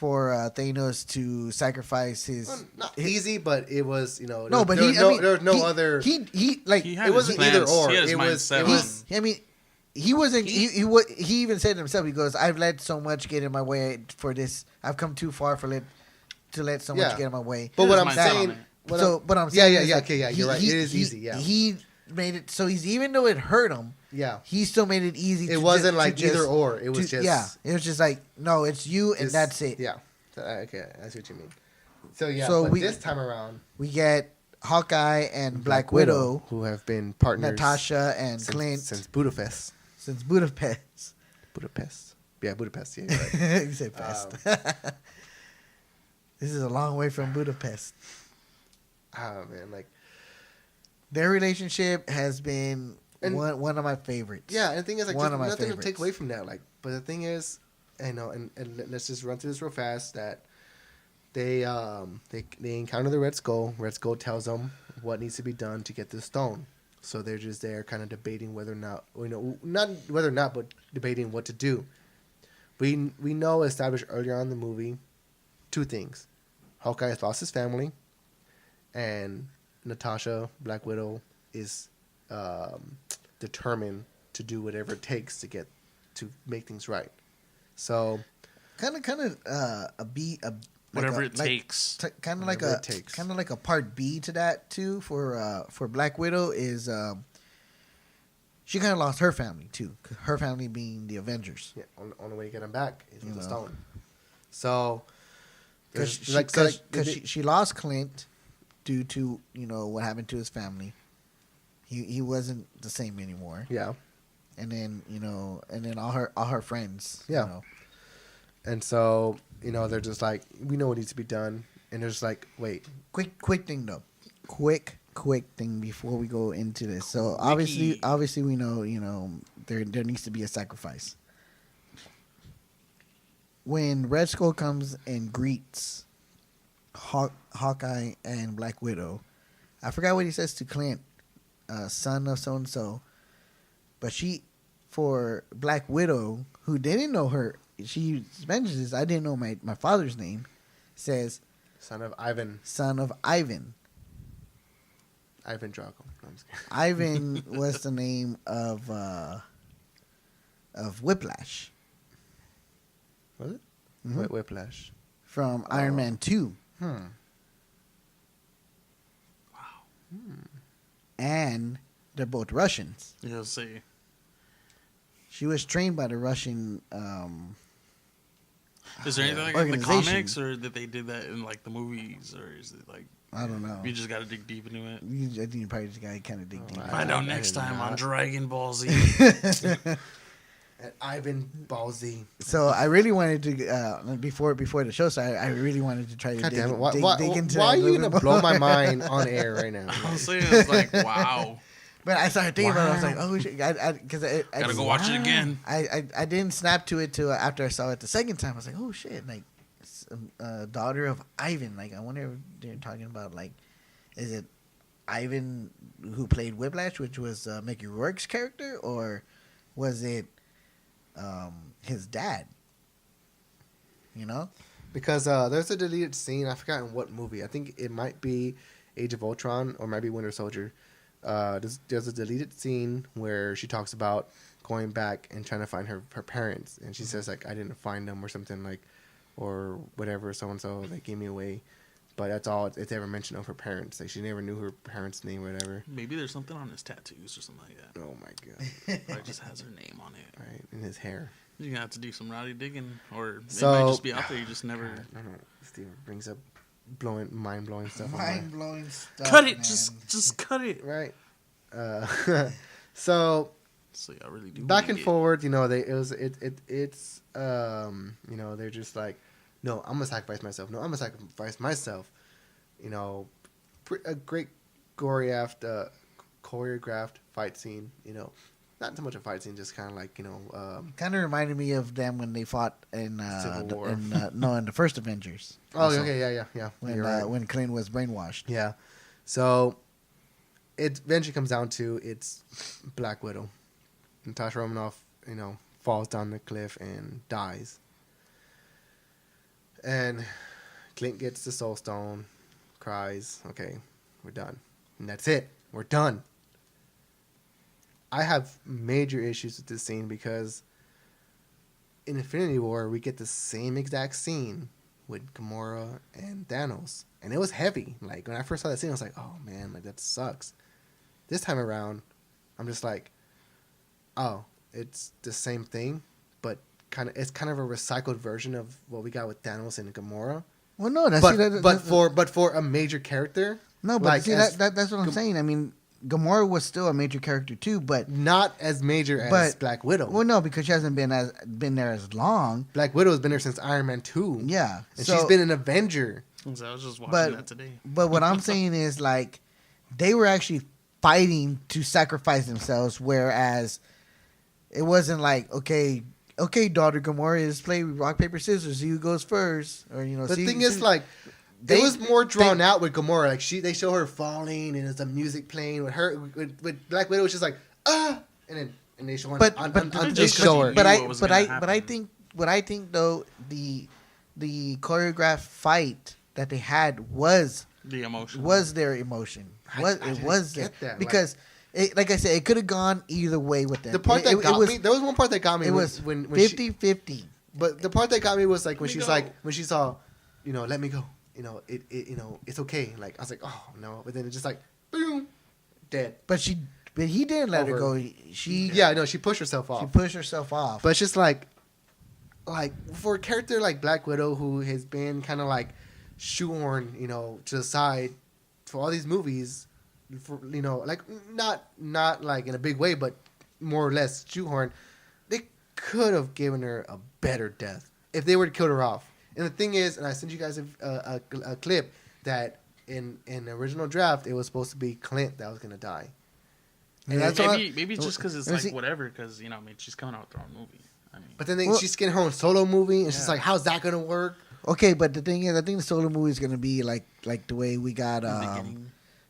Thanos to sacrifice his. Not easy, but it was No, there but was there was no other. He like He had It his wasn't plans. either or. He had his It was- mindset it was- on- I mean, he wasn't. He even said himself. He goes, "I've let so much get in my way for this. I've come too far to let so much Yeah. get in my way." But what Here's I'm my thought on saying, it. But I'm yeah, saying yeah, is yeah. that Okay, yeah, you're right. It is easy. Yeah, he made it so he's, even though it hurt him, yeah. he still made it easy. It wasn't like either or. It was just it was just like, no, it's you and just- that's it. Yeah. Okay, I see what you mean. So yeah, So but we- this time around, We get Hawkeye and Black Widow, who have been partners, Natasha and since, Clint since Budapest. since Budapest. Budapest. Yeah, Budapest. Yeah, you're right. You said pest. This is a long way from Budapest. Oh man, like Their relationship has been And- one of my favorites. yeah. And the thing is, like, One just of my nothing to take favorites. away from that. Like, but the thing is, and let's just run through this real fast. That they encounter the Red Skull. Red Skull tells them what needs to be done to get the stone. So they're just there, kind of debating whether or not, not whether or not, but debating what to do. We know established earlier on in the movie two things: Hawkeye has lost his family, and Natasha, Black Widow, is determined to do whatever it takes to make things right. So kind of Whatever it takes. Kind of Whatever it takes. kind of like a part B to that too for Black Widow is she kind of lost her family too. Her family being the Avengers. yeah, on the way to get him back is with the know. stone. So, Because she lost Clint due to what happened to his family. He wasn't the same anymore. Yeah. And then all her friends. Yeah. And so they're just like, we know what needs to be done, and they're just like, wait. Quick thing though. Quick thing before we go into this. So obviously we know there needs to be a sacrifice. When Red Skull comes and greets Hawkeye and Black Widow, I forgot what he says to Clint, son of so and so, but for Black Widow, who didn't know her, she mentions this. I didn't know my father's name. Says, Son of Ivan. Ivan Drago. No, I'm just kidding. Ivan was the name of Whiplash. Was it? Mm-hmm. Whiplash. From Iron Man 2. Wow. And they're both Russians. You'll see. She was trained by the Russian Is there anything like in the comics, or that they did that in like the movies, or is it like I don't know. you just got to dig deep into it? I think you probably just got to kind of dig deep. Find out next time on Dragon Ball Z. At Ivan Ballsy. So I really wanted to before the show started. I really wanted to try to dig into. Why are you gonna blow my mind on air right now? Honestly, it's like wow. But I started thinking about it. I was like, oh shit, because I Gotta go watch it again. I didn't snap to it till after I saw it the second time. I was like, oh shit, like daughter of Ivan. Like I wonder if they're talking about like, is it Ivan who played Whiplash, which was Mickey Rourke's character, or was it his dad? Because there's a deleted scene. I forgot in what movie. I think it might be Age of Ultron or might be Winter Soldier. There's a deleted scene where she talks about going back and trying to find her parents, and she says like, I didn't find them or something like, or whatever, so and so they gave me away. But that's all it's ever mentioned of her parents. Like she never knew her parents' name or whatever. Maybe there's something on his tattoos or something like that. Oh my god! Or it just has her name on it. Right, in his hair. You're gonna have to do some rowdy digging, or it So- might just be out there. You just never. I don't know. Steve brings up mind blowing stuff. Mind blowing stuff. Cut it. Man. Just cut it. Right. So So I really do. back need and it. forward, they're just like, no, I'm gonna sacrifice myself. No, I'm gonna sacrifice myself. A great choreographed fight scene. Not so much a fight scene, just kind of like Kind of reminded me of them when they fought in Civil War. in the first Avengers. Oh, Also, okay, yeah. When You're right. when Clint was brainwashed. Yeah. So it eventually comes down to it's Black Widow. Natasha Romanoff, falls down the cliff and dies. And Clint gets the Soul Stone, cries, okay, we're done. And that's it. We're done. I have major issues with this scene because in Infinity War, we get the same exact scene with Gamora and Thanos. And it was heavy. Like, when I first saw that scene, I was like, oh, man, like, that sucks. This time around, I'm just like, oh, it's the same thing, but it's kind of a recycled version of what we got with Thanos and Gamora. Well, no, But for a major character, no, but like, see, that's what I'm saying. I mean, Gamora was still a major character too, but not as major as Black Widow. Well, no, because she hasn't been there as long. Black Widow has been there since Iron Man 2. Yeah, and she's been an Avenger. So I was just watching that today. But what I'm saying is, like, they were actually fighting to sacrifice themselves, whereas it wasn't like, okay, daughter Gamora, let's play rock paper scissors. See who goes first, or The thing is, like, it was more drawn out with Gamora. Like they show her falling, and there's some music playing with her. With Black Widow, it's just like and they show her. But I think though the choreographed fight that they had was the emotion, was their emotion. It was get that because. Like I said, it could have gone either way with them. The part that got me, there was one part that got me. It was when 50-50. But the part that got me was like when she saw, let me go. It's okay. Like I was like, oh no. But then it's just like, boom, dead. But he didn't let her go. She pushed herself off. But it's just like, like for a character like Black Widow, who has been kind of like shoehorned, to the side for all these movies, for like not like in a big way, but more or less shoehorned. They could have given her a better death if they were to kill her off. And the thing is, and I sent you guys a clip that in the original draft, it was supposed to be Clint that was gonna die. And maybe just because it's like whatever, because I mean, she's coming out with her own movie. I mean, but then she's getting her own solo movie, and she's like, "How's that gonna work?" Okay, but the thing is, I think the solo movie is gonna be like the way we got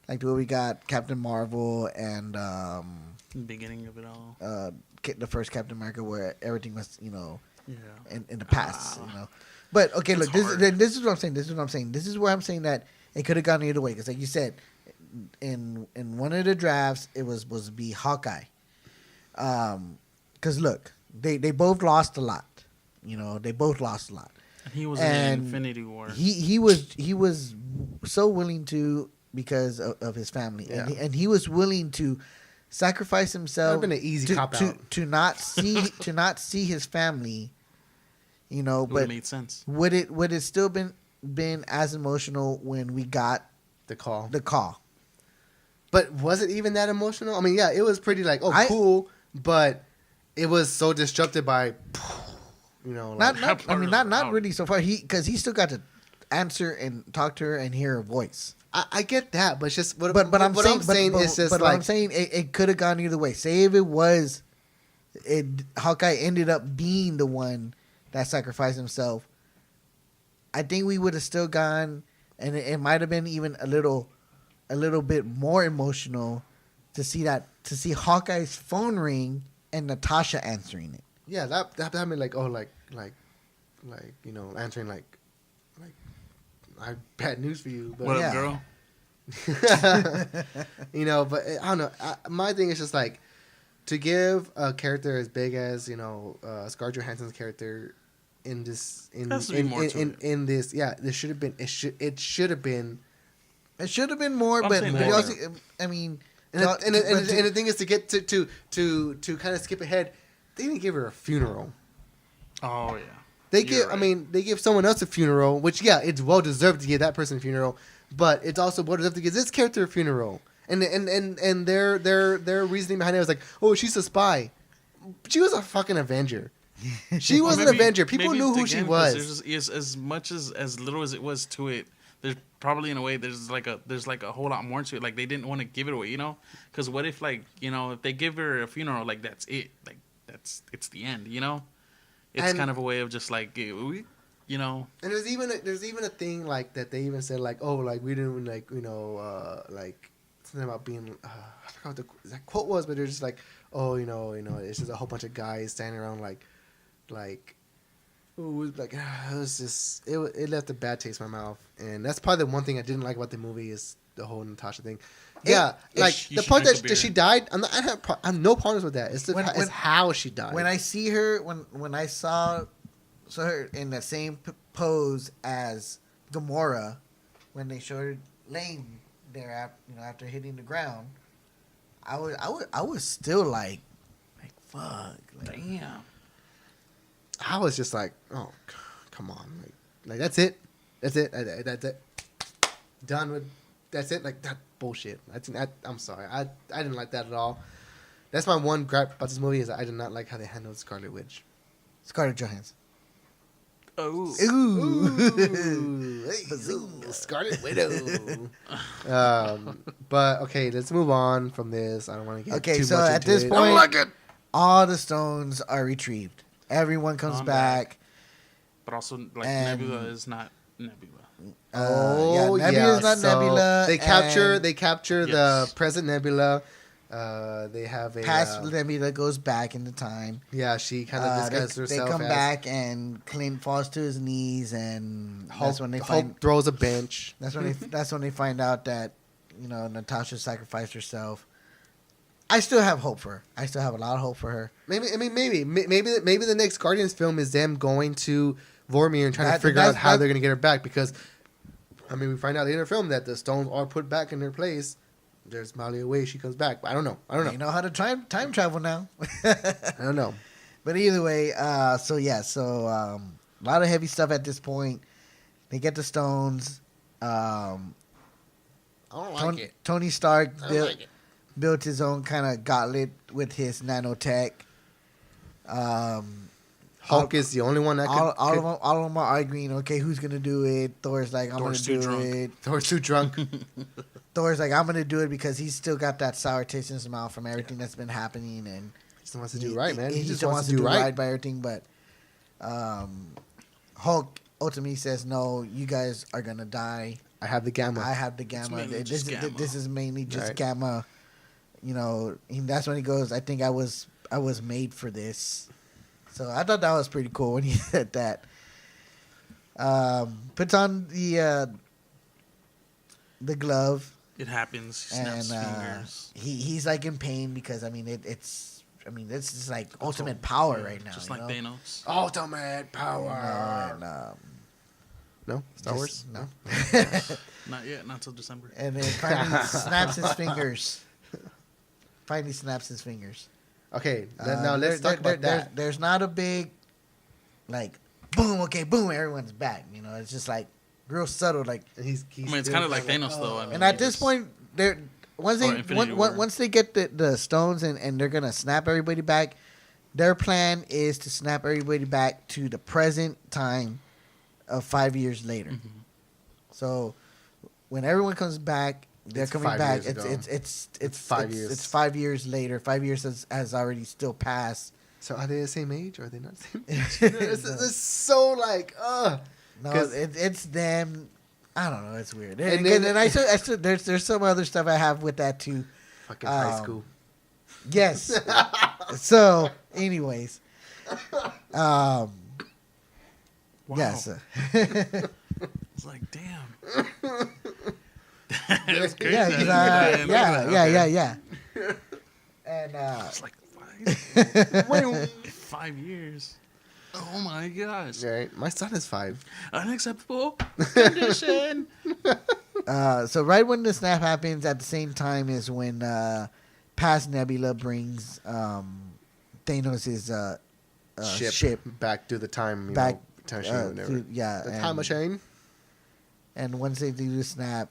like the way we got Captain Marvel and the beginning of it all. The first Captain America, where everything was in the past, But okay, look, this is what I'm saying. This is where I'm saying that it could have gone either way, because like you said, in one of the drafts, it was supposed to be Hawkeye. Because look, they both lost a lot. They both lost a lot. He was in Infinity War. He was so willing to, because of his family, and he was willing to sacrifice himself. Been an easy cop out to not see his family. But made sense. Would it still been as emotional when we got the call? But was it even that emotional? I mean, yeah, it was pretty like, cool, but it was so disrupted by, not really so far. Because he still got to answer and talk to her and hear her voice. I get that, but it's just what I'm saying it could have gone either way. Say if Hawkeye ended up being the one that sacrificed himself, I think we would have still gone, and it might have been even a little bit more emotional to see Hawkeye's phone ring and Natasha answering it. Yeah, that happened answering like I have bad news for you, but what up, girl? But I don't know. My thing is just like, to give a character as big as Scarlett Johansson's character in this this should have been more, but also, I mean, and the thing is, to get to kind of skip ahead, they didn't give her a funeral. Oh yeah. They give someone else a funeral, which it's well deserved to give that person a funeral, but it's also well deserved to give this character a funeral. And their reasoning behind it was like, oh, she's a spy. She was a fucking Avenger. She was an Avenger. People knew who she was. There's as much as little as it was to it. There's probably in a way there's like a whole lot more to it. Like they didn't want to give it away, Because what if if they give her a funeral, like that's it, like it's the end, It's kind of a way of just like, And there's even a thing like that they even said like, oh, like we didn't like like something about being I forgot what the exact quote was, but they're just like, oh, it's just a whole bunch of guys standing around like it was like it was just it left a bad taste in my mouth, and that's probably the one thing I didn't like about the movie is the whole Natasha thing. The part that she died, I have no problems with that. It's how she died. When I see her, when I saw her in the same pose as Gamora, when they showed her laying there after hitting the ground, I was still like fuck, damn. I was just like, oh, come on, like that's it, that's it, done with. That's it, like that bullshit. I'm sorry, I didn't like that at all. That's my one gripe about this movie is I did not like how they handled Scarlet Witch. Scarlett Johansson. Oh, ooh, Scarlet Widow. But okay, let's move on from this. I don't want to get too much into it. Okay, so at this point, all the stones are retrieved. Everyone comes back. But also, like, Nebula is not Nebula. Nebula is not Nebula. They capture the present Nebula. They have a past Nebula goes back into time. Yeah, she kind of disguises herself. They come back and Clint falls to his knees, and that's when they Hulk throws a bench. That's when they find out that Natasha sacrificed herself. I still have hope for her. I still have a lot of hope for her. Maybe the next Guardians film is them going to Vormir and trying to figure out how they're going to get her back, because we find out later in the film that the stones are put back in their place. There's probably a way she comes back, but I don't know. You know how to time travel now. I don't know. But either way, so a lot of heavy stuff at this point. They get the stones. I don't like it. Tony Stark I don't like it. built his own kind of gauntlet with his nanotech. Hulk is the only one that all could. of them are arguing. Okay, who's gonna do it? Thor's like, I'm Thor's gonna too do drunk. it. Thor's too drunk. Thor's like, I'm gonna do it because he's still got that sour taste in his mouth from everything that's been happening, and He just wants to do right, man. He just wants to do right by everything. But Hulk ultimately says, "No, you guys are gonna die. I have the gamma. I have the gamma. mainly just gamma. This is mainly just Right. gamma." You know, and that's when he goes, "I think I was made for this." So I thought that was pretty cool when he said that. Puts on the glove, It happens. He and snaps fingers. he's like in pain because it's just like ultimate power right now. Just you like know? Thanos. Ultimate power. And, No, Star Wars. just- no. Not yet. Not till December. And then finally snaps his fingers. Okay, now let's talk about that. There's not a big, like, boom, okay, boom, everyone's back. You know, it's just like real subtle, like. And he's I mean, it's still kind of like Thanos, though. I mean, And at he this just- point, they're once Or they Infinity War. once they get the stones and they're gonna snap everybody back. Their plan is to snap everybody back to the present time of 5 years later. Mhm. So when everyone comes back, they're It's coming 5 back. years ago. It's 5 years. It's 5 years later. 5 years has already still passed. So are they the same age or are they not the same age? It's so like, No, 'Cause- it's them. I don't know. It's weird. And And, then- I still there's some other stuff I have with that too. fucking high school. Yes. So, anyways, Wow. yes. It's like, damn. That's crazy. Yeah, that- 'cause, man, look at that. yeah. And It's like 5 years. Oh my gosh. Right, my son is 5. Unacceptable condition. so right when the snap happens, at the same time is when past Nebula brings Thanos' ship back to the time, back. time machine, or whatever. Yeah, The and, time machine. And once they do the snap,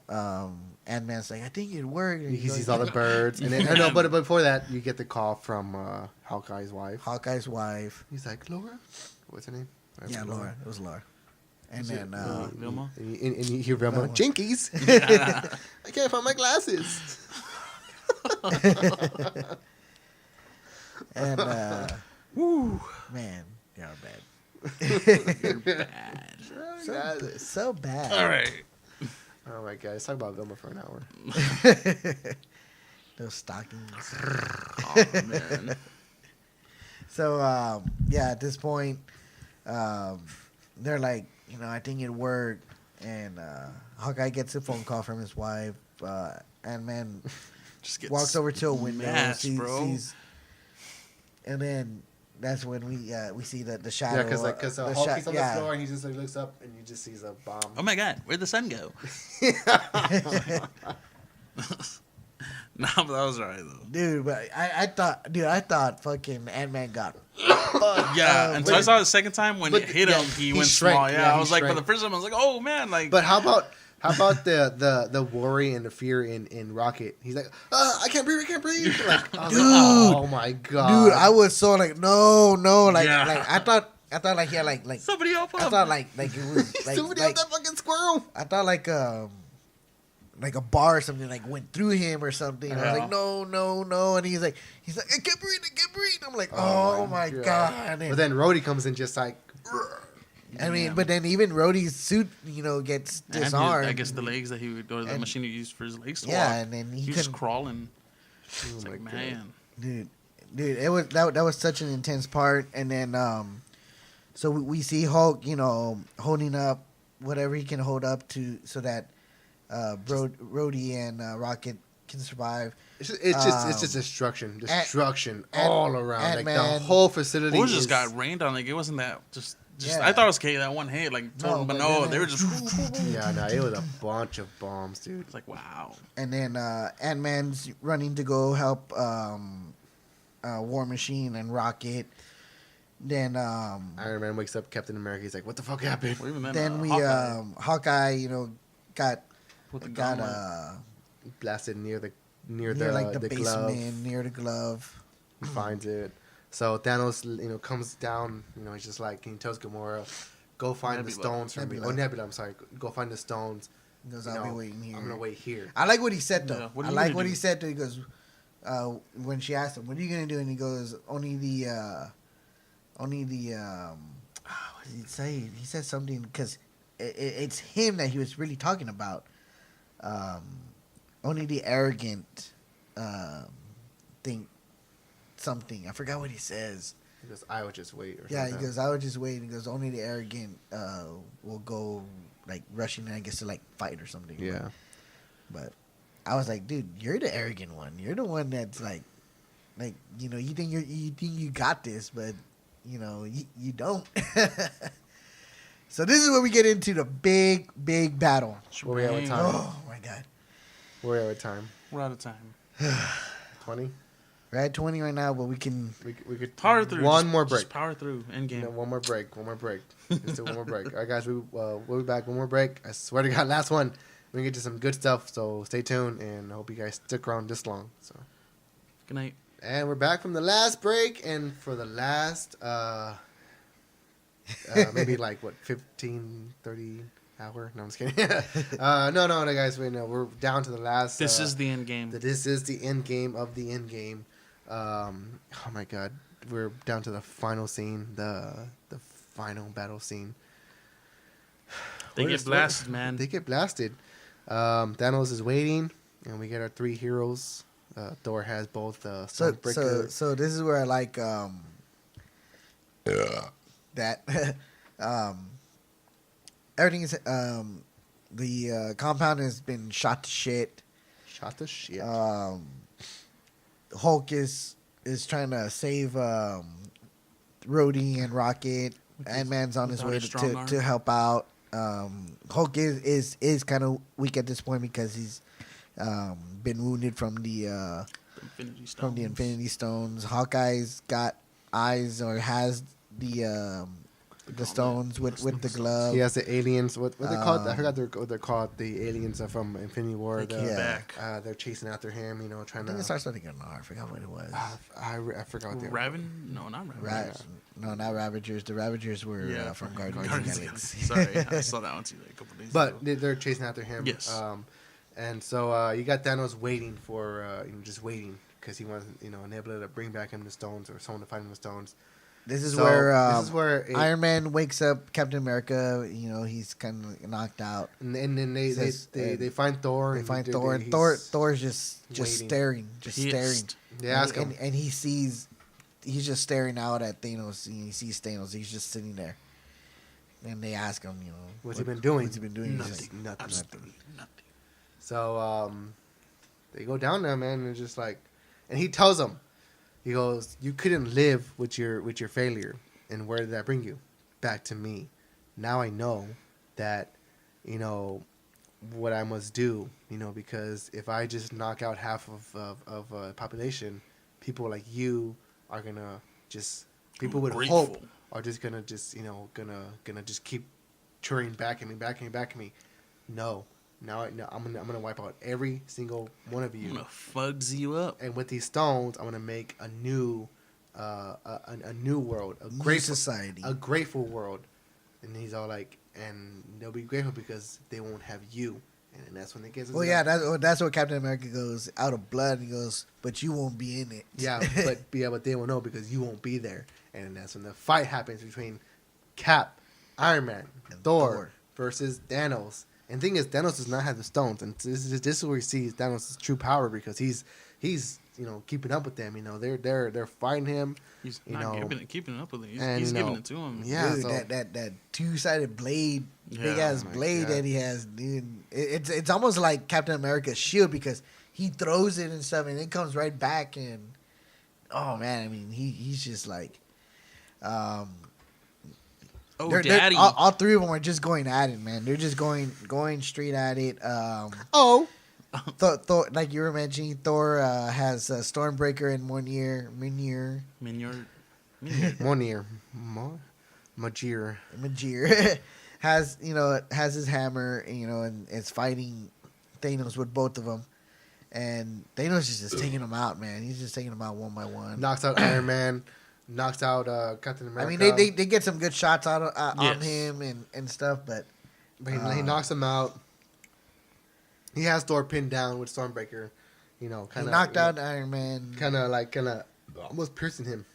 Ant-Man's like, I think it worked. And He goes- sees all the birds, and then no, but before that, you get the call from Hawkeye's wife. Hawkeye's wife. He's like, Laura, what's her name? I Yeah, remember. Laura. It was Laura. And Is it, then Vilma? And you hear Velma, Velma. Jinkies. I can't find my glasses. and Woo. man, they are bad. Bad. So bad. All right. Oh my god, let's talk about Velma for an hour. Those stockings. Oh, man. So yeah, at this point, they're like, I think it worked, and Hawkeye gets a phone call from his wife. Ant-Man Just get walks over to a window, smashed, bro. sees, and then that's when we see the shadow. Yeah, because the Hulk sha- is on yeah. the floor and he just like looks up and you just sees a bomb. Oh my god, where'd the sun go? No, but that was alright though. Dude, but I thought fucking Ant-Man got Yeah, and so I saw it the second time when but it hit yeah, him, he he went shrank. small. Yeah, Yeah, I he was like, for shrank. the first time, I was like, oh man, like. But how about the worry and the fear in Rocket? He's like, I can't breathe. Like, I was Dude. like, oh my god, dude, I was so like no, like Yeah. like I thought like he had like somebody help him. I thought like it was like, somebody like help that fucking squirrel. I thought like a bar or something like went through him or something. And I was like, no, and he's like I can't breathe. I'm like, oh my god. But then Rhodey comes in just like, I mean, Yeah. but then even Rhodey's suit, gets And disarmed. I guess the legs that he would, or the And- machine he used for his legs to yeah, walk. and then He he was just couldn't. crawling. oh It's my like, God. man. Dude, it was that was such an intense part, and then so we see Hulk, holding up whatever he can hold up to, so that Rhodey and Rocket can survive. It's just destruction Ant- all around. Like the Ant-Man- whole facility. Bush just is, got rained on. Like it wasn't that just. Yeah. I thought it was okay that one hit, like, No, but but no, then they it- were just. Yeah, no, it was a bunch of bombs, dude. It's like wow. And then Ant-Man's running to go help War Machine and Rocket. Then Iron Man wakes up Captain America. He's like, "What the fuck happened?" Or even then we Hawkeye Hawkeye, you know, got with the got gauntlet. Blasted near the like the basement, glove. near the glove. He finds it. So Thanos, you know, comes down. You know, he's just like, he tells Gamora, "Go find the Nebula. stones from me." Nebula. Oh, Nebula. I'm sorry. Go find the stones. He goes, You I'll be know, waiting here. I'm gonna wait here. I like what he said though. Yeah, what are I you like gonna what do? he said. He goes, when she asked him, "What are you gonna do?" and he goes, "Only the, what did he say? He said something because it's him that he was really talking about. Only the arrogant, think something. I forgot what he says. He goes, "I would just wait." Or Yeah, something. he goes, "I would just wait." He goes, "Only the arrogant will go like rushing in, I guess, to like fight or something." Yeah. But I was like, dude, you're the arrogant one. You're the one that's like you know, you think you got this, but you know you don't. So this is where we get into the big battle. Where we at with time? Oh my god, Where we at with time? We're out of time. 20. we're at 20 right now, but we can. We could Power through. One Just- more break. Just power through. Endgame. No, one more break. Let's do one more break. All right, guys, we'll be back. One more break. I swear to God, last one. We can get to some good stuff, so stay tuned, and I hope you guys stick around this long. So, Good night. and we're back from the last break, and for the last maybe like what 15, 30 hour. No, I'm just kidding. No, guys. We're down to the last. This is the end game. This is the end game of the end game. Oh my God, we're down to the final scene, the final battle scene. They What get is- blasted, man. They get blasted. Thanos is waiting, and we get our three heroes. Thor has both So Stormbreaker. so this is where I like that everything is the compound has been shot to shit. Shot the shit. Hulk is trying to save Rhodey and Rocket. Ant-Man's on his without way his strong arm. to help out. Hulk is kind of weak at this point because he's been wounded from the Infinity Stones. from the Infinity Stones. Hawkeye's got eyes or has the stones with the glove. He has the aliens. What they called? I Um, forgot what they're called. The aliens are from Infinity War. They came Yeah. back. They're chasing after him. You know, I trying think it to. starts with an R. I forgot what it was. I forgot what they were. Raven? No, not Raven. No, not Ravagers. The Ravagers were from Guardians of the Guardians of the Galaxy. Sorry, I saw that one too like, a couple days But ago. they're chasing after him. Yes. And so you got Thanos waiting for, just waiting because he wants, Nebula to bring back him the stones or someone to find him the stones. This is So, where this is where Iron Man wakes up Captain America. You know, he's kind of knocked out. and then they Says, they find Thor. They and find they- Thor, they- and he's Thor's just waiting. staring, Pissed. They ask him. and he sees, he's just staring out at Thanos. And he sees Thanos. He's just sitting there, and they ask him, What's he been doing? What's he been doing? He's Nothing. like, Absolutely nothing. So they go down there, man, and just like, and he tells them, he goes, "You couldn't live with your failure, and where did that bring you? Back to me. Now I know that, what I must do, because if I just knock out half of population, people like you are gonna just people with Grateful. hope are just gonna just gonna just keep churning back at me. No, now I'm gonna wipe out every single one of I'm you, gonna fugs you up. and with these stones, I'm gonna make a new a new world, a New grateful society. a grateful world." And he's all like, and they'll be grateful because they won't have you. And that's when it gets. Well, yeah, that's what Captain America goes out of blood. He goes, but you won't be in it. Yeah, but they won't know because you won't be there. And that's when the fight happens between Cap, Iron Man, And Thor Thor. versus Thanos. And the thing is, Thanos does not have the stones, and this is where we see Thanos' true power because he's keeping up with them. They're fighting him. He's You not know, keeping up with it. and, He's giving it to him. Yeah, Dude, so- that two-sided blade, Yeah. big ass Oh my blade God. that he has, dude. It's almost like Captain America's shield because he throws it and stuff, and it comes right back. And oh man, I mean, he's just like, Oh, they're- daddy. all three of them are just going at it, man. They're just going straight at it. Oh, Thor, like you were mentioning, Thor has Stormbreaker and Mjolnir. Mjolnir. Mjolnir. Majir has his hammer, and is fighting Thanos with both of them, and Thanos is just taking them out, man. He's just taking them out one by one. Knocks out Iron Man. Knocks out Captain America. I mean, they get some good shots out on him and stuff, but he knocks him out. He has Thor pinned down with Stormbreaker. He knocked out Iron Man. Kind of almost piercing him.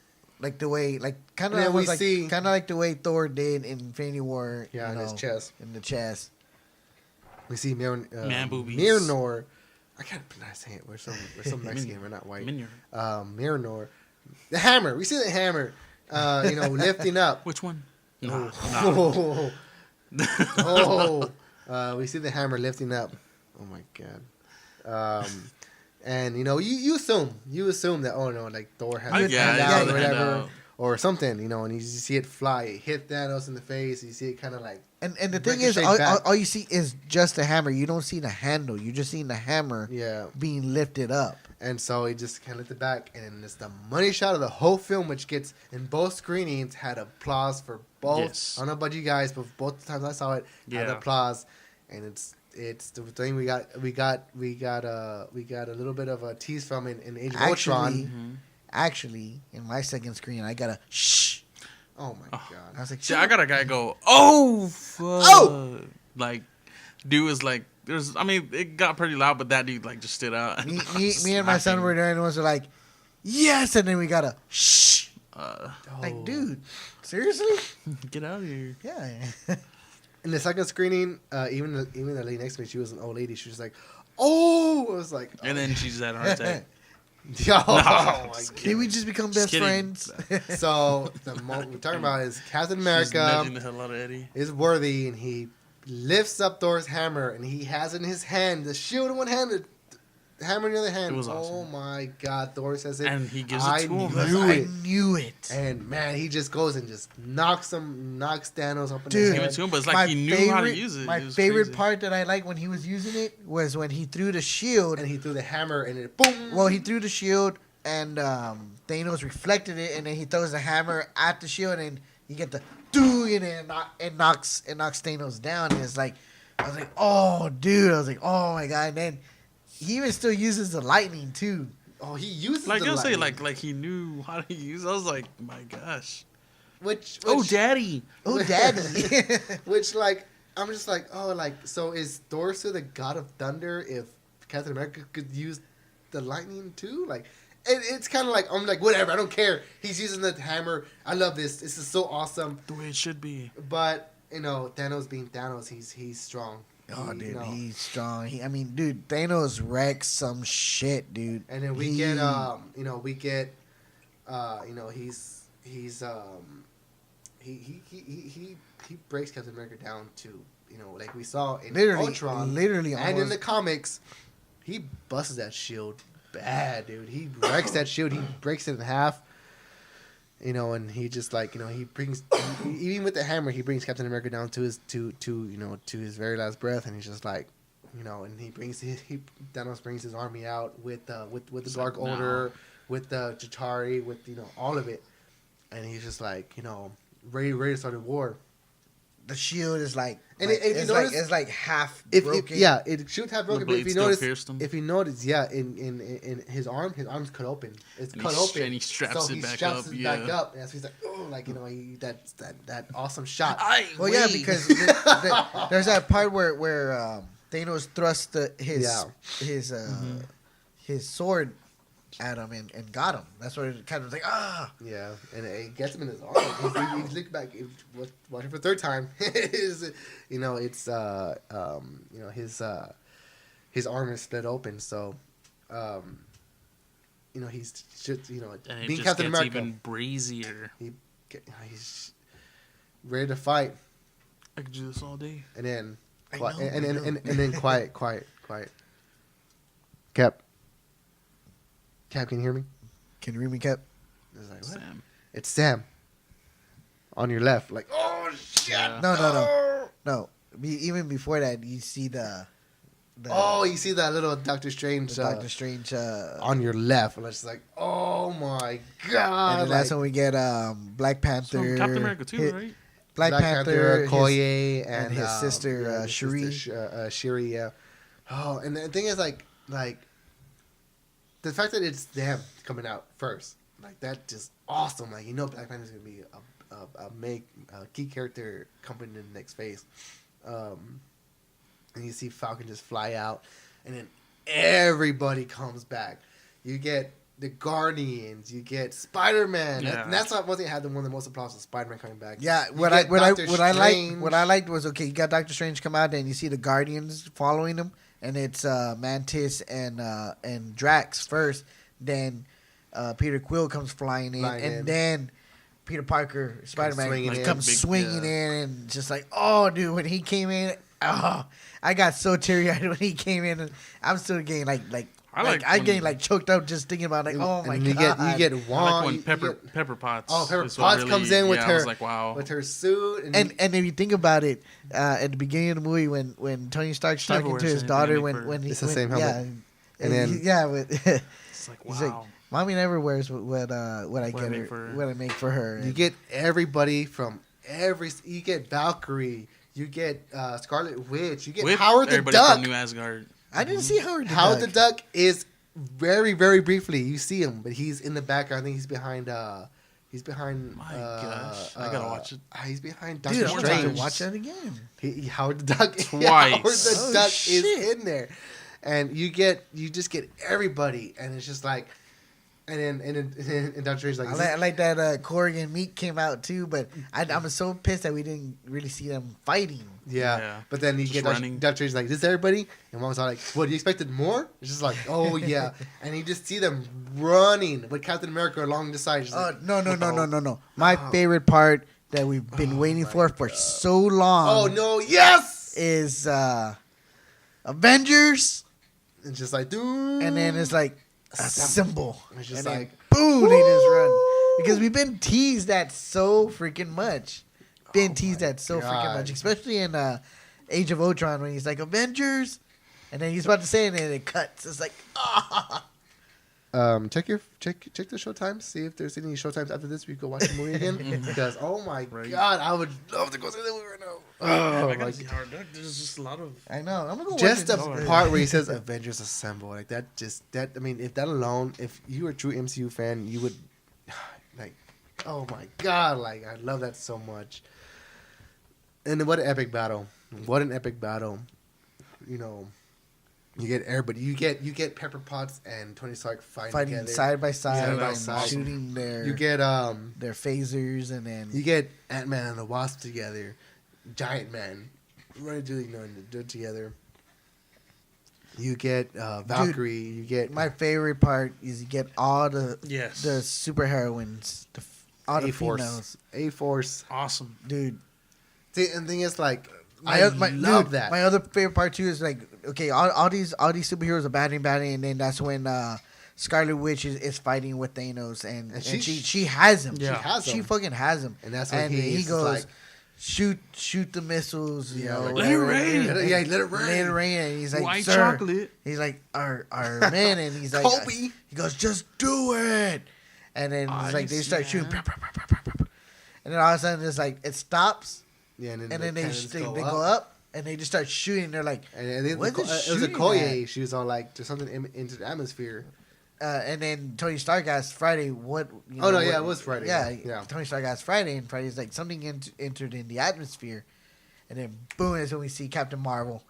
Like the way, kind of like the way Thor did in Infinity War. Yeah, in his chest. In the chest. We see Man boobies. Mjolnir. I can't say it. We're so Mexican. We're not white. Mjolnir. The hammer. We see the hammer. Lifting up. Which one? No. We see the hammer lifting up. Oh my god. And you assume that like Thor has it down or whatever or something, and you see it fly, it hit Thanos in the face. You see it kind of like and the thing is, all you see is just the hammer. You don't see the handle. You just see the hammer being lifted up. And so he just kind of lifted back, and it's the money shot of the whole film, which gets in both screenings had applause for both. Yes. I don't know about you guys, but both times I saw it had applause, and it's the thing we got a little bit of a tease from in Age of Ultron. Actually, in my second screen, I got a shh. Oh my god! I was like, I got a guy go, oh fuck! Oh, like, dude was like, it got pretty loud, but that dude like just stood out. Me and my son were there, and was like, yes, and then we got a shh. Like, dude, seriously? Get out of here! Yeah. In the second screening, even the lady next to me, she was an old lady. She was like, "Oh!" I was like, and then she just had a heart attack. Did we just become best friends? So the moment we're talking about is Captain America is worthy, and he lifts up Thor's hammer, and he has in his hand the shield in one hand, the hammer in the other hand. It was awesome. Oh my god! Thor says it, and he gives it to him. I knew it. And man, he just goes and just knocks Thanos up in his head. Give it to him, but it's like he knew how to use it. My favorite part that I liked when he was using it was when he threw the shield and he threw the hammer and it boom. Well, he threw the shield and Thanos reflected it, and then he throws the hammer at the shield, and you get the do and it knocks Thanos down. And it's like, I was like, oh dude, I was like, oh my god, and then he even still uses the lightning too. Oh, he uses like the lightning. Like he knew how to use it. I was like, my gosh. Which daddy. Oh, daddy. Which, like, I'm just like, oh, like, so is Thor still the god of thunder if Captain America could use the lightning too? Like, it's kind of like, I'm like, whatever, I don't care. He's using the hammer. I love this. This is so awesome. The way it should be. But, Thanos being Thanos, he's strong. Oh, dude, he's strong. Dude, Thanos wrecks some shit, dude. And then he breaks Captain America down too. Like we saw in Ultron, and in the comics, he busts that shield bad, dude. He wrecks that shield. He breaks it in half. And he just he brings even with the hammer, he brings Captain America down to his to his very last breath, and he's just like, and Thanos brings his army out with the Dark Order, with the Chitauri, with all of it, and he's just like ready to start a war. The shield is like, and it's like half broken. It shield's half broken. But if you notice, in his arm's cut open. It's cut open, and he straps it back up. Back up. And so he's like, oh, that awesome shot. Because there's that part where Thanos thrusts his sword at him and got him. That's where it kind of like yeah, and it gets him in his arm. He looked back, watching for the third time. His arm is split open. So, he's just and being Captain America, even brazier. He's ready to fight. I could do this all day. And then quiet. Cap, can you hear me? Can you hear me, Cap? It's like, what? Sam. It's Sam. On your left. Like, oh, shit. Yeah. No. Even before that, you see you see that little Doctor Strange, Doctor Strange on your left, and it's like, oh my god! And then that's when we get Black Panther, From Captain America too, right? Black Panther, Okoye, and his sister Shuri. Shuri, yeah. Oh, and the thing is, like the fact that it's them coming out first, like that, just awesome. Like Black Panther's gonna be a key character coming in the next phase. And you see Falcon just fly out, and then everybody comes back. You get the Guardians, you get Spider-Man. Yeah. And that's not one thing I had one of the most applause of Spider-Man coming back. Yeah, You what get Doctor I liked was, okay, you got Doctor Strange come out, and you see the Guardians following him, and it's Mantis and Drax first. Then Peter Quill comes flying in. Then Peter Parker, Spider-Man, comes swinging in, and just like, oh, dude, when he came in, oh, I got so teary-eyed when he came in, and I'm still getting I getting choked up just thinking about oh my god. You get Wong. I like when Pepper Potts. Oh, Pepper Potts comes in with her. I was like, wow. With her suit, and if you think about it, at the beginning of the movie, when Tony Stark's talking to his daughter, when it's the same helmet, and then it's like, wow. He's like, Mommy never wears what I make for her. You get everybody from you get Valkyrie, you get Scarlet Witch, you get Howard the Duck from New Asgard. I didn't see Howard the Duck is very, very briefly. You see him, but he's in the background. I think he's behind. My gosh, I gotta watch it. He's behind Doctor Strange. I have to watch that again. Howard the Duck twice. Howard the Duck is in there, and you just get everybody, and it's just like. And Doctor Strange like I like that Korg and Meek came out too, but I'm so pissed that we didn't really see them fighting. Yeah. But then you get Doctor Strange like, this is everybody? And Mom's all like, what, you expected more? It's just like, oh yeah. And you just see them running with Captain America along the side. No. My favorite part that we've been waiting for so long. Oh no, yes! Is Avengers. It's just like, dude. And then it's like, assemble. It's just and like, boom, woo! They just run. Because we've been teased that so freaking much. Freaking much. Especially in Age of Ultron when he's like, Avengers. And then he's about to say it and then it cuts. It's like, ah. Check the showtimes. See if there's any showtimes after this. We go watch the movie again. Because oh my god, I would love to go see the movie right now. Oh, I gotta see Howard Duck. There's just a lot of. I know. I'm gonna go just the part where he says Avengers Assemble, like that. I mean, if that alone, if you were a true MCU fan, you would like. Oh my god, like I love that so much. And what an epic battle! What an epic battle! You know. You get everybody. You get Pepper Potts and Tony Stark fighting together. side by side, awesome. shooting their. You get their phasers, and then you get Ant-Man and the Wasp together, Giant Man running through together. You get Valkyrie. Dude, you get my favorite part is you get all the superheroines, all the females. A-Force, awesome, dude. See, and the thing is like. I love that. My other favorite part too is like, okay, all these superheroes are batting, and then that's when Scarlet Witch is fighting with Thanos, and she has him. Yeah. She fucking has him. And that's when he goes like, shoot the missiles, you know. Like, let it rain. Let it rain. Let it rain. And he's like, white sir. chocolate. He's like, our man, and he's like, Kobe. He goes, just do it. And then it's like they start shooting, and then all of a sudden it's like it stops. Yeah, and then they go up and they just start shooting. They're like, and it was Okoye. She was all like, there's something into the atmosphere. And then Tony Stark asked Friday, what? It was Friday. Yeah. Tony Stark asked Friday, and Friday's like, something entered in the atmosphere. And then boom, is when we see Captain Marvel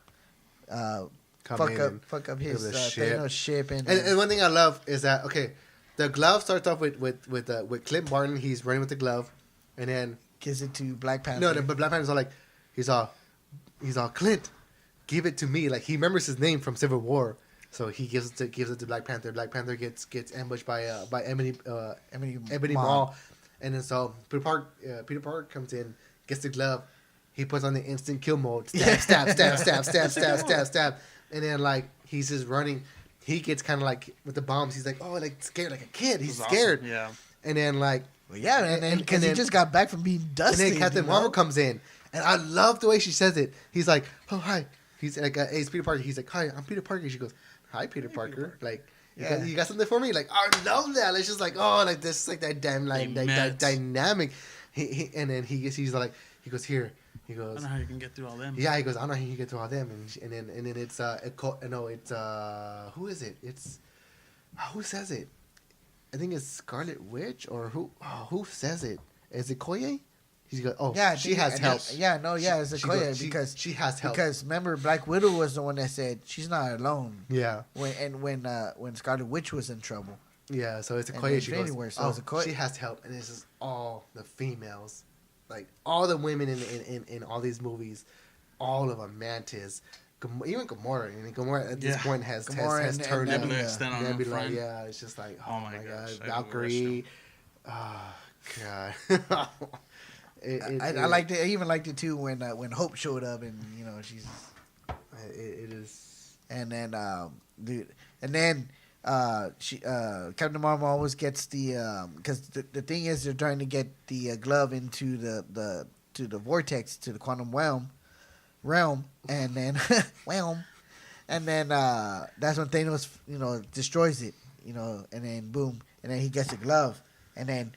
fuck up his Thanos ship. And one thing I love is that, okay, the glove starts off with Clint Barton. He's running with the glove, and then gives it to Black Panther. No, but Black Panther's all like, he's all Clint, give it to me. Like he remembers his name from Civil War, so he gives it to Black Panther. Black Panther gets ambushed by Ebony Maw, and then so Peter Parker comes in, gets the glove, he puts on the instant kill mode, stab, and then like he's just running. He gets kind of like with the bombs. He's like, oh, like scared like a kid. He's scared. Awesome. Yeah. And then like. Well, yeah, and because he just got back from being dusted. And then Captain Marvel comes in, and I love the way she says it. He's like, "Oh hi, He's like, hey, it's Peter Parker. He's like, hi, I'm Peter Parker. She goes, hi, Peter Parker. Like, Yeah. you got something for me? Like, oh, I love that. It's just like, oh, like this, like that damn, like that dynamic. And then he's like, he goes here. He I goes, don't know how you can get through all them. yeah. He goes, I don't know how you can get through all them. And then it's who is it? It's who says it? I think it's Scarlet Witch or who says it? Is it Koye? He's go, oh, Yeah, she has help. It's Okoye because she has help. Because remember, Black Widow was the one that said she's not alone. Yeah. When Scarlet Witch was in trouble. Yeah, so it's And Okoye. She goes, War, so it's Okoye. she has help, and this is all the females, like all the women in all these movies, all of them, Mantis, even Gamora. I mean, Gamora at this point has turned up. Nebula, yeah, it's just like, oh my god, gosh, Valkyrie. Oh god. I liked it. I even liked it too when Hope showed up and she's. It is. And then she Captain Marvel always gets the because the thing is they're trying to get the glove into the vortex to the quantum realm and then that's when Thanos destroys it and then boom and then he gets the glove and then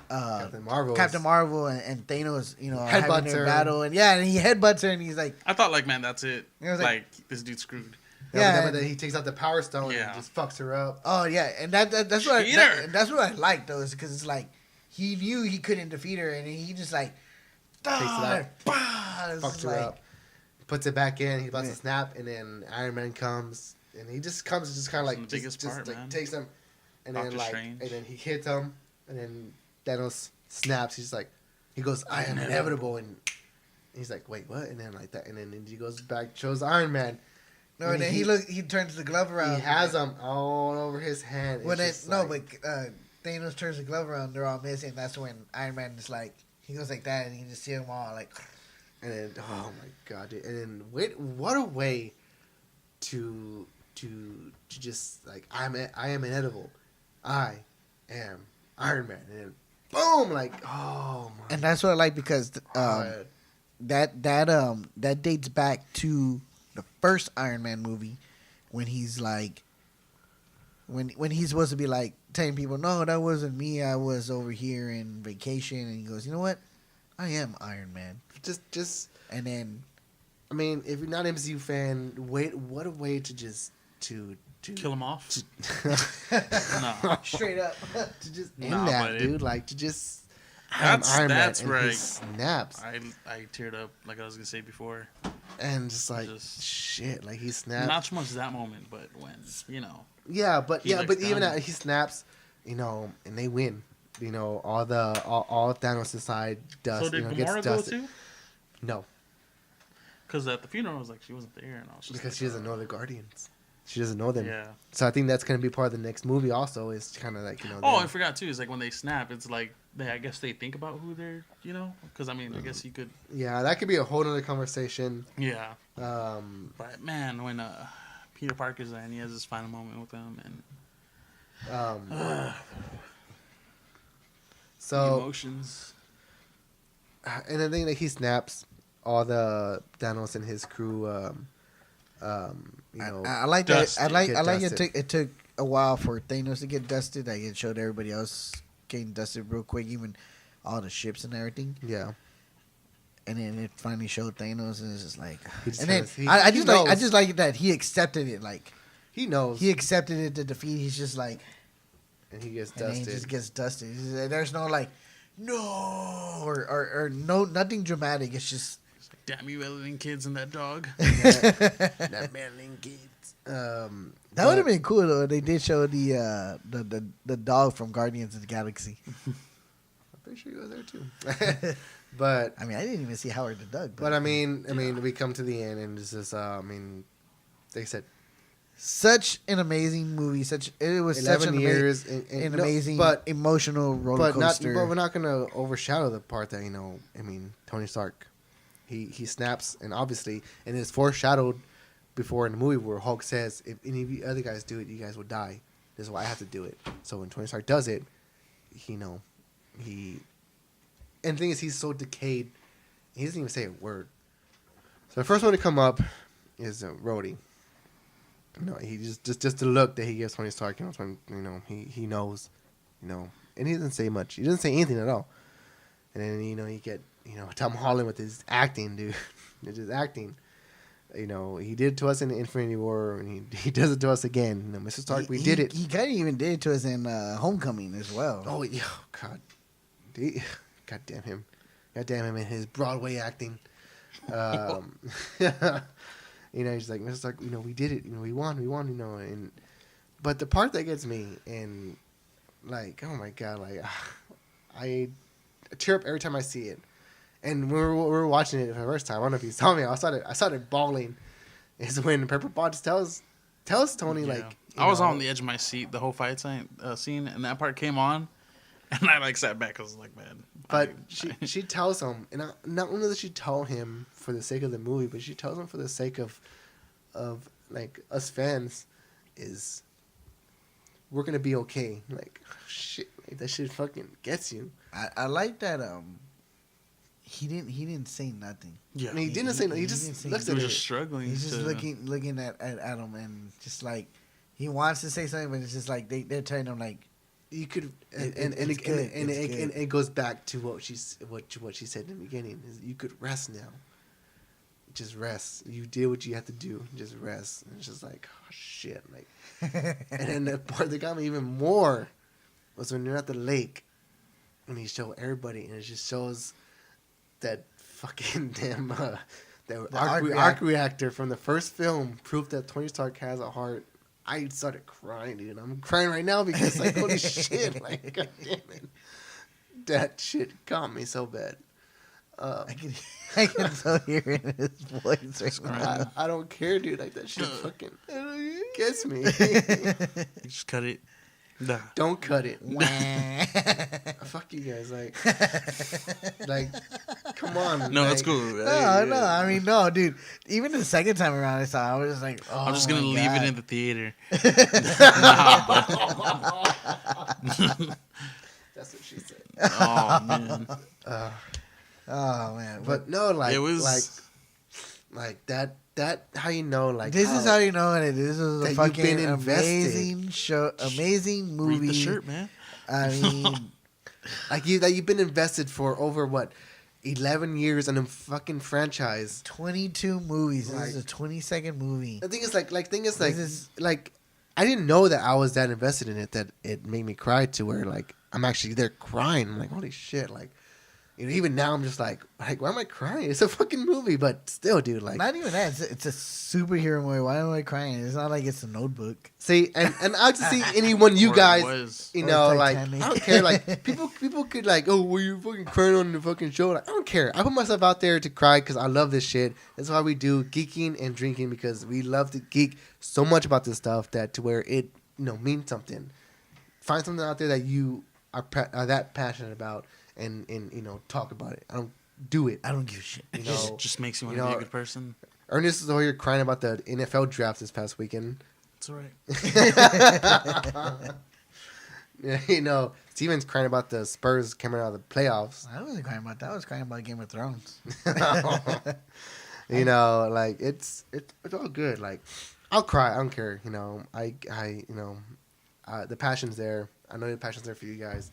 Captain Marvel and Thanos having their battle and he headbutts her and he's like, I thought like, man, that's it. Like This dude's screwed. Yeah, but then he takes out the Power Stone and just fucks her up. Oh yeah, and that's what that's what I like though, is because it's like he knew he couldn't defeat her, and he just like takes it out, fucks her up, puts it back in. He's about to snap, and then Iron Man comes, and he just kind of like takes him, and then and then he hits him, and then Thanos snaps. He's like, he goes, "I am inevitable," and he's like, "Wait, what?" And then like that, and then he goes back, shows Iron Man. No, and then he turns the glove around. He has them all over his hand. But Thanos turns the glove around. They're all missing. That's when Iron Man is like, he goes like that, and you just see them all like. And then, oh my god, dude. And then what a way to just like I am inedible. I am Iron Man, and then boom, like oh my. And that's what I like because that dates back to the first Iron Man movie when he's like when he's supposed to be like telling people, no, that wasn't me, I was over here in vacation, and he goes, you know what, I am Iron Man. Just and then I mean, if you're not an MCU fan, what a way to just to kill him off. No, straight up to just end that, dude. Like to just that's right. He snaps. I teared up like I was gonna say before. And just like shit, like he snaps. Not so much that moment, but when Yeah, but even he snaps, and they win. All Thanos' side dust. So did Gamora gets dusted. go too? No, because at the funeral I was like, she wasn't there, and I was just because like, she doesn't know the Guardians. She doesn't know them. Yeah. So I think that's gonna be part of the next movie. Also, is kind of like Oh, I forgot too. It's like when they snap, it's like I guess they think about who they're, because I mean, I guess you could. Yeah, that could be a whole other conversation. Yeah. But man, when Peter Parker's there and he has his final moment with them, and so emotions. And the thing that he snaps, all the Thanos and his crew. I like that. I like it took a while for Thanos to get dusted. Like it showed everybody else getting dusted real quick, even all the ships and everything. Yeah. And then it finally showed Thanos, and it's just like. I just like that he accepted it. Like he knows he accepted it to defeat. He's just like. And he gets dusted. And he just gets dusted. There's no like, no or no nothing dramatic. It's just. Damn you, editing kids and that dog. That meddling kids. That would have been cool though. They did show the dog from Guardians of the Galaxy. I'm pretty sure he was there too. But I mean, I didn't even see Howard the Duck. But I mean, we come to the end, and this is, they said, such an amazing movie. It was 11 years, an amazing, emotional roller coaster. But we're not gonna overshadow the part that Tony Stark. He snaps, and obviously, and it's foreshadowed before in the movie where Hulk says, "If any of you other guys do it, you guys will die. This is why I have to do it." So when Tony Stark does it, and the thing is, he's so decayed, he doesn't even say a word. So the first one to come up is Rhodey. He just the look that he gives Tony Stark. He knows, and he doesn't say much. He doesn't say anything at all. And then you get Tom Holland with his acting, dude. His acting. He did it to us in Infinity War, and he does it to us again. Mr. Stark, we did it. He kind of even did it to us in Homecoming as well. Oh yeah, God, God damn him, and his Broadway acting. He's like, Mr. Stark, we did it, we won, and but the part that gets me, and like, oh my God, like, I tear up every time I see it. And when we were watching it for the first time, I don't know if you saw me, I started bawling. Is when Pepper Potts tells Tony, like, I was on the edge of my seat the whole fight scene, and that part came on, and I like sat back. I was like, man. But she tells him, and not only does she tell him for the sake of the movie, but she tells him for the sake of like us fans, is we're gonna be okay. Like, shit, like, that shit fucking gets you. I like that. He didn't say nothing. Yeah, I mean, he didn't say nothing. He just looks at it. Just struggling. He's just looking at him, and just like he wants to say something, but it's just like they're telling him like. You could, and it goes back to what she said in the beginning. Is you could rest now. Just rest. You did what you had to do. Just rest. And it's just like, oh shit, like. And then the part that got me even more was when you're at the lake, and he showed everybody, and it just shows that fucking damn that arc reactor from the first film, proof that Tony Stark has a heart. I started crying, dude. I'm crying right now because, like, holy shit, like, God damn it, that shit got me so bad. I can still hear it in his voice right now. I don't care, dude. Like, that shit fucking gets me. Just cut it. Nah. Don't cut it. Fuck you guys, like, come on. No, like, that's cool. No. I mean, no, dude. Even the second time around, I saw. I was just like, oh, I'm just gonna leave it in the theater. That's what she said. Oh man. Oh man. But no, like, it was like that. How you know, like, this is how you know it. This is a fucking amazing invested. show, amazing movie. Read the shirt, man. I mean, like you've been invested for over what, 11 years in a fucking franchise. 22 movies. Like, This is a 22nd movie. The thing is, like, I didn't know that I was that invested in it that it made me cry to where, like, I'm actually there crying. I'm like, holy shit, like. Even now I'm just like, why am I crying? It's a fucking movie, but still, dude, like, Not even that. It's a superhero movie. Why am I crying? It's not like it's a Notebook. see, and I just see anyone you Or it guys, was. like, I Titanic. don't care. Like, people could like, oh, were you fucking crying on the fucking show? Like, I don't care. I put myself out there to cry because I love this shit. That's why we do geeking and drinking, because we love to geek so much about this stuff that to where it means something. Find something out there that you are that passionate about. And talk about it. I don't do it. I don't give a shit. Just makes you want to be a good person. Ernest is over here crying about the NFL draft this past weekend. It's all right. Yeah, Steven's crying about the Spurs coming out of the playoffs. I wasn't crying about that. I was crying about Game of Thrones. Like, it's all good. Like, I'll cry. I don't care. The passion's there. I know the passion's there for you guys.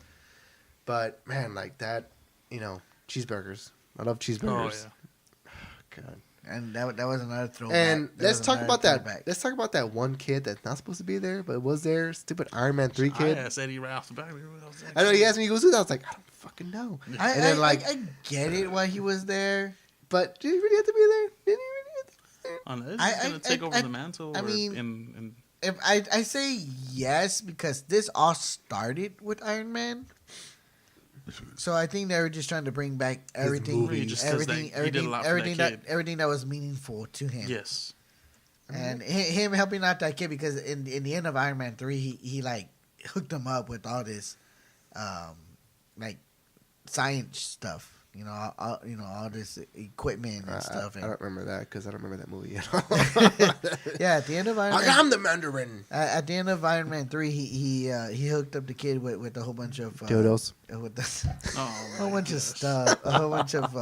But man, like that, cheeseburgers. I love cheeseburgers. Oh yeah. God. And that was another throwback. And let's talk about that. Throwback. Let's talk about that one kid that's not supposed to be there, but was there. Stupid Iron Man 3 kid. I said he right off the back. I know he asked me, he goes, "Who's that?" I was like, I don't fucking know. I get it why he was there, but did he really have to be there? Did he really have to be there? Unless he's gonna take over the mantle. I mean, and if I say yes because this all started with Iron Man. So I think they were just trying to bring back everything that was meaningful to him. Yes. And him helping out that kid, because in the end of Iron Man 3, he like hooked him up with all this like science stuff. All this equipment and stuff. I don't remember that because I don't remember that movie at all. Yeah, at the end of Iron Man, I'm the Mandarin. At the end of Iron Man 3, he hooked up the kid with a whole bunch of dildos, with a whole bunch of stuff, a whole bunch of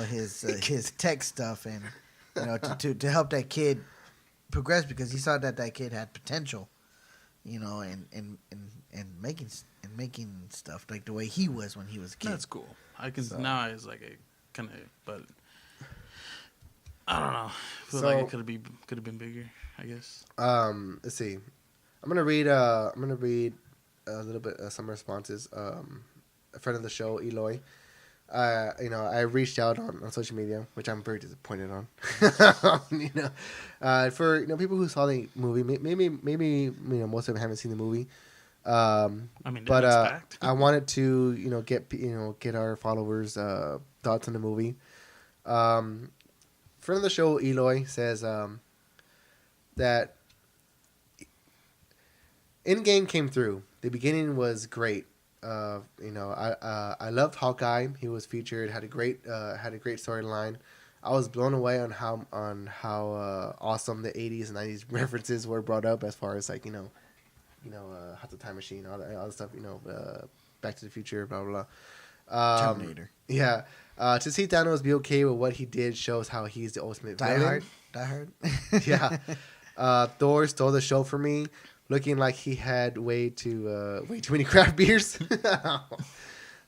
his tech stuff, and to help that kid progress because he saw that kid had potential, in making stuff like the way he was when he was a kid. That's cool. I can now it's like a kind of, but I don't know. I feel like it could have been bigger. I guess. Let's see. I'm gonna read a little bit some responses. A friend of the show, Eloy. I reached out on social media, which I'm very disappointed on. For people who saw the movie, maybe most of them haven't seen the movie. I wanted to get our followers' thoughts on the movie. Friend of the show, Eloy, says that Endgame came through. The beginning was great. I loved Hawkeye. He was featured. Had a great storyline. I was blown away on how awesome the 80s and 90s references were brought up as far as Hot the Time Machine, all the stuff. Back to the Future, blah blah blah. Terminator. Yeah. To see Thanos be okay with what he did shows how he's the ultimate villain. Die Hard. Yeah. Thor stole the show for me. Looking like he had way too many craft beers. The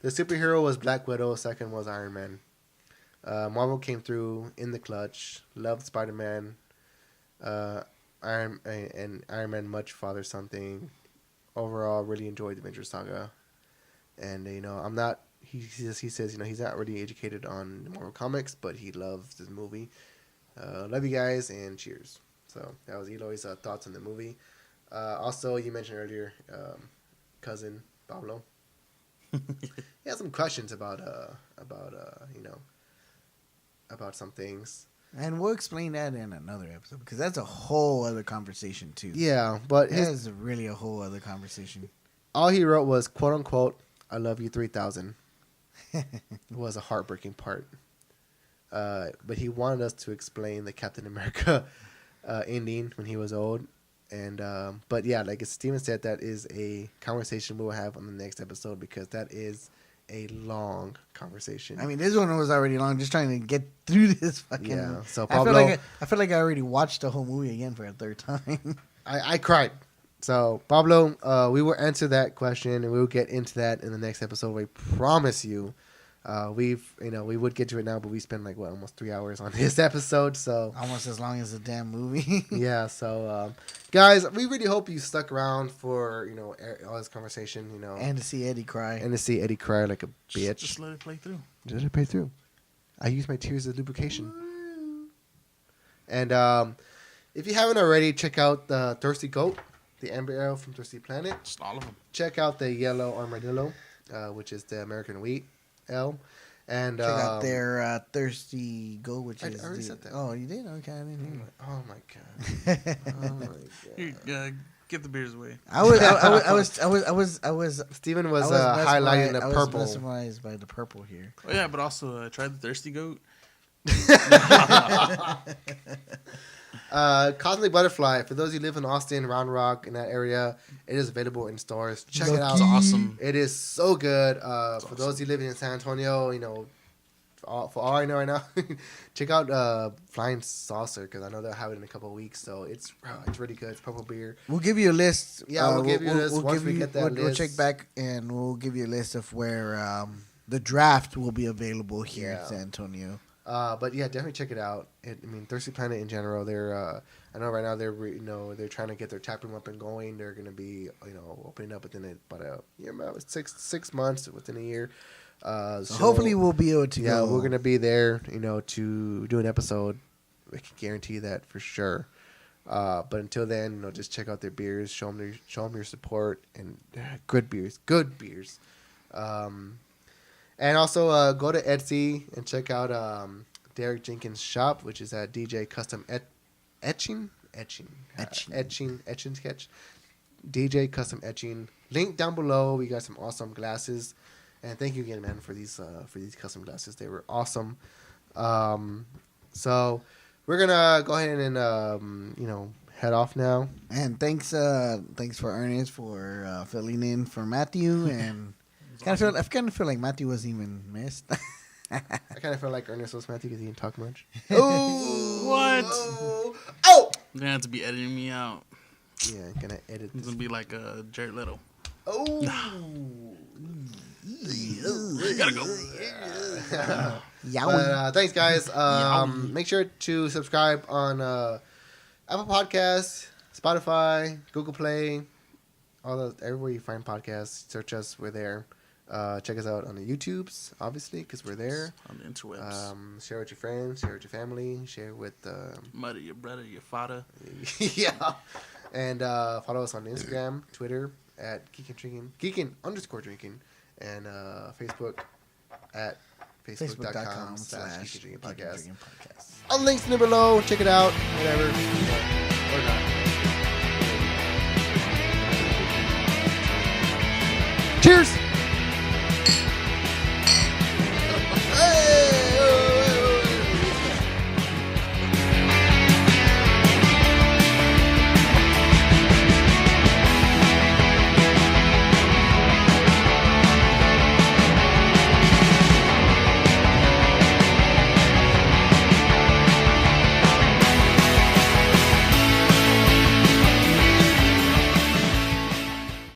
superhero was Black Widow. Second was Iron Man. Marvel came through in the clutch. Loved Spider-Man. Iron Man much father something. Overall, really enjoyed the Avengers saga. And I'm not. He says he's not really educated on the Marvel comics, but he loves this movie. Love you guys and cheers. So that was Eloy's thoughts on the movie. Also, you mentioned earlier, cousin Pablo. He has some questions about some things. And we'll explain that in another episode because that's a whole other conversation too. Yeah, but that is really a whole other conversation. All he wrote was "quote unquote" "I love you 3000." It was a heartbreaking part. But he wanted us to explain the Captain America ending when he was old. And but yeah, like Steven said, that is a conversation we will have on the next episode because that is a long conversation. I mean, this one was already long. Just trying to get through this fucking. Yeah. So Pablo, I feel like I already watched the whole movie again for a third time. I cried. So Pablo, we will answer that question and we will get into that in the next episode. We promise you. We would get to it now, but we spent almost 3 hours on this episode, so almost as long as the damn movie. Yeah, so guys, we really hope you stuck around for all this conversation, and to see Eddie cry, like a bitch. Just let it play through. Let it play through. I use my tears as lubrication. And if you haven't already, check out the Thirsty Goat, the Amber Ale from Thirsty Planet. Just all of them. Check out the Yellow Armadillo, which is the American Wheat Ale. And check out their Thirsty Goat, which is. I already said that. Oh, you did? Okay, I didn't hear. Oh my god! Oh my god! Here, get the beers away. I was. Steven was highlighting the purple. I was mesmerized by the purple here. Oh yeah, but also try the Thirsty Goat. Cosmic Butterfly. For those who live in Austin, Round Rock, in that area, it is available in stores. Check it out. It's awesome. It is so good. For those who live in San Antonio, for all I know right now, check out Flying Saucer because I know they'll have it in a couple of weeks. So it's really good. It's purple beer. We'll give you a list. Yeah, we'll give you a list once we get that list. We'll check back and we'll give you a list of where the draft will be available here in San Antonio. But yeah, definitely check it out. Thirsty Planet in general, they're I know right now they're trying to get their tap room up and going. They're going to be opening up within about 6 months, within a year. So hopefully we'll be able to. Yeah, we're going to be there, to do an episode. We can guarantee that for sure. But until then, just check out their beers, show them your support, and good beers. And also go to Etsy and check out Derek Jenkins' shop, which is at DJ Custom Etching Sketch. DJ Custom Etching. Link down below. We got some awesome glasses, and thank you again, man, for these custom glasses. They were awesome. So we're gonna go ahead and head off now. And thanks for Ernest for filling in for Matthew and. I kind of feel like Matthew wasn't even missed. I kind of felt like Ernest was Matthew because he didn't talk much. What? Oh! You're gonna have to be editing me out. Yeah, I'm gonna edit It's this. gonna be like a Jared Leto. Oh! Gotta go. But, thanks, guys. Make sure to subscribe on Apple Podcasts, Spotify, Google Play, everywhere you find podcasts. Search us. We're there. Check us out on the YouTubes, obviously, because we're there. On the interwebs. Share with your friends. Share with your family. Share with Mother, your brother, your father. yeah. And follow us on Instagram, Twitter at Geekin_Drinking, and Facebook at Facebook.com/GeekinDrinkingPodcast. All the links in there below. Check it out. Whatever. Or not. Cheers!